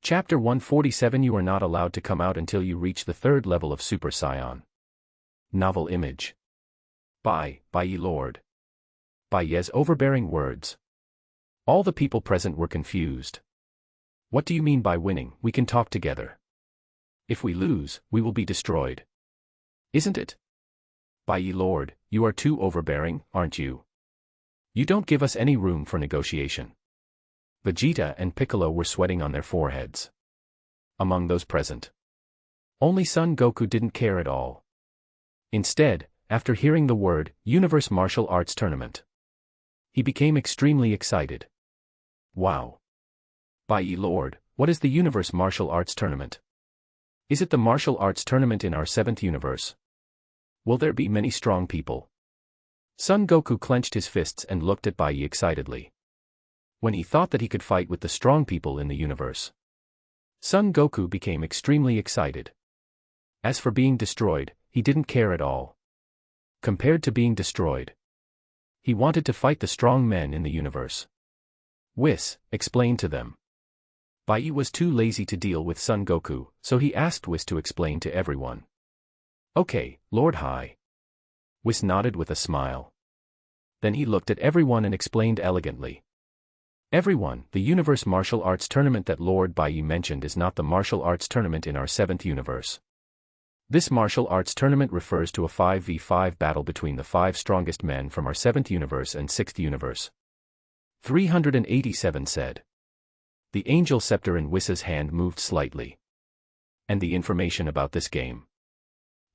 Chapter 147 You are not allowed to come out until you reach the 3rd level of Super Saiyan. Novel image. Bai Ye Lord. Bai Ye's overbearing words. All the people present were confused. What do you mean by winning? We can talk together. If we lose, we will be destroyed. Isn't it? Bai Ye Lord, you are too overbearing, aren't you? You don't give us any room for negotiation. Vegeta and Piccolo were sweating on their foreheads. Among those present, only Son Goku didn't care at all. Instead, after hearing the word, Universe Martial Arts Tournament, he became extremely excited. Wow! Bai Ye Lord, what is the Universe Martial Arts Tournament? Is it the martial arts tournament in our 7th universe? Will there be many strong people? Son Goku clenched his fists and looked at Bai Ye excitedly. When he thought that he could fight with the strong people in the universe, Son Goku became extremely excited. As for being destroyed, he didn't care at all. Compared to being destroyed, he wanted to fight the strong men in the universe. Whis explained to them. Bai Ye was too lazy to deal with Son Goku, so he asked Whis to explain to everyone. Okay, Lord High. Whis nodded with a smile. Then he looked at everyone and explained elegantly. Everyone, the Universe Martial Arts Tournament that Lord Bai Ye mentioned is not the martial arts tournament in our 7th universe. This martial arts tournament refers to a 5v5 battle between the 5 strongest men from our 7th universe and 6th universe. 387 said. The angel scepter in Whis's hand moved slightly. And the information about this game.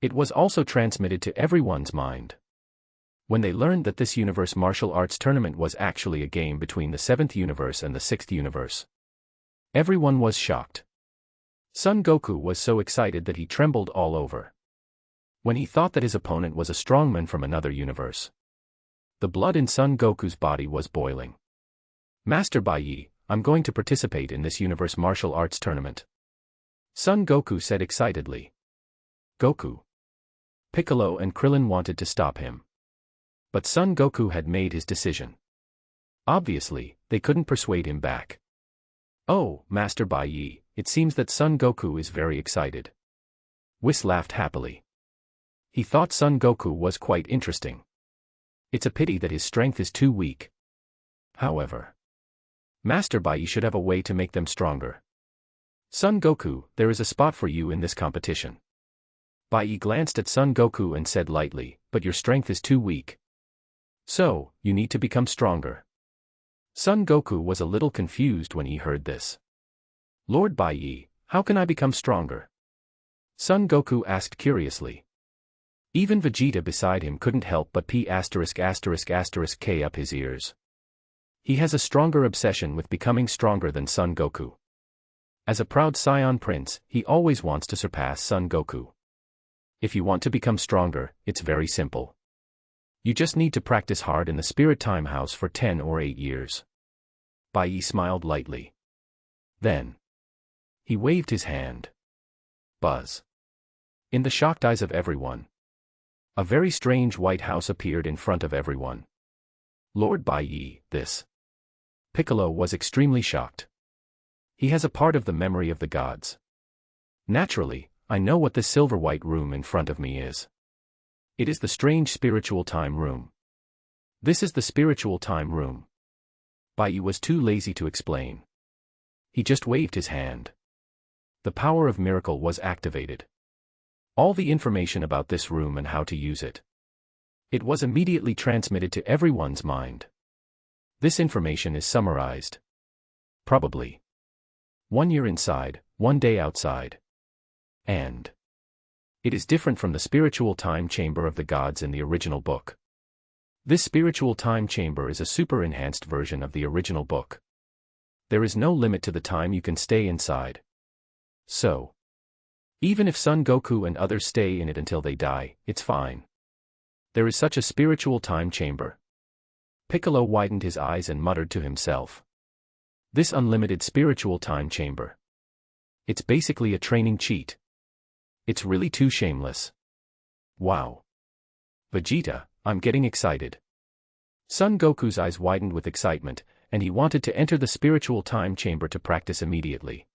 It was also transmitted to everyone's mind. When they learned that this Universe Martial Arts Tournament was actually a game between the 7th universe and the 6th universe, everyone was shocked. Son Goku was so excited that he trembled all over. When he thought that his opponent was a strongman from another universe, the blood in Son Goku's body was boiling. Master Bai Ye, I'm going to participate in this Universe Martial Arts Tournament. Son Goku said excitedly. Goku. Piccolo and Krillin wanted to stop him. But Son Goku had made his decision. Obviously, they couldn't persuade him back. Oh, Master Bai Ye, it seems that Son Goku is very excited. Whis laughed happily. He thought Son Goku was quite interesting. It's a pity that his strength is too weak. However, Master Bai Ye should have a way to make them stronger. Son Goku, there is a spot for you in this competition. Bai Ye glanced at Son Goku and said lightly, but your strength is too weak. So, you need to become stronger. Son Goku was a little confused when he heard this. Lord Bai Ye, how can I become stronger? Son Goku asked curiously. Even Vegeta beside him couldn't help but P*******k up his ears. He has a stronger obsession with becoming stronger than Son Goku. As a proud Saiyan prince, he always wants to surpass Son Goku. If you want to become stronger, it's very simple. You just need to practice hard in the Spirit Time House for 10 or 8 years. Bai Ye smiled lightly. Then, he waved his hand. Buzz. In the shocked eyes of everyone, a very strange white house appeared in front of everyone. Lord Bai Ye, this. Piccolo was extremely shocked. He has a part of the memory of the gods. Naturally, I know what this silver-white room in front of me is. It is the strange spiritual time room. This is the spiritual time room. Bai Ye was too lazy to explain. He just waved his hand. The power of miracle was activated. All the information about this room and how to use it. It was immediately transmitted to everyone's mind. This information is summarized. Probably. 1 year inside, 1 day outside. And it is different from the spiritual time chamber of the gods in the original book. This spiritual time chamber is a super-enhanced version of the original book. There is no limit to the time you can stay inside. So, even if Son Goku and others stay in it until they die, it's fine. There is such a spiritual time chamber. Piccolo widened his eyes and muttered to himself. This unlimited spiritual time chamber. It's basically a training cheat. It's really too shameless. Wow. Vegeta, I'm getting excited. Son Goku's eyes widened with excitement, and he wanted to enter the spiritual time chamber to practice immediately.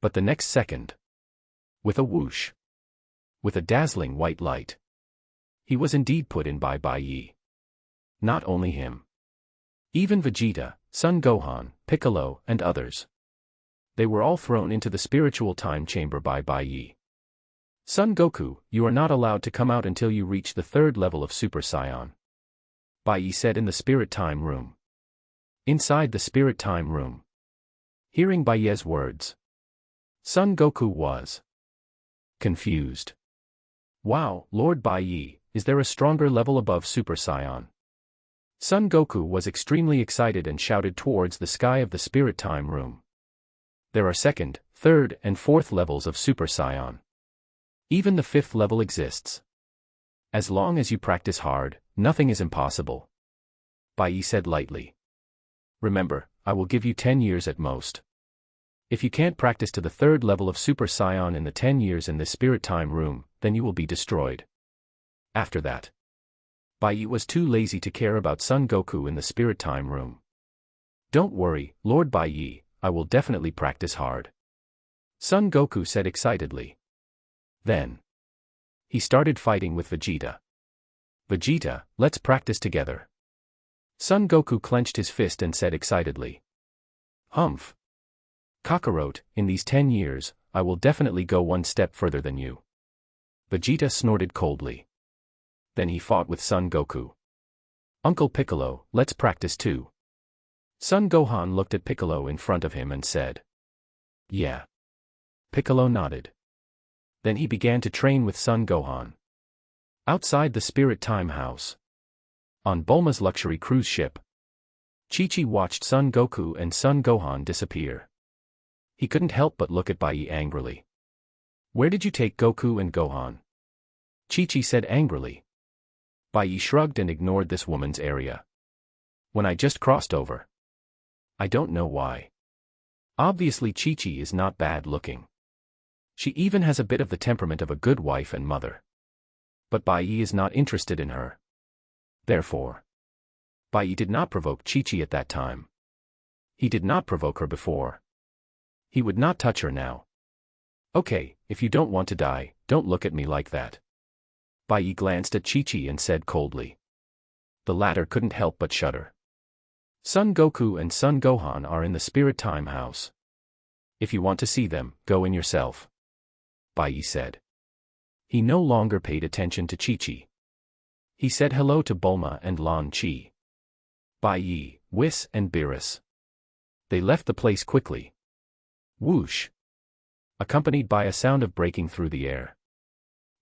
But the next second, with a whoosh, with a dazzling white light, he was indeed put in by Bai Ye. Not only him. Even Vegeta, Son Gohan, Piccolo, and others. They were all thrown into the spiritual time chamber by Bai Ye. Son Goku, you are not allowed to come out until you reach the 3rd level of Super Saiyan. Bai Ye said in the Spirit Time Room. Inside the Spirit Time Room. Hearing Bai Ye's words, Son Goku was confused. Wow, Lord Bai Ye, is there a stronger level above Super Saiyan? Son Goku was extremely excited and shouted towards the sky of the Spirit Time Room. There are 2nd, 3rd, and 4th levels of Super Saiyan. Even the 5th level exists. As long as you practice hard, nothing is impossible. Bai Ye said lightly. Remember, I will give you 10 years at most. If you can't practice to the 3rd level of Super Saiyan in the 10 years in the Spirit Time Room, then you will be destroyed. After that, Bai Ye was too lazy to care about Son Goku in the Spirit Time Room. Don't worry, Lord Bai Ye, I will definitely practice hard. Son Goku said excitedly. Then, he started fighting with Vegeta. Vegeta, let's practice together. Son Goku clenched his fist and said excitedly. Humph. Kakarot, in these 10 years, I will definitely go one step further than you. Vegeta snorted coldly. Then he fought with Son Goku. Uncle Piccolo, let's practice too. Son Gohan looked at Piccolo in front of him and said. Yeah. Piccolo nodded. Then he began to train with Son Gohan. Outside the Spirit Time House. On Bulma's luxury cruise ship. Chi-Chi watched Son Goku and Son Gohan disappear. He couldn't help but look at Bai Ye angrily. Where did you take Goku and Gohan? Chi-Chi said angrily. Bai Ye shrugged and ignored this woman's area. When I just crossed over. I don't know why. Obviously Chi-Chi is not bad looking. She even has a bit of the temperament of a good wife and mother. But Bai Ye is not interested in her. Therefore, Bai Ye did not provoke Chi-Chi at that time. He did not provoke her before. He would not touch her now. Okay, if you don't want to die, don't look at me like that. Bai Ye glanced at Chi-Chi and said coldly. The latter couldn't help but shudder. Son Goku and Son Gohan are in the Spirit Time House. If you want to see them, go in yourself. Bai Ye said. He no longer paid attention to Chi-Chi. He said hello to Bulma and Lan Chi. Bai Ye, Whis and Beerus. They left the place quickly. Whoosh. Accompanied by a sound of breaking through the air.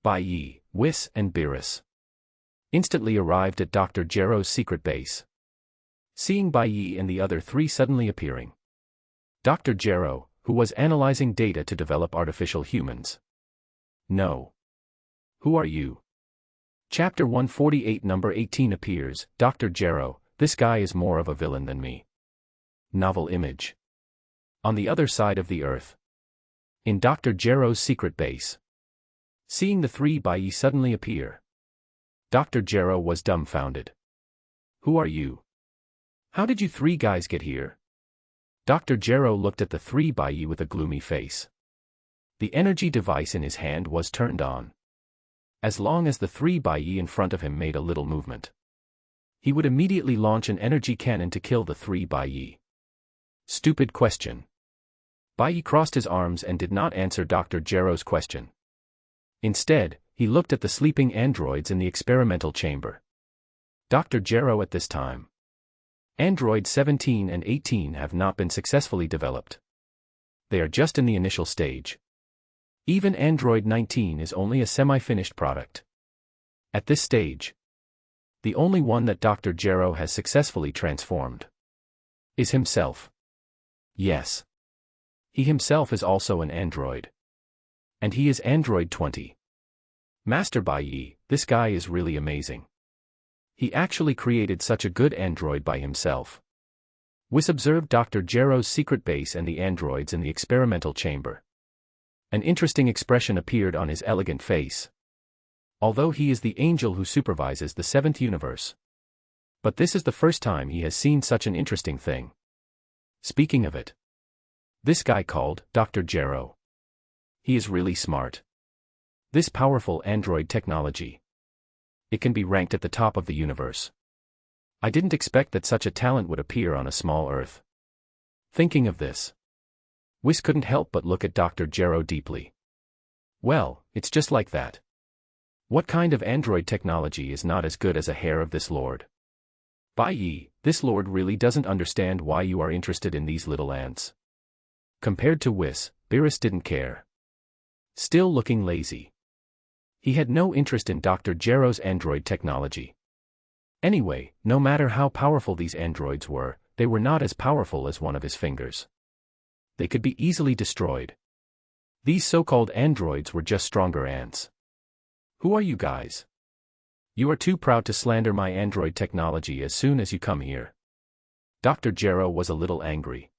Bai Ye, Whis and Beerus instantly arrived at Dr. Gero's secret base. Seeing Bai Ye and the other 3 suddenly appearing. Dr. Gero, who was analyzing data to develop artificial humans. No. Who are you? Chapter 148 number 18 appears, Dr. Gero, this guy is more of a villain than me. Novel image. On the other side of the earth. In Dr. Gero's secret base. Seeing the 3 Bai Ye suddenly appear. Dr. Gero was dumbfounded. Who are you? How did you 3 guys get here? Dr. Gero looked at the 3 Bai Ye with a gloomy face. The energy device in his hand was turned on. As long as the 3 Bai Ye in front of him made a little movement, he would immediately launch an energy cannon to kill the 3 Bai Ye. Stupid question. Bai Ye crossed his arms and did not answer Dr. Gero's question. Instead, he looked at the sleeping androids in the experimental chamber. Dr. Gero at this time. Androids 17 and 18 have not been successfully developed. They are just in the initial stage. Even Android 19 is only a semi-finished product. At this stage, the only one that Dr. Gero has successfully transformed is himself. Yes. He himself is also an android. And he is Android 20. Master Bai Ye, this guy is really amazing. He actually created such a good android by himself. Whis observed Dr. Gero's secret base and the androids in the experimental chamber. An interesting expression appeared on his elegant face. Although he is the angel who supervises the 7th universe. But this is the first time he has seen such an interesting thing. Speaking of it, this guy called Dr. Gero. He is really smart. This powerful android technology. It can be ranked at the top of the universe. I didn't expect that such a talent would appear on a small Earth. Thinking of this, Whis couldn't help but look at Dr. Gero deeply. Well, it's just like that. What kind of android technology is not as good as a hair of this lord? Bai Ye, this lord really doesn't understand why you are interested in these little ants. Compared to Whis, Beerus didn't care. Still looking lazy. He had no interest in Dr. Gero's android technology. Anyway, no matter how powerful these androids were, they were not as powerful as one of his fingers. They could be easily destroyed. These so-called androids were just stronger ants. Who are you guys? You are too proud to slander my android technology as soon as you come here. Dr. Gero was a little angry.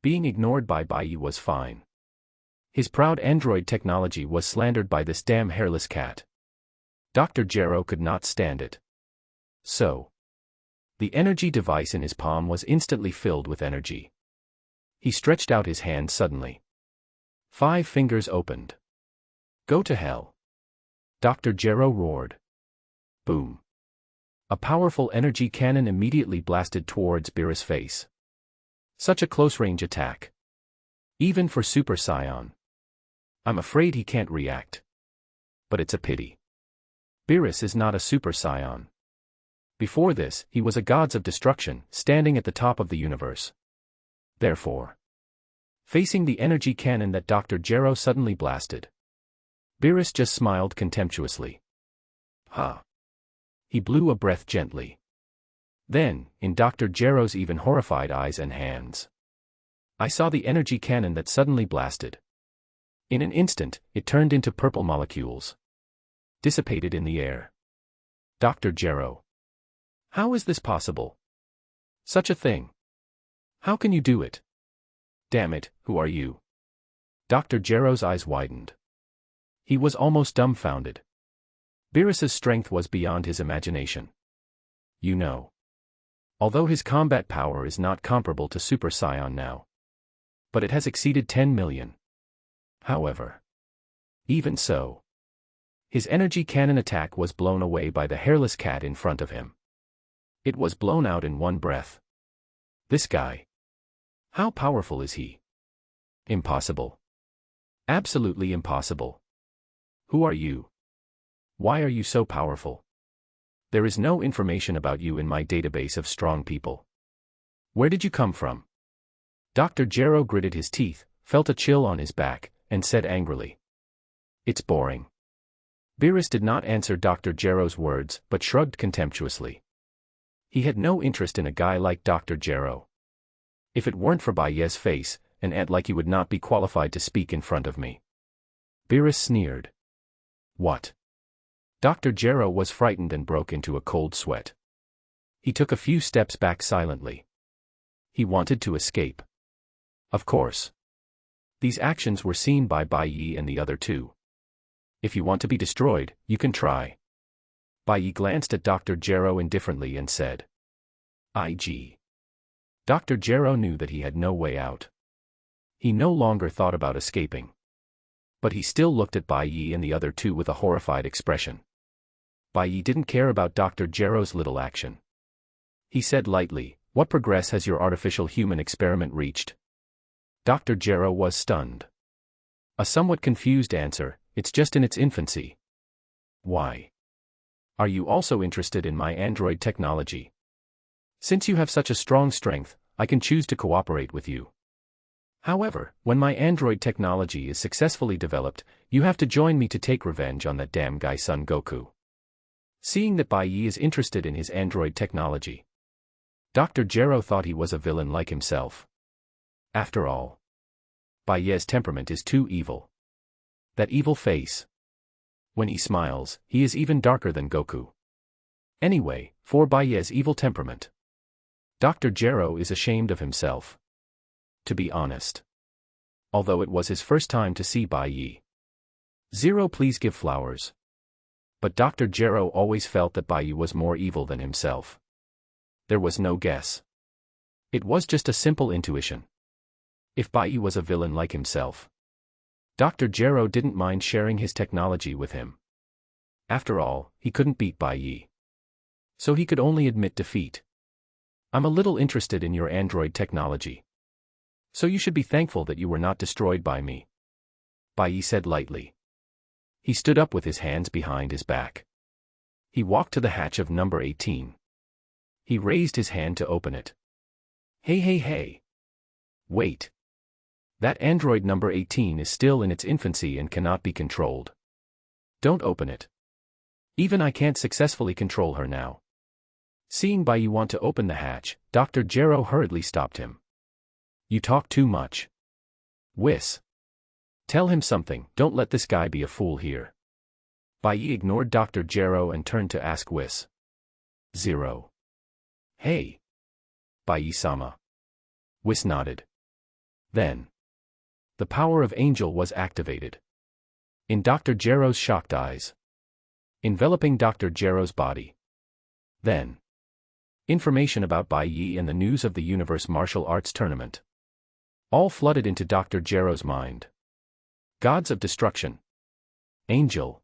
Being ignored by Bai Ye was fine. His proud android technology was slandered by this damn hairless cat. Dr. Gero could not stand it. So, the energy device in his palm was instantly filled with energy. He stretched out his hand suddenly. 5 fingers opened. Go to hell. Dr. Gero roared. Boom. A powerful energy cannon immediately blasted towards Beerus' face. Such a close-range attack. Even for Super Saiyan. I'm afraid he can't react. But it's a pity. Beerus is not a Super Saiyan. Before this, he was a gods of destruction, standing at the top of the universe. Therefore, facing the energy cannon that Dr. Gero suddenly blasted, Beerus just smiled contemptuously. Ha! He blew a breath gently. Then, in Dr. Gero's even horrified eyes and hands, I saw the energy cannon that suddenly blasted. In an instant, it turned into purple molecules. Dissipated in the air. Dr. Gero. How is this possible? Such a thing. How can you do it? Damn it, who are you? Dr. Gero's eyes widened. He was almost dumbfounded. Beerus's strength was beyond his imagination. You know. Although his combat power is not comparable to Super Saiyan now. But it has exceeded 10 million. However. Even so. His energy cannon attack was blown away by the hairless cat in front of him. It was blown out in one breath. This guy. How powerful is he? Impossible. Absolutely impossible. Who are you? Why are you so powerful? There is no information about you in my database of strong people. Where did you come from? Dr. Gero gritted his teeth, felt a chill on his back, and said angrily. It's boring. Beerus did not answer Dr. Gero's words, but shrugged contemptuously. He had no interest in a guy like Dr. Gero. If it weren't for Bai Ye's face, an ant like you would not be qualified to speak in front of me. Beerus sneered. What? Dr. Gero was frightened and broke into a cold sweat. He took a few steps back silently. He wanted to escape. Of course. These actions were seen by Bai Ye and the other two. If you want to be destroyed, you can try. Bai Ye glanced at Dr. Gero indifferently and said. IG. Dr. Gero knew that he had no way out. He no longer thought about escaping. But he still looked at Bai Ye and the other two with a horrified expression. Bai Ye didn't care about Dr. Gero's little action. He said lightly, what progress has your artificial human experiment reached? Dr. Gero was stunned. A somewhat confused answer, it's just in its infancy. Why? Are you also interested in my android technology? Since you have such a strong strength, I can choose to cooperate with you. However, when my android technology is successfully developed, you have to join me to take revenge on that damn guy Son Goku. Seeing that Bai Ye is interested in his android technology, Dr. Gero thought he was a villain like himself. After all, Bai Ye's temperament is too evil. That evil face. When he smiles, he is even darker than Goku. Anyway, for Bai Ye's evil temperament, Dr. Gero is ashamed of himself. To be honest. Although it was his first time to see Bai Ye. Zero, please give flowers. But Dr. Gero always felt that Bai Ye was more evil than himself. There was no guess. It was just a simple intuition. If Bai Ye was a villain like himself, Dr. Gero didn't mind sharing his technology with him. After all, he couldn't beat Bai Ye. So he could only admit defeat. I'm a little interested in your android technology. So you should be thankful that you were not destroyed by me. Bai Ye said lightly. He stood up with his hands behind his back. He walked to the hatch of number 18. He raised his hand to open it. Hey. Wait. That android number 18 is still in its infancy and cannot be controlled. Don't open it. Even I can't successfully control her now. Seeing Bai Ye want to open the hatch, Dr. Gero hurriedly stopped him. You talk too much. Whis. Tell him something, don't let this guy be a fool here. Bai Ye ignored Dr. Gero and turned to ask Whis. Zero. Hey. Bai Ye-sama. Whis nodded. Then. The power of Angel was activated. In Dr. Gero's shocked eyes. Enveloping Dr. Gero's body. Then. Information about Bai Ye and the news of the Universe Martial Arts Tournament. All flooded into Dr. Gero's mind. Gods of Destruction. Angel.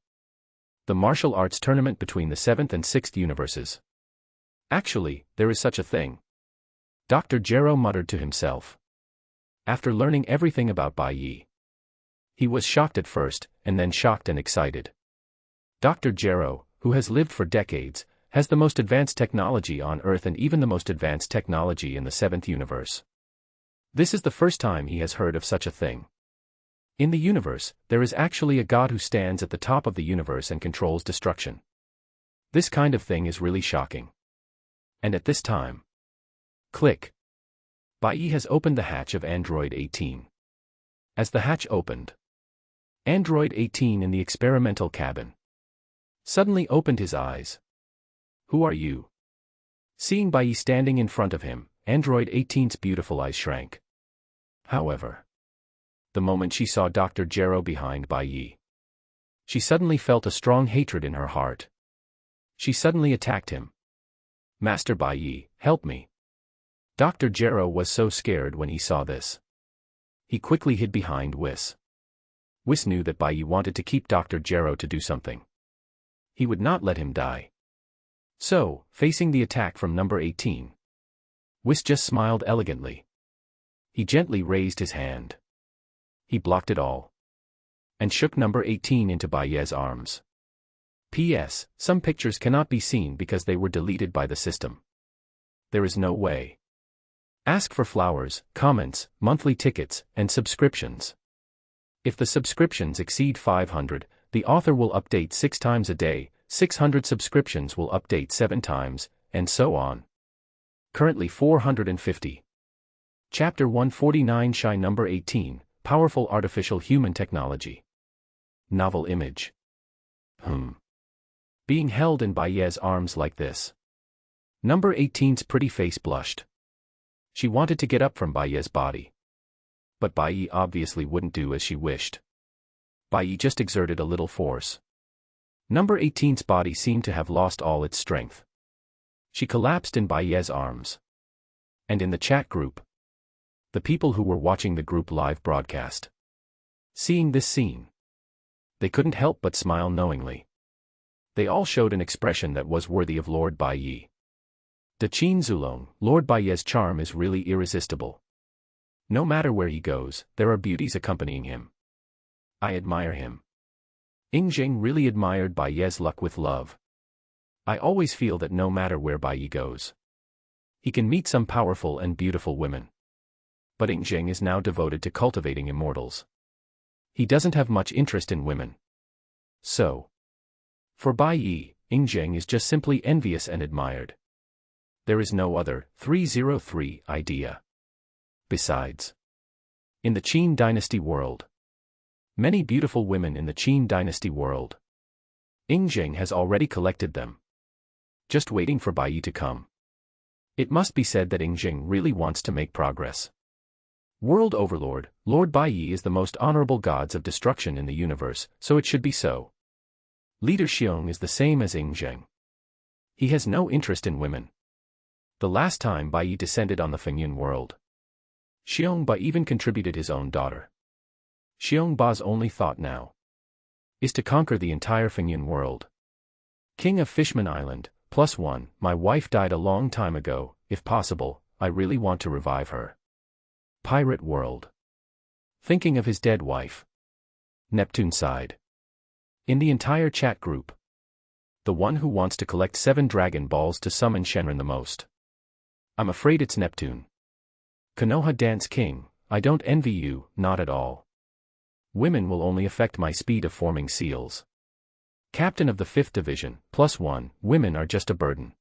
The martial arts tournament between the 7th and 6th universes. Actually, there is such a thing. Dr. Gero muttered to himself. After learning everything about Bai Ye, he was shocked at first, and then shocked and excited. Dr. Gero, who has lived for decades, has the most advanced technology on Earth and even the most advanced technology in the 7th universe. This is the first time he has heard of such a thing. In the universe, there is actually a god who stands at the top of the universe and controls destruction. This kind of thing is really shocking. And at this time. Click. Bai Ye has opened the hatch of Android 18. As the hatch opened, Android 18 in the experimental cabin suddenly opened his eyes. Who are you? Seeing Bai Ye standing in front of him, Android 18's beautiful eyes shrank. However, the moment she saw Dr. Gero behind Bai Ye, she suddenly felt a strong hatred in her heart. She suddenly attacked him. Master Bai Ye, help me. Dr. Gero was so scared when he saw this. He quickly hid behind Whis. Whis knew that Bai Ye wanted to keep Dr. Gero to do something. He would not let him die. So, facing the attack from number 18, Whis just smiled elegantly. He gently raised his hand. He blocked it all. And shook number 18 into Bai Ye's arms. P.S. Some pictures cannot be seen because they were deleted by the system. There is no way. Ask for flowers, comments, monthly tickets, and subscriptions. If the subscriptions exceed 500, the author will update 6 times a day, 600 subscriptions will update 7 times, and so on. Currently 450. Chapter 149 Shy Number 18, Powerful Artificial Human Technology. Novel image. Being held in Bai Ye's arms like this. Number 18's pretty face blushed. She wanted to get up from Bai Ye's body. But Bai Ye obviously wouldn't do as she wished. Bai Ye just exerted a little force. Number 18's body seemed to have lost all its strength. She collapsed in Bai Ye's arms. And in the chat group, the people who were watching the group live broadcast, seeing this scene, they couldn't help but smile knowingly. They all showed an expression that was worthy of Lord Bai Ye. Daqin Zulong, Lord Bai Ye's charm is really irresistible. No matter where he goes, there are beauties accompanying him. I admire him. Ying really admired Bai Ye's luck with love. I always feel that no matter where Bai Ye goes, he can meet some powerful and beautiful women. but Ying is now devoted to cultivating immortals. He doesn't have much interest in women. So, for Bai Ye, Ying is just simply envious and admired. There is no other 303 idea. Besides, in the Qin dynasty world, many beautiful women in the Qin dynasty world, Ying has already collected them, just waiting for Bai Ye to come. It must be said that Ying really wants to make progress. World Overlord, Lord Bai Ye is the most honorable gods of destruction in the universe, so it should be so. Leader Xiong is the same as Ying. He has no interest in women. The last time Bai Ye descended on the Fengyun world, Xiong Ba even contributed his own daughter. Xiong Ba's only thought now is to conquer the entire Fengyun world. King of Fishman Island, +1, my wife died a long time ago, if possible, I really want to revive her. Pirate world. Thinking of his dead wife. Neptune sighed. In the entire chat group, the one who wants to collect 7 Dragon Balls to summon Shenron the most. I'm afraid it's Neptune. Konoha Dance King, I don't envy you, not at all. Women will only affect my speed of forming seals. Captain of the 5th Division, +1, women are just a burden.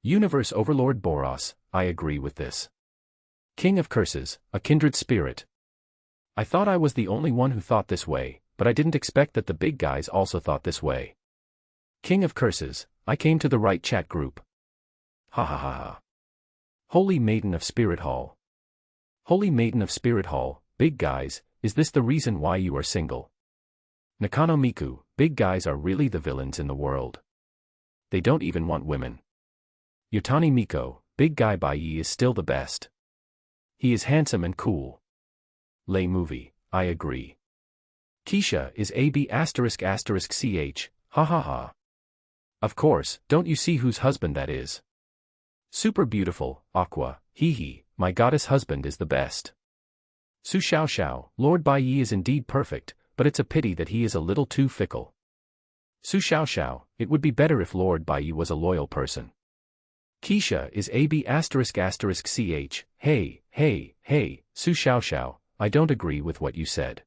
Universe Overlord Boros, I agree with this. King of Curses, a kindred spirit. I thought I was the only one who thought this way, but I didn't expect that the big guys also thought this way. King of Curses, I came to the right chat group. Ha ha ha ha. Holy Maiden of Spirit Hall. Holy Maiden of Spirit Hall, big guys, is this the reason why you are single? Nakano Miku, big guys are really the villains in the world. They don't even want women. Yotani Miko, big guy Bai Ye is still the best. He is handsome and cool. Lay movie, I agree. Keisha is AB***ch, ha ha ha. Of course, don't you see whose husband that is? Super beautiful, Aqua, hee hee, my goddess husband is the best. Su Xiao Xiao, Lord Bai Ye is indeed perfect, but it's a pity that he is a little too fickle. Su Xiao Xiao, it would be better if Lord Bai Ye was a loyal person. Keisha is AB***ch, hey, hey, hey, Su Xiao Xiao, I don't agree with what you said.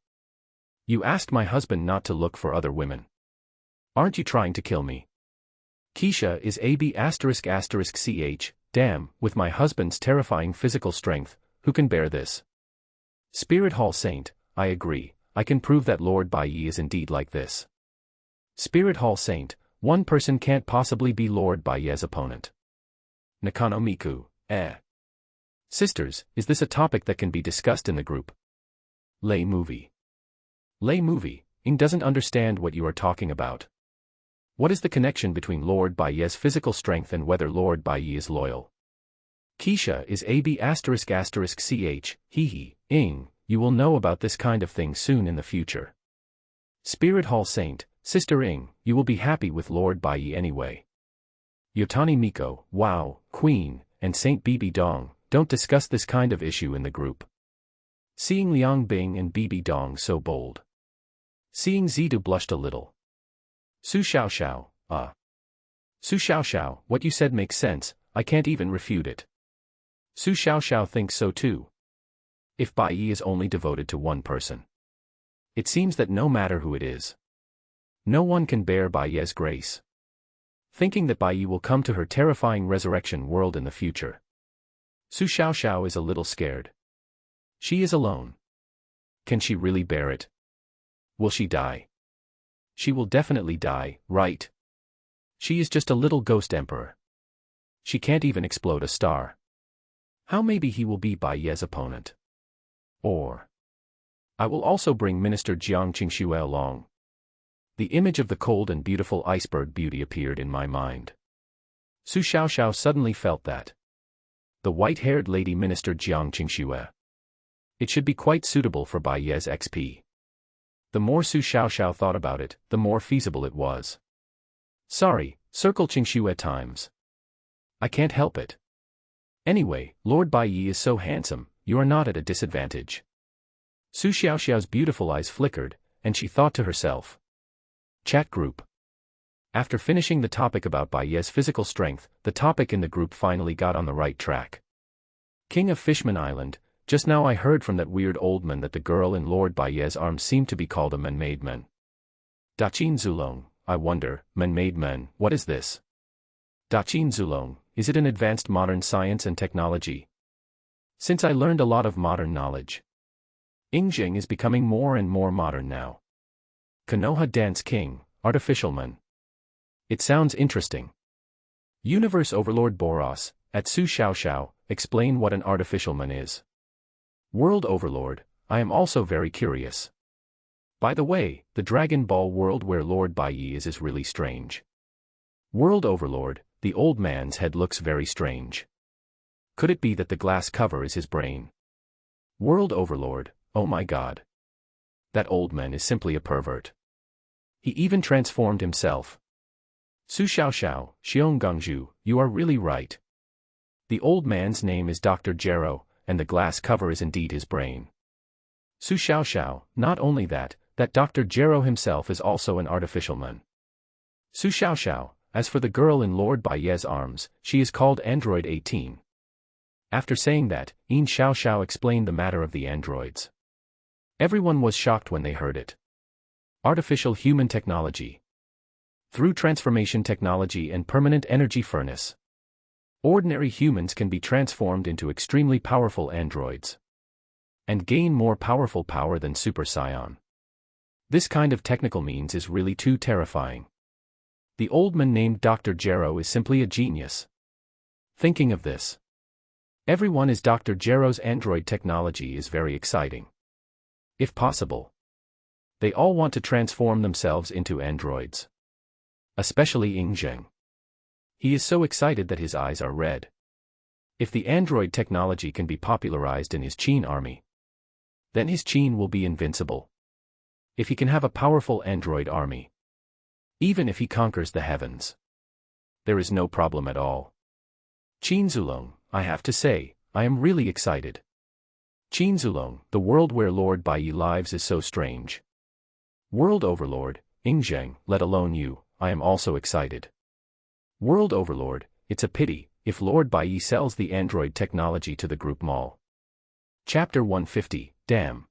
You asked my husband not to look for other women. Aren't you trying to kill me? Keisha is AB***ch, damn, with my husband's terrifying physical strength, who can bear this? Spirit Hall Saint, I agree, I can prove that Lord Bai Ye is indeed like this. Spirit Hall Saint, one person can't possibly be Lord Bai Ye's opponent. Nakano Miku, Sisters, is this a topic that can be discussed in the group? Lay movie. Lay movie, Ying doesn't understand what you are talking about. What is the connection between Lord Bai Ye's physical strength and whether Lord Bai Ye is loyal? Keisha is AB***ch, hee hee, Ying, you will know about this kind of thing soon in the future. Spirit Hall Saint, Sister Ying, you will be happy with Lord Bai Ye anyway. Yotani Miko, wow, Queen, and Saint Bibi Dong, don't discuss this kind of issue in the group. Seeing Liang Bing and Bibi Dong so bold. Seeing Zidu blushed a little. Su Xiao Xiao, Su Xiao Xiao, what you said makes sense, I can't even refute it. Su Xiao Xiao thinks so too. If Bai Ye is only devoted to one person, it seems that no matter who it is, no one can bear Bai Ye's grace. Thinking that Bai Ye will come to her terrifying resurrection world in the future, Su Xiao Xiao is a little scared. She is alone. Can she really bear it? Will she die? She will definitely die, right? She is just a little ghost emperor. She can't even explode a star. How maybe he will be Bai Ye's opponent? Or I will also bring Minister Jiang Qingxue along. The image of the cold and beautiful iceberg beauty appeared in my mind. Su Xiao Xiao suddenly felt that. The white-haired lady Minister Jiang Qingxue. It should be quite suitable for Bai Ye's XP. The more Su Xiao Xiao thought about it, the more feasible it was. Sorry, circle Qingxue times. I can't help it. Anyway, Lord Bai Ye is so handsome, you are not at a disadvantage. Su Xiao Xiao's beautiful eyes flickered, and she thought to herself. Chat group. After finishing the topic about Bai Ye's physical strength, the topic in the group finally got on the right track. King of Fishman Island, Just now I heard from that weird old man that the girl in Lord Bai Ye's arms seemed to be called a man-made man. Daqin Zulong, I wonder, man-made man, what is this? Daqin Zulong, is it an advanced modern science and technology? Since I learned a lot of modern knowledge. Yingjing is becoming more and more modern now. Konoha Dance King, artificial man. It sounds interesting. Universe Overlord Boros, at Su Xiao Xiao, explain what an artificial man is. World Overlord, I am also very curious. By the way, the Dragon Ball world where Lord Bai Ye is really strange. World Overlord, the old man's head looks very strange. Could it be that the glass cover is his brain? World Overlord, oh my god. That old man is simply a pervert. He even transformed himself. Su Xiao Xiao, Xiong Gongju, you are really right. The old man's name is Dr. Gero, and the glass cover is indeed his brain. Su Xiao Xiao, not only that Dr. Gero himself is also an artificial man. Su Xiao Xiao, as for the girl in Lord Bai Ye's arms, she is called Android 18. After saying that, Yin Xiao Xiao explained the matter of the androids. Everyone was shocked when they heard it. Artificial human technology. Through transformation technology and permanent energy furnace, ordinary humans can be transformed into extremely powerful androids and gain more powerful power than Super Saiyan. This kind of technical means is really too terrifying. The old man named Dr. Gero is simply a genius. Thinking of this, everyone is Dr. Gero's android technology is very exciting. If possible, they all want to transform themselves into androids. Especially Yingjing. He is so excited that his eyes are red. If the android technology can be popularized in his Qin army, then his Qin will be invincible. If he can have a powerful android army, even if he conquers the heavens, there is no problem at all. Qin Zulong, I have to say, I am really excited. Qin Zulong, the world where Lord Bai Ye lives is so strange. World Overlord, Yingjing, let alone you, I am also excited. World Overlord, it's a pity if Lord Bai Ye sells the android technology to the group mall. Chapter 150, Damn.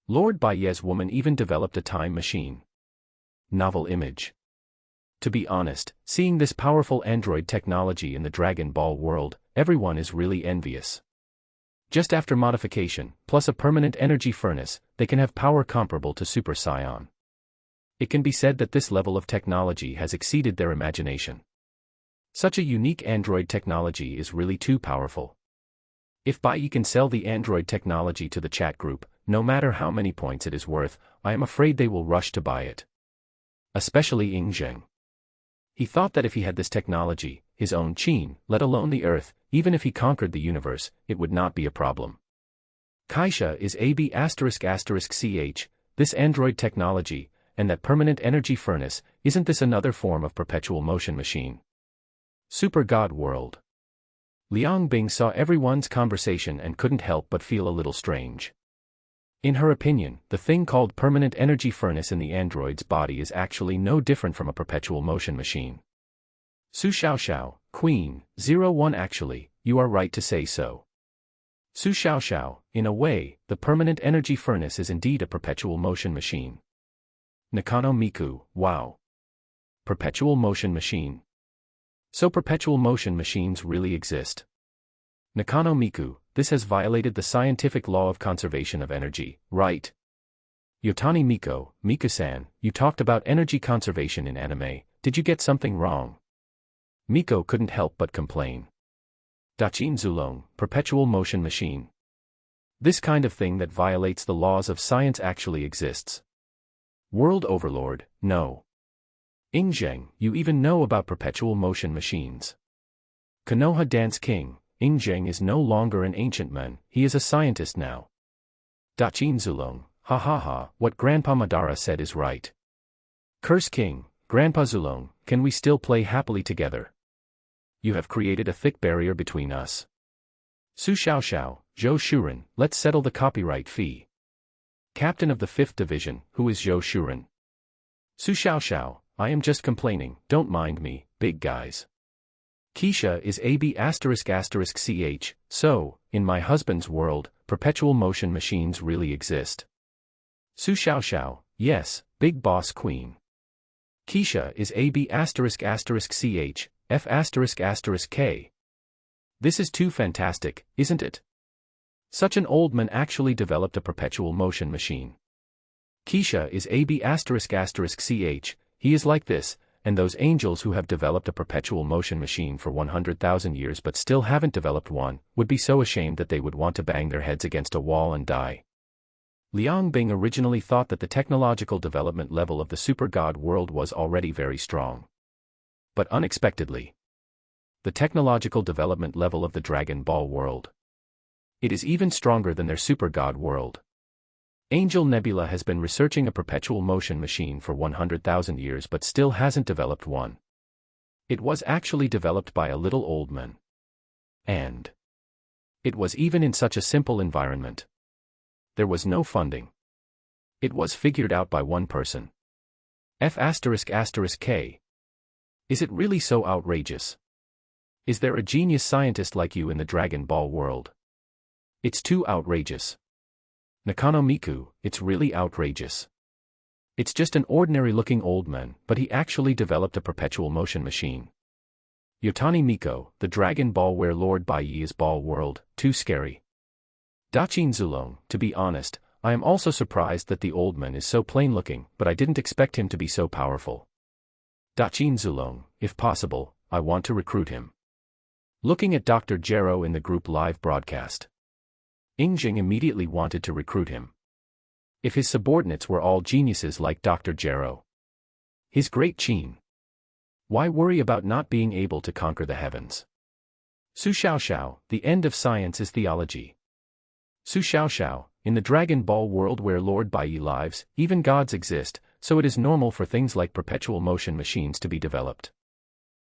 Lord Bai Ye's woman even developed a time machine. Novel image. To be honest, seeing this powerful android technology in the Dragon Ball world, everyone is really envious. Just after modification, plus a permanent energy furnace, they can have power comparable to Super Saiyan. It can be said that this level of technology has exceeded their imagination. Such a unique android technology is really too powerful. If Bai Ye can sell the android technology to the chat group, no matter how many points it is worth, I am afraid they will rush to buy it. Especially Yingjing. He thought that if he had this technology, his own Qin, let alone the Earth, even if he conquered the universe, it would not be a problem. Keisha is AB****ch, this android technology, and that permanent energy furnace, isn't this another form of perpetual motion machine? Super God World. Liang Bing saw everyone's conversation and couldn't help but feel a little strange. In her opinion, the thing called permanent energy furnace in the android's body is actually no different from a perpetual motion machine. Su Xiao Xiao, Queen, 01 Actually, you are right to say so. Su Xiao Xiao, in a way, the permanent energy furnace is indeed a perpetual motion machine. Yotani Miko, wow. Perpetual motion machine. So perpetual motion machines really exist. Yotani Miko, this has violated the scientific law of conservation of energy, right? Yotani Miko, Miko-san, you talked about energy conservation in anime, did you get something wrong? Miko couldn't help but complain. Daqin Zulong, perpetual motion machine. This kind of thing that violates the laws of science actually exists. World Overlord, no. Yingjing, you even know about perpetual motion machines. Konoha Dance King, Yingjing is no longer an ancient man, he is a scientist now. Daqin Zulong, ha ha ha, what Grandpa Madara said is right. Curse King, Grandpa Zulong, can we still play happily together? You have created a thick barrier between us. Su Xiao Xiao, Zhou Shuren, let's settle the copyright fee. Captain of the 5th Division, who is Zhou Shuren? Su Xiao Xiao, I am just complaining, don't mind me, big guys. Keisha is AB****ch, so, in my husband's world, perpetual motion machines really exist? Su Xiao, yes, Big Boss Queen. Keisha is AB****CH, F****, K. This is too fantastic, isn't it? Such an old man actually developed a perpetual motion machine. Keisha is AB****CH, he is like this, and those angels who have developed a perpetual motion machine for 100,000 years but still haven't developed one, would be so ashamed that they would want to bang their heads against a wall and die. Liang Bing originally thought that the technological development level of the super god world was already very strong. But unexpectedly, the technological development level of the Dragon Ball world, it is even stronger than their super god world. Angel Nebula has been researching a perpetual motion machine for 100,000 years but still hasn't developed one. It was actually developed by a little old man. And it was even in such a simple environment. There was no funding. It was figured out by one person. F***K. Is it really so outrageous? Is there a genius scientist like you in the Dragon Ball world? It's too outrageous. Yotani Miko, it's really outrageous. It's just an ordinary-looking old man, but he actually developed a perpetual motion machine. Yotani Miko, the Dragon Ball where Lord Bai Ye's ball world, too scary. Daqin Zulong, to be honest, I am also surprised that the old man is so plain-looking, but I didn't expect him to be so powerful. Daqin Zulong, if possible, I want to recruit him. Looking at Dr. Gero in the group live broadcast, Yingjing immediately wanted to recruit him. If his subordinates were all geniuses like Dr. Gero, his great Qin, why worry about not being able to conquer the heavens? Su Xiao, the end of science is theology. Su Xiao, in the Dragon Ball world where Lord Bai Ye lives, even gods exist, so it is normal for things like perpetual motion machines to be developed.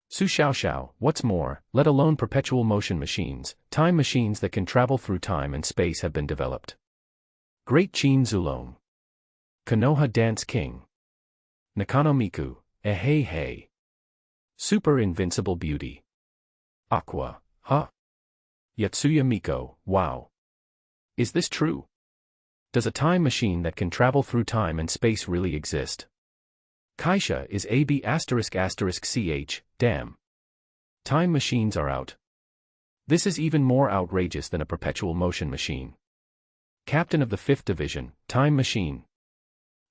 Su Xiao, what's more, let alone perpetual motion machines, time machines that can travel through time and space have been developed. Great Daqin Zulong. Konoha Dance King. Yotani Miko, hey. Super Invincible Beauty. Aqua, huh? Yotsuya Miko, wow. Is this true? Does a time machine that can travel through time and space really exist? Keisha is AB****CH, damn. Time machines are out. This is even more outrageous than a perpetual motion machine. Captain of the 5th Division, time machine.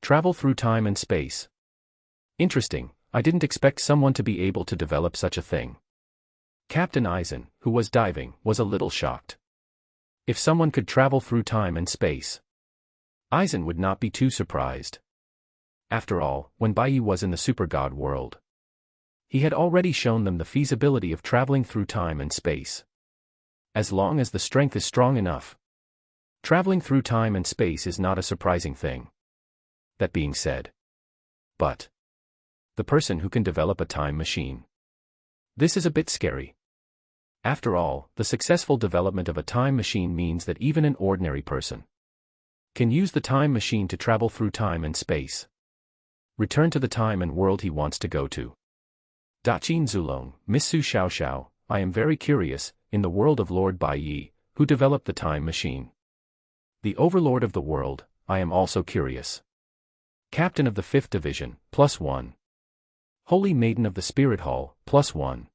Travel through time and space. Interesting, I didn't expect someone to be able to develop such a thing. Captain Aizen, who was diving, was a little shocked. If someone could travel through time and space, Aizen would not be too surprised. After all, when Bai Ye was in the Super God world, he had already shown them the feasibility of traveling through time and space. As long as the strength is strong enough, traveling through time and space is not a surprising thing. That being said, but the person who can develop a time machine, this is a bit scary. After all, the successful development of a time machine means that even an ordinary person can use the time machine to travel through time and space. Return to the time and world he wants to go to. Daqin Zulong, Miss Su Xiao, I am very curious, in the world of Lord Bai Ye, who developed the time machine? The overlord of the world, I am also curious. Captain of the 5th Division, +1. Holy Maiden of the Spirit Hall, +1.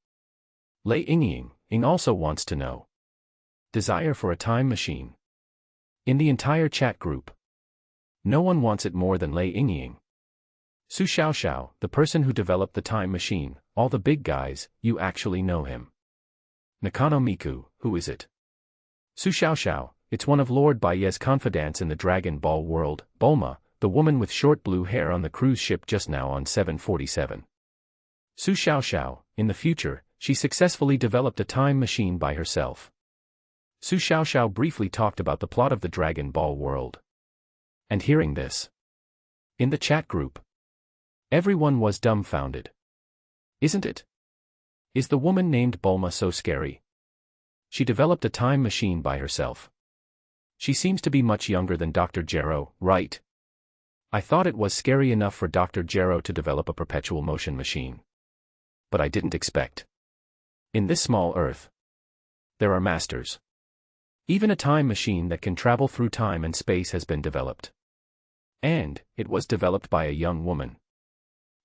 Lei Yingying also wants to know. Desire for a time machine. In the entire chat group, no one wants it more than Lei Yingying. Su Xiao, the person who developed the time machine, all the big guys, you actually know him. Yotani Miko, who is it? Su Xiao, it's one of Lord Bai Ye's confidants in the Dragon Ball world, Bulma, the woman with short blue hair on the cruise ship just now on 747. Su Xiao, in the future, she successfully developed a time machine by herself. Su Xiao briefly talked about the plot of the Dragon Ball world. And hearing this, in the chat group, everyone was dumbfounded. Isn't it? Is the woman named Bulma so scary? She developed a time machine by herself. She seems to be much younger than Dr. Gero, right? I thought it was scary enough for Dr. Gero to develop a perpetual motion machine. But I didn't expect. In this small earth, there are masters. Even a time machine that can travel through time and space has been developed. And, it was developed by a young woman.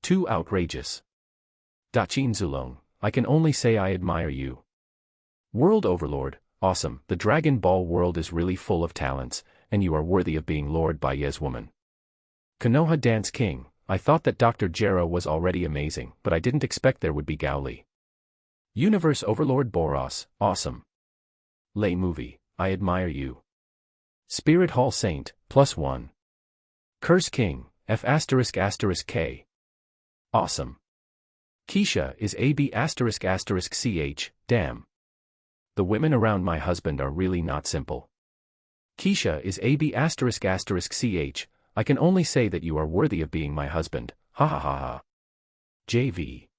Too outrageous. Daqin Zulong, I can only say I admire you. World Overlord, awesome, the Dragon Ball world is really full of talents, and you are worthy of being Lord Bai Ye's woman. Konoha Dance King, I thought that Dr. Gero was already amazing, but I didn't expect there would be Gaoli. Universe Overlord Boros, awesome. Lay Movie, I admire you. Spirit Hall Saint, +1. Curse King, F***K. Awesome. Keisha is AB***ch, damn. The women around my husband are really not simple. Keisha is AB***ch, I can only say that you are worthy of being my husband, ha ha ha ha. JV.